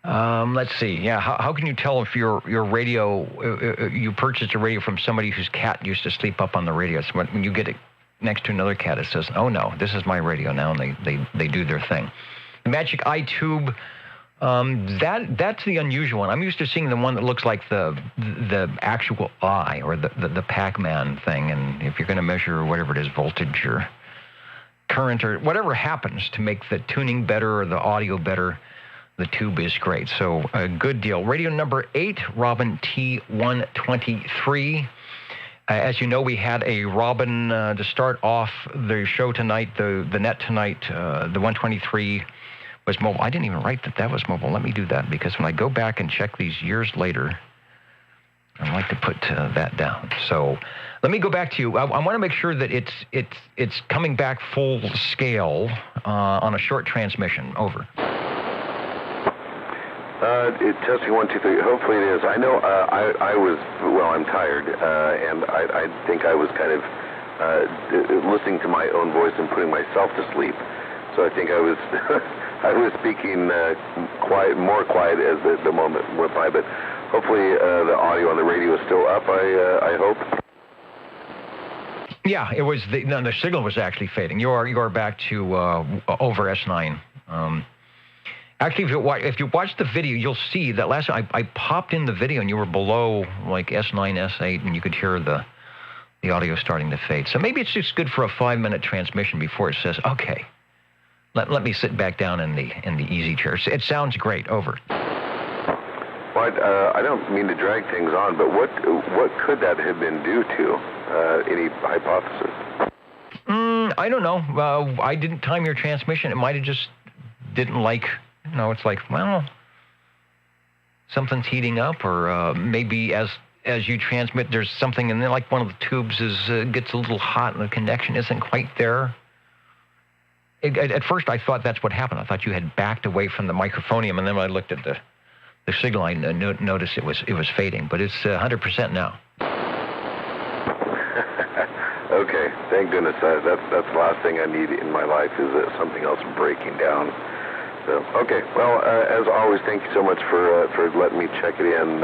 Let's see. Yeah, how can you tell if your radio, you purchased a radio from somebody whose cat used to sleep up on the radio? So when you get it next to another cat, it says, "Oh no, this is my radio now," and they do their thing. The Magic Eye tube, that's the unusual one. I'm used to seeing the one that looks like the actual eye, or the Pac-Man thing. And if you're going to measure whatever it is, voltage or current or whatever happens to make the tuning better or the audio better, the tube is great. So a good deal. Radio number 8, Robin T123. As you know, we had a Robin to start off the show tonight, the net tonight. The 123 was mobile. I didn't even write that was mobile. Let me do that, because when I go back and check these years later, I like to put that down. So let me go back to you. I want to make sure that it's coming back full scale on a short transmission. Over. Testing 1, 2, 3. Hopefully it is. I know I was, I'm tired, and I think I was kind of listening to my own voice and putting myself to sleep. So I think I was I was speaking more quiet as the moment went by. But hopefully the audio on the radio is still up. I hope. Yeah, it was. The signal was actually fading. You are back to over S9. Actually, if you watch the video, you'll see that last time I popped in the video and you were below like S9, S8, and you could hear the audio starting to fade. So maybe it's just good for a 5-minute transmission before it says, okay, let me sit back down in the easy chair. It sounds great. Over. Well, I don't mean to drag things on, but what could that have been due to? Any hypothesis? I don't know. I didn't time your transmission. It might have just didn't like. It's like, well, something's heating up, or maybe as you transmit, there's something in there, like one of the tubes gets a little hot and the connection isn't quite there. At first, I thought that's what happened. I thought you had backed away from the microphonium, and then when I looked at the signal, I noticed it was fading, but it's 100% now. Okay, thank goodness. That's the last thing I need in my life is something else breaking down. So, okay, well, as always, thank you so much for letting me check it in.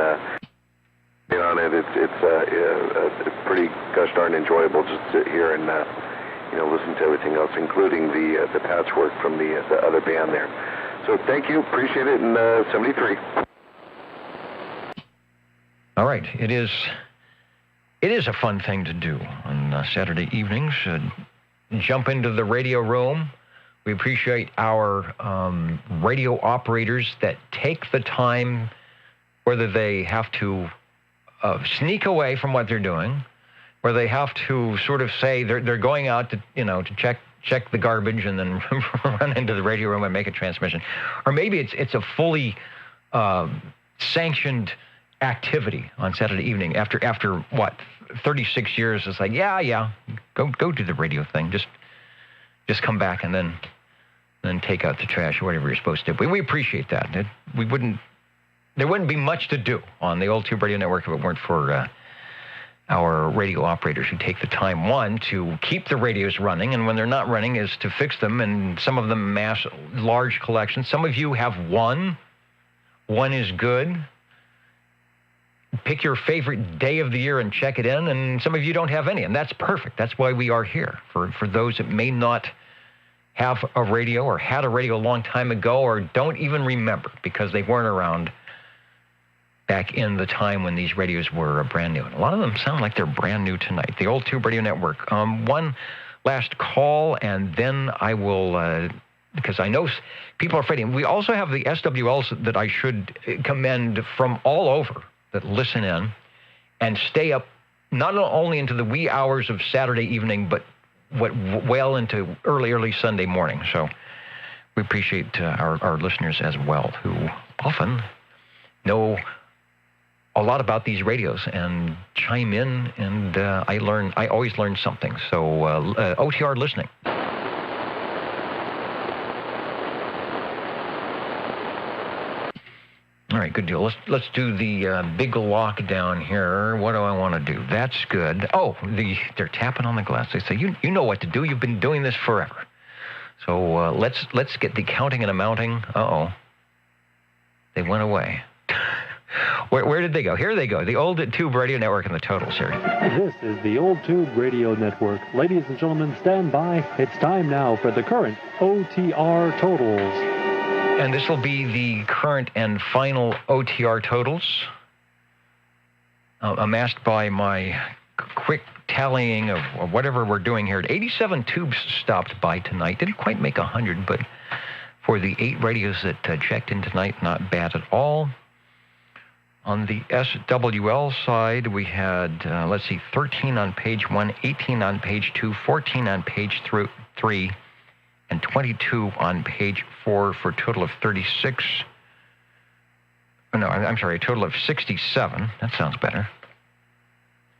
On it, it's pretty gosh darn enjoyable just to sit here and listen to everything else, including the patchwork from the other band there. So, thank you, appreciate it, and 73. All right, it is a fun thing to do on Saturday evenings. Jump into the radio room. We appreciate our radio operators that take the time, whether they have to sneak away from what they're doing, or they have to sort of say they're going out to check the garbage and then run into the radio room and make a transmission, or maybe it's a fully sanctioned activity on Saturday evening after what 36 years. It's like yeah go do the radio thing, just come back and then take out the trash or whatever you're supposed to. We appreciate that. There wouldn't be much to do on the old Tube Radio Network if it weren't for our radio operators who take the time, one, to keep the radios running, and when they're not running is to fix them, and some of them amass large collections. Some of you have one. One is good. Pick your favorite day of the year and check it in, and some of you don't have any, and that's perfect. That's why we are here, for those that may not have a radio or had a radio a long time ago or don't even remember because they weren't around back in the time when these radios were brand new. And a lot of them sound like they're brand new tonight. The old Tube Radio Network. One last call, and then I will, because I know people are afraid. We also have the SWLs that I should commend from all over that listen in and stay up not only into the wee hours of Saturday evening, but well into early Sunday morning. So we appreciate our listeners as well, who often know a lot about these radios and chime in, and I always learn something. So OTR listening. right, good deal. Let's do the big lockdown here. What do I want to do? That's good. Oh, they're tapping on the glass. They say, you know what to do. You've been doing this forever. So let's get the counting and amounting. Uh-oh. They went away. Where did they go? Here they go. The old Tube Radio Network and the totals here. This is the Old Tube Radio Network. Ladies and gentlemen, stand by. It's time now for the current OTR totals. And this will be the current and final OTR totals amassed by my quick tallying of whatever we're doing here. 87 tubes stopped by tonight. Didn't quite make 100, but for the 8 radios that checked in tonight, not bad at all. On the SWL side, we had, 13 on page 1, 18 on page 2, 14 on page 3, and 22 on page 4 for a total of 36. No, I'm sorry, a total of 67. That sounds better.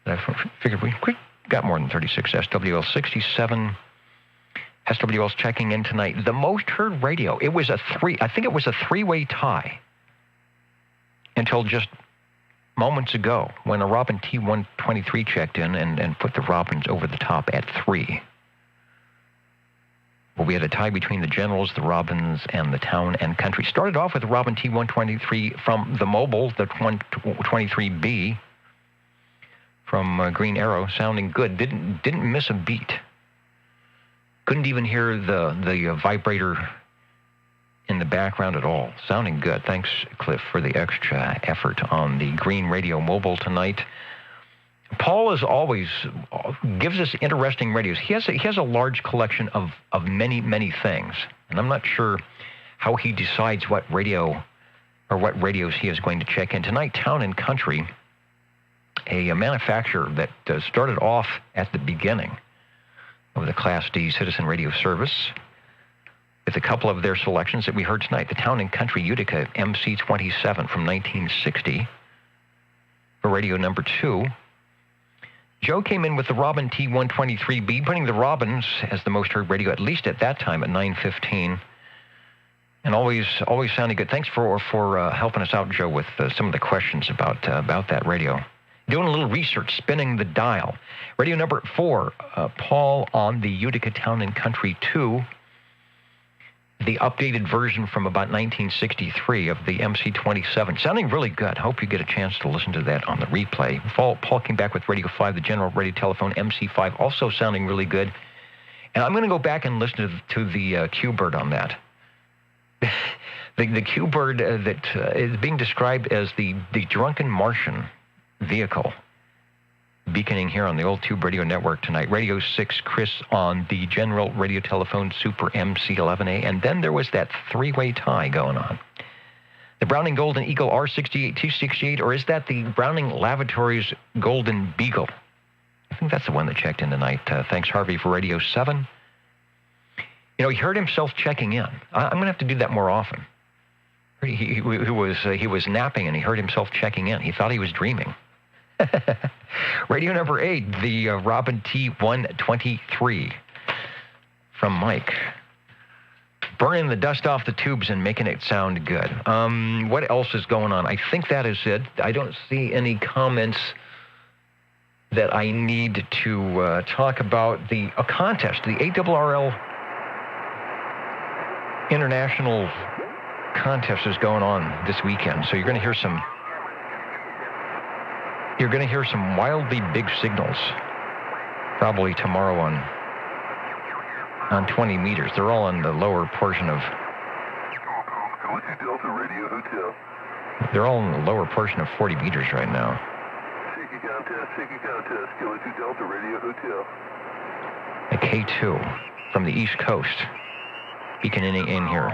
I figured we got more than 36. SWL 67. SWL's checking in tonight. The most heard radio. It was I think it was a 3-way tie until just moments ago when a Robin T123 checked in and put the Robins over the top at 3. Well, we had a tie between the Generals, the Robins, and the Town and Country. Started off with the Robin T123 from the Mobile, the 123B from Green Arrow, sounding good. Didn't miss a beat. Couldn't even hear the vibrator in the background at all. Sounding good. Thanks, Cliff, for the extra effort on the Green Radio Mobile tonight. Paul, as always, gives us interesting radios. He has a large collection of many, many things, and I'm not sure how he decides what radio or what radios he is going to check in. Tonight, Town and Country, a manufacturer that started off at the beginning of the Class D Citizen Radio Service, with a couple of their selections that we heard tonight. The Town and Country Utica MC27 from 1960 for radio number 2. Joe came in with the Robin T123B, putting the Robins as the most heard radio, at least at that time, at 9:15. And always sounding good. Thanks for helping us out, Joe, with some of the questions about that radio. Doing a little research, spinning the dial. Radio number 4, Paul on the Utica Town and Country 2. The updated version from about 1963 of the MC27. Sounding really good. Hope you get a chance to listen to that on the replay. Paul came back with Radio 5, the General Radio Telephone MC5, also sounding really good. And I'm going to go back and listen to the Q-Bird on that. the Q-Bird that is being described as the drunken Martian vehicle beaconing here on the Old Tube Radio Network tonight. Radio 6, Chris on the General Radio Telephone Super MC11A, and then there was that 3-way tie going on. The Browning Golden Eagle R68-268, or is that the Browning Lavatories Golden Beagle? I think that's the one that checked in tonight. Thanks, Harvey, for Radio 7. You know, he heard himself checking in. I'm going to have to do that more often. He was napping and he heard himself checking in. He thought he was dreaming. Radio number 8, the Robin T123 from Mike. Burning the dust off the tubes and making it sound good. What else is going on? I think that is it. I don't see any comments that I need to talk about. A contest, the ARRL International Contest is going on this weekend, so you're going to hear some wildly big signals probably tomorrow on 20 meters. They're all on the lower portion of... They're all in the lower portion of 40 meters right now. A K2 from the East Coast beaconing in here.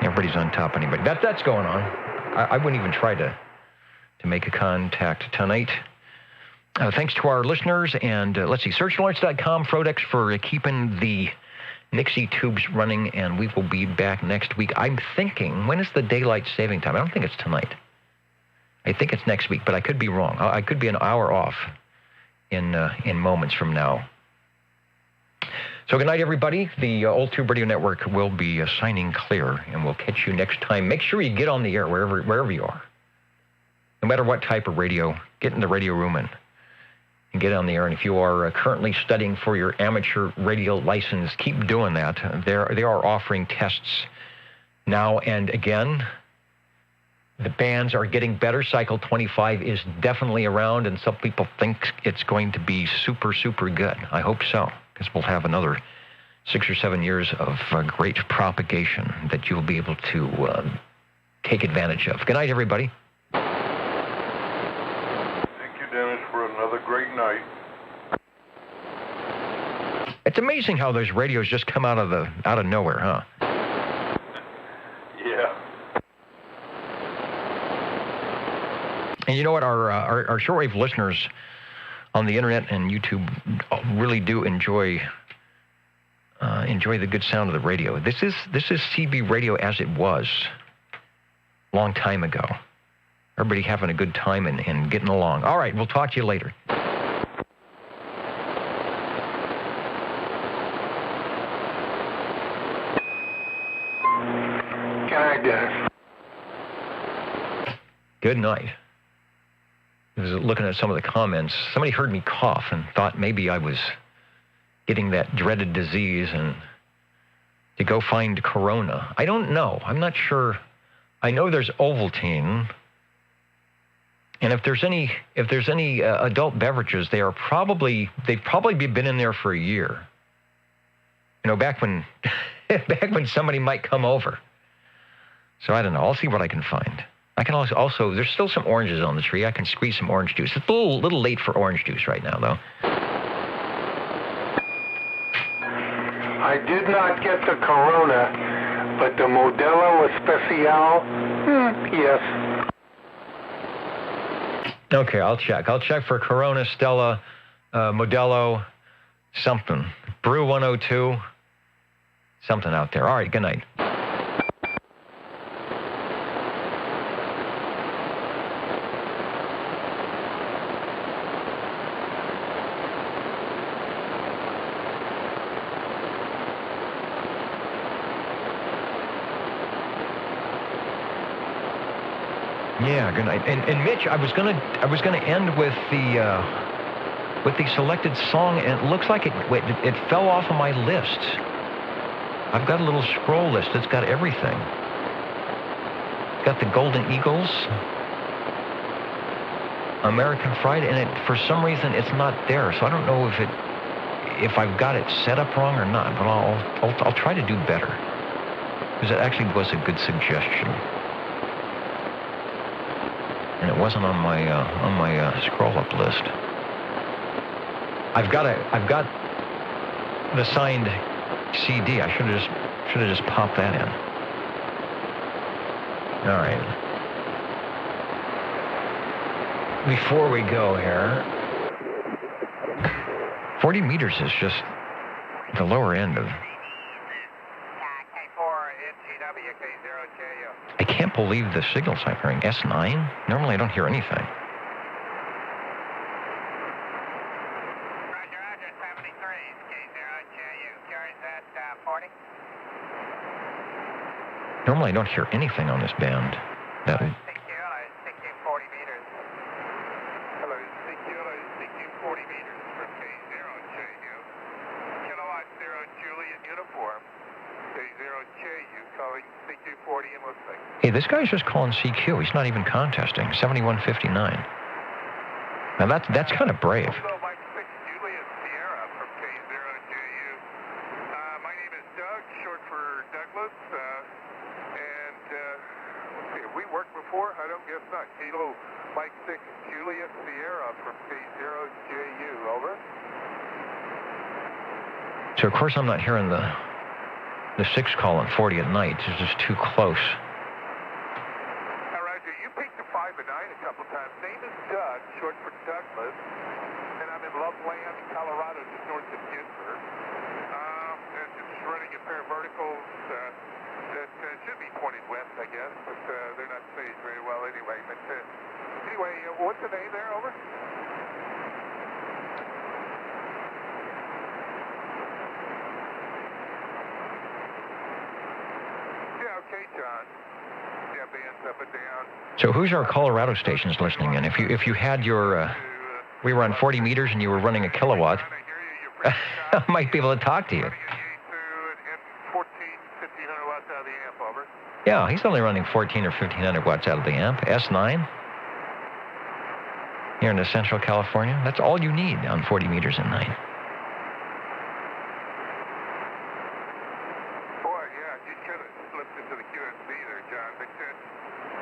Everybody's on top of anybody. That's going on. I wouldn't even try to make a contact tonight. Thanks to our listeners, and let's see, searchlaunch.com, Frodex, for keeping the Nixie tubes running, and we will be back next week. I'm thinking, when is the daylight saving time? I don't think it's tonight. I think it's next week, but I could be wrong. I could be an hour off in moments from now. So good night, everybody. The Old Tube Radio Network will be signing clear, and we'll catch you next time. Make sure you get on the air wherever you are. No matter what type of radio, get in the radio room and get on the air. And if you are currently studying for your amateur radio license, keep doing that. They are offering tests now and again. The bands are getting better. Cycle 25 is definitely around, and some people think it's going to be super, super good. I hope so, because we'll have another 6 or 7 years of great propagation that you'll be able to take advantage of. Good night, everybody. Thank you, Dennis, for another great night. It's amazing how those radios just come out of nowhere, huh? Yeah. And you know what? Our shortwave listeners on the internet and YouTube really do enjoy the good sound of the radio. This is CB radio as it was a long time ago. Everybody having a good time and getting along. All right, we'll talk to you later. Good night, Dennis. Good night. I was looking at some of the comments. Somebody heard me cough and thought maybe I was getting that dreaded disease and to go find corona. I don't know. I'm not sure. I know there's Ovaltine. And if there's any adult beverages, they've probably been in there for a year. You know, back when somebody might come over. So I don't know. I'll see what I can find. I can also there's still some oranges on the tree. I can squeeze some orange juice. It's a little late for orange juice right now, though. I did not get the Corona, but the Modelo Especial, yes. Okay, I'll check. I'll check for Corona, Stella, Modelo, something. Brew 102, something out there. All right, good night. Yeah, good night. And Mitch, I was gonna end with the selected song, and it looks like it fell off of my list. I've got a little scroll list. It's got everything. It's got the Golden Eagles, American Friday, and for some reason it's not there. So I don't know if I've got it set up wrong or not. But I'll try to do better, because it actually was a good suggestion. And it wasn't on my scroll-up list. I've got the signed CD. I should have just popped that in. All right. Before we go here, 40 meters is just the lower end of. I can't believe the signals I'm hearing. S9? Normally I don't hear anything. Roger, 73, K0JU. Carries at 40. Normally I don't hear anything on this band. That. CQ, 40 meters. Hello, CQ, 40 meters from K0JU. Kilowatt 0 Juliet uniform. K0JU calling CQ40 in Mustang. Hey, this guy's just calling CQ. He's not even contesting. 7159. Now that's kind of brave. Hello, Mike 6 Juliet Sierra from K0JU. My name is Doug, short for Douglas. And let's see, have we worked before? I don't guess not. Kilo Mike 6 Juliet Sierra from K0JU. Over. So of course I'm not hearing the 6 call at 40 at night. It's just too close. Roger, you picked the 5 and 9 a couple times. Name is Doug, short for Douglas, and I'm in Loveland, Colorado, just north of Denver. And just running a pair of verticals that should be pointed west, I guess, but they're not phased very well anyway. But anyway, what's the name there? Over. John. Yeah, bands up and down. So who's our Colorado stations listening in? If you had your, we were on 40 meters and you were running a kilowatt, I might be able to talk to you. 1,500 watts out of the amp, over. Yeah, he's only running 1,400 or 1,500 watts out of the amp. S9. Here in Central California. That's all you need on 40 meters at night. Boy, yeah, you could have slipped into the QSB there, John. But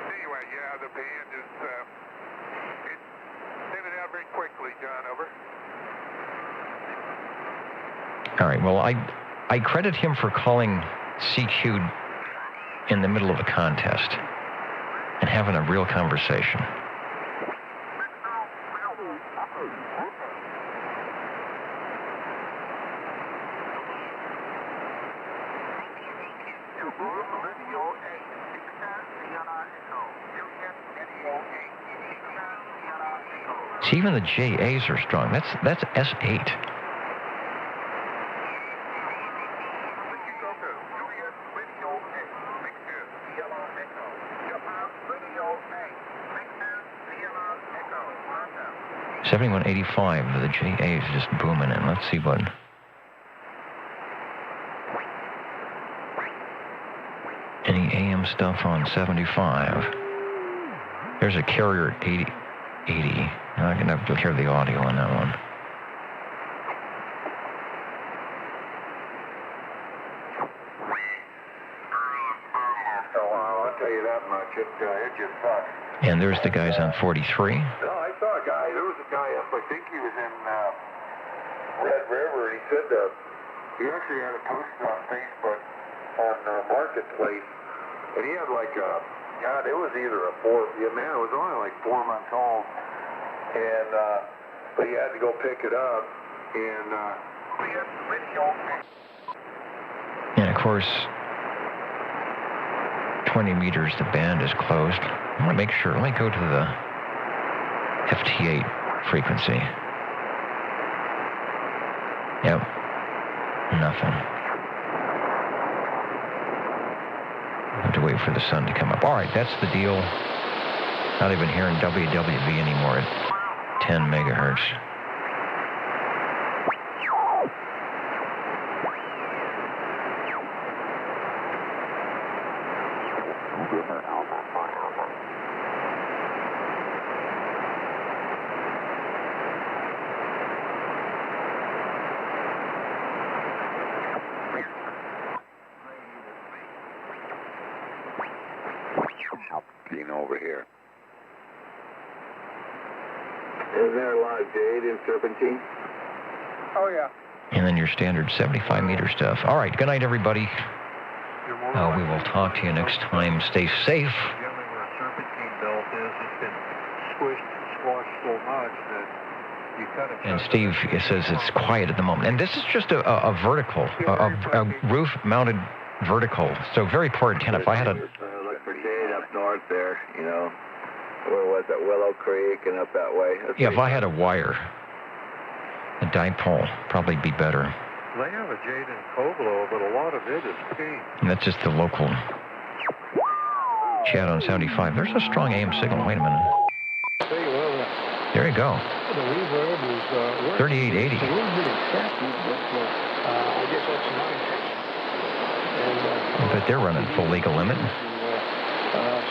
anyway, yeah, the band is, it faded out very quickly, John, over. All right, well, I credit him for calling CQ in the middle of a contest and having a real conversation. See, even the JAs are strong. That's S8. $71.85. The JA is just booming in. Let's see what. Any AM stuff on 75. There's a carrier at 80. Now I'm going to have to hear the audio on that one. I'll tell you that much. It just sucks. And there's the guys on 43. No, I saw a guy. There was a guy up, I think he was in Red River, and he said he actually had a post on Facebook on Marketplace, and he had like God, it was either it was only like 4 months old, and but he had to go pick it up, and And of course, 20 meters, the band is closed. I want to make sure. Let me go to the FT8 frequency. Yep. Nothing. I have to wait for the sun to come up. All right, that's the deal. Not even hearing WWV anymore at 10 megahertz. over here. Is there a lot of jade in serpentine? Oh, yeah. And then your standard 75 meter stuff. All right, good night, everybody. We will talk to you next time. Stay safe. Generally where a serpentine belt is, it's been squished and squashed so much that you kind of... And Steve says it's quiet at the moment. And this is just a vertical, a roof-mounted vertical. So very poor antenna. If I had a... Look for jade up north there, you know. Where was it? Willow Creek and up that way. Yeah, if I had a wire, a dipole, probably be better. They have a jade in Coblo, but a lot of it is pink. And that's just the local chat on 75. There's a strong AM signal. Wait a minute. There you go. The reverb is 3880. It's a little bit excessive, but I guess that's my intention. But they're running full legal limit.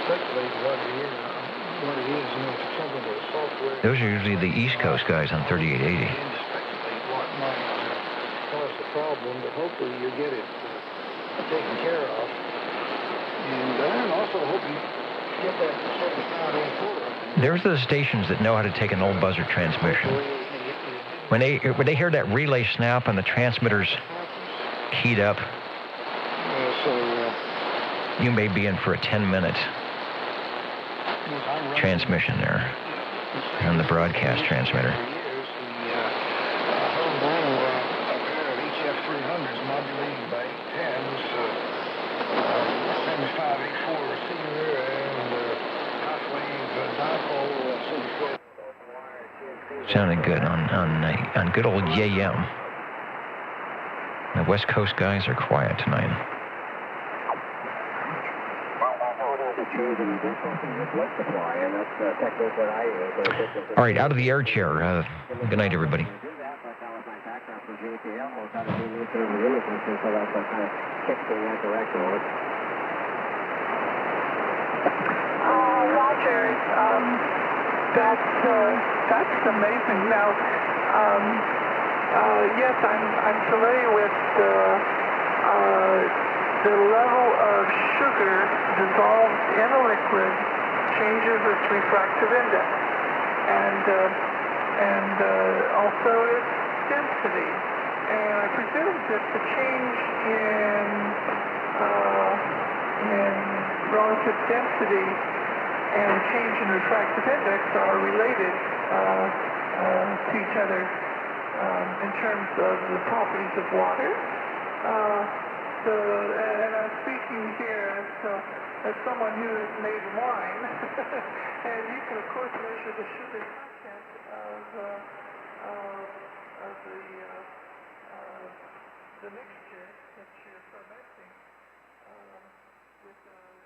Speculate what it is, you know, for something that software... Those are usually the East Coast guys on 3880. What might cause the problem, but hopefully you get it taken care of. And also hope you get that 75A4. There's the stations that know how to take an old buzzer transmission. When they hear that relay snap and the transmitter's keyed up, you may be in for a 10-minute transmission there on the broadcast transmitter. Sounded good on good old YAM. The West Coast guys are quiet tonight. All right, out of the air chair. Good night, everybody. Roger. That's amazing. Now, yes, I'm familiar with the level of sugar dissolved in a liquid changes its refractive index, and also its density. And I presume that the change in relative density and change in refractive index are related to each other in terms of the properties of water. And I'm speaking here as someone who has made wine, and you can of course measure the sugar content of the mixture that you're fermenting with